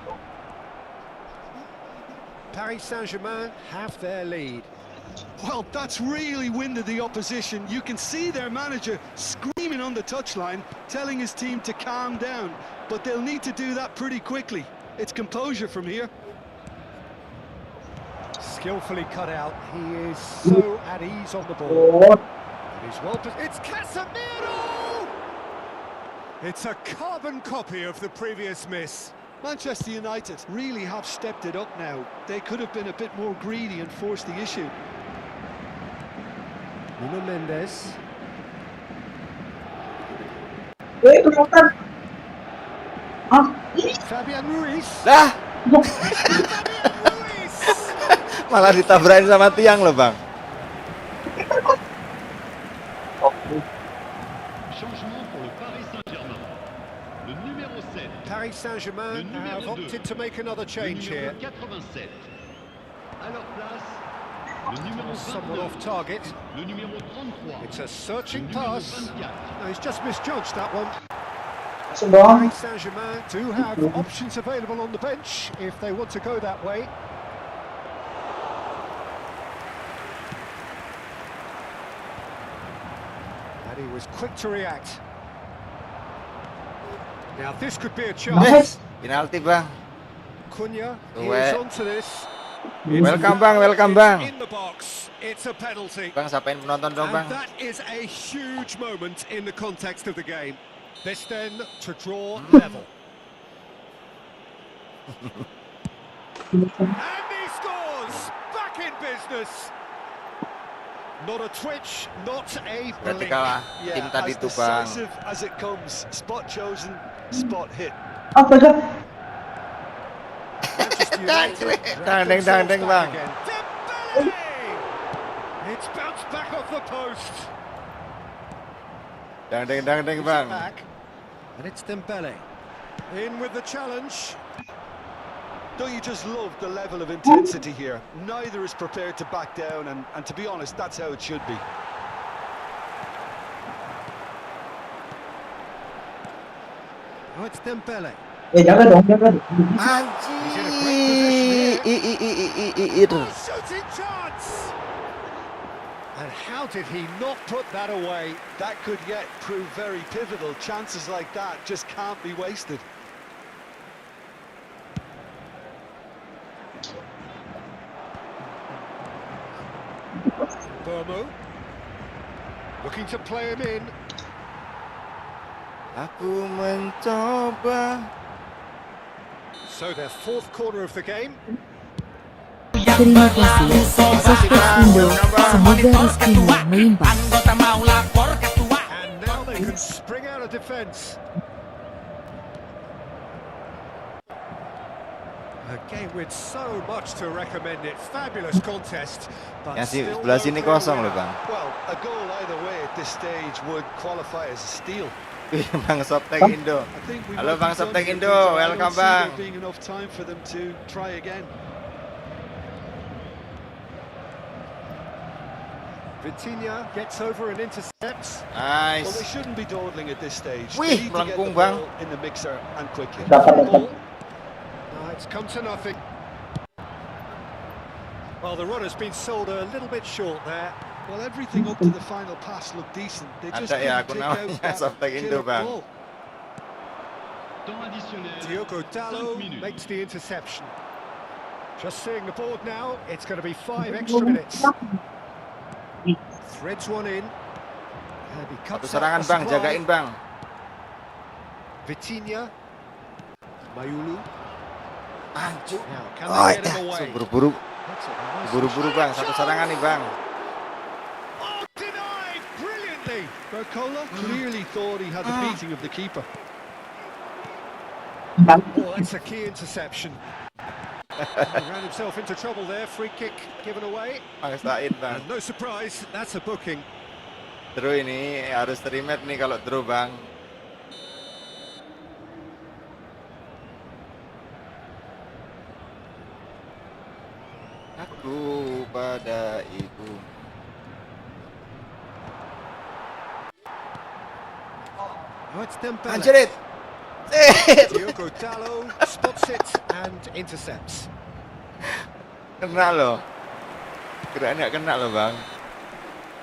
Paris Saint-Germain have their lead. Well, that's really winded the opposition. You can see their manager screaming on the touchline, telling his team to calm down. But they'll need to do that pretty quickly. It's composure from here. Skillfully cut out. He is so at ease on the ball. And he's well. It's Casemiro! It's a carbon copy of the previous miss. Manchester United really have stepped it up now. They could have been a bit more greedy and forced the issue. Nuno Mendes. Fabian Ruiz. Dah. Malah ditabrakin sama tiang loh bang. Changement pour le Paris Saint-Germain. Le numéro 7. Paris Saint-Germain have opted to make another change here. 87. À leur place, le numéro 22. Someone off target. Le numéro 33. It's a searching Le numéro pass. 24. No, he's just misjudged that one. Sebang. Paris Saint-Germain do have options available on the bench if they want to go that way. And he was quick to react. Now this could be a chance. Penalti bang. Cunha is onto this. Welcome bang, welcome bang. In the box, it's a penalty. Bang, sapain penonton dong bang. And that is a huge moment in the context of the game. This then to draw level. And he scores! Back in business. Not a twitch, not a blink. Tim tadi as tuh bang. decisive as it comes. Spot chosen, spot hit. Apa dah? Dang bang. It's bounced back off the post. Dang bang. Back. And it's Dembele. In with the challenge. Don't you just love the level of intensity here? Neither is prepared to back down, and to be honest, that's how it should be. Oh, it's Dembele. Jangan dong, jangan. Shooting chance! And how did he not put that away? That could yet prove very pivotal. Chances like that just can't be wasted. Burmo looking to play him in. Aku mencoba. So their fourth corner of the game. Terima kasih, Sosok Indo, semoga rezekinya melimpah. And now they can spring out of defence. A game with so much to recommend it. Fabulous contest. But Yang still sebelah no sini clear kosong winner. loh bang. Well, a goal either way at this stage would qualify as a steal. Bang Soptek Indo. I think we Halo might Bang be done Soptek here, Indo, Peter. I don't welcome see bang. there being enough time for them to try again. Vitinha gets over and intercepts. Well, they Nice. shouldn't be dawdling at this stage. Wih, They need to get the melengkung, Bang. ball in the mixer and quickly. Ball. It's come to nothing. Well, the run has been sold a little bit short there. Well, everything up to the final pass looked decent. They just Ada ya couldn't aku take out namanya that softback Indo, killer Bang. ball. Temps additionnel. Diogo 5 Dallo minutes. makes the interception. Just seeing the board now, it's going to be 5 extra minutes. Threads one in. And he Satu cuts serangan, out the Bang, supply. jagain, Bang. Vitinha. Mayulu. Anjuk. Now, can Oh, they get him away? buru-buru. That's a nice Buru-buru, Bang. Satu serangan nih, Bang. Oh, denied brilliantly. Barcola clearly thought he had the beating of the keeper. Oh, that's a key interception. He ran himself into trouble there. Free kick given away. Paksain, Bang. And no surprise, that's a booking. Drew ini harus rematch nih kalau Drew, Bang. Aku pada ibu. Oh, it's Dembele. Anjrit. Diogo Dallo spots it and intercepts. Kena loh. Kirain nggak kena loh, Bang.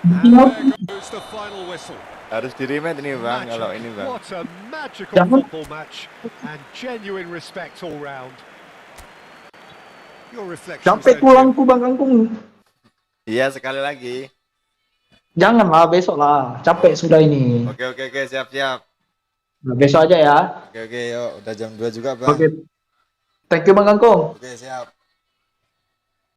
And there goes the final whistle. Harus di rematch ini, Bang, kalau ini, Bang. What a magical football match and genuine respect all round. Your reflections. Sampai pulangku Bang Kangkung. Iya, sekali lagi. Janganlah besok lah. Capek sudah ini. Oke, siap. Nah, besok aja ya. Oke, yuk. Udah jam 2 juga, Bang. Oke. Thank you Bang Kangkung. Oke, siap.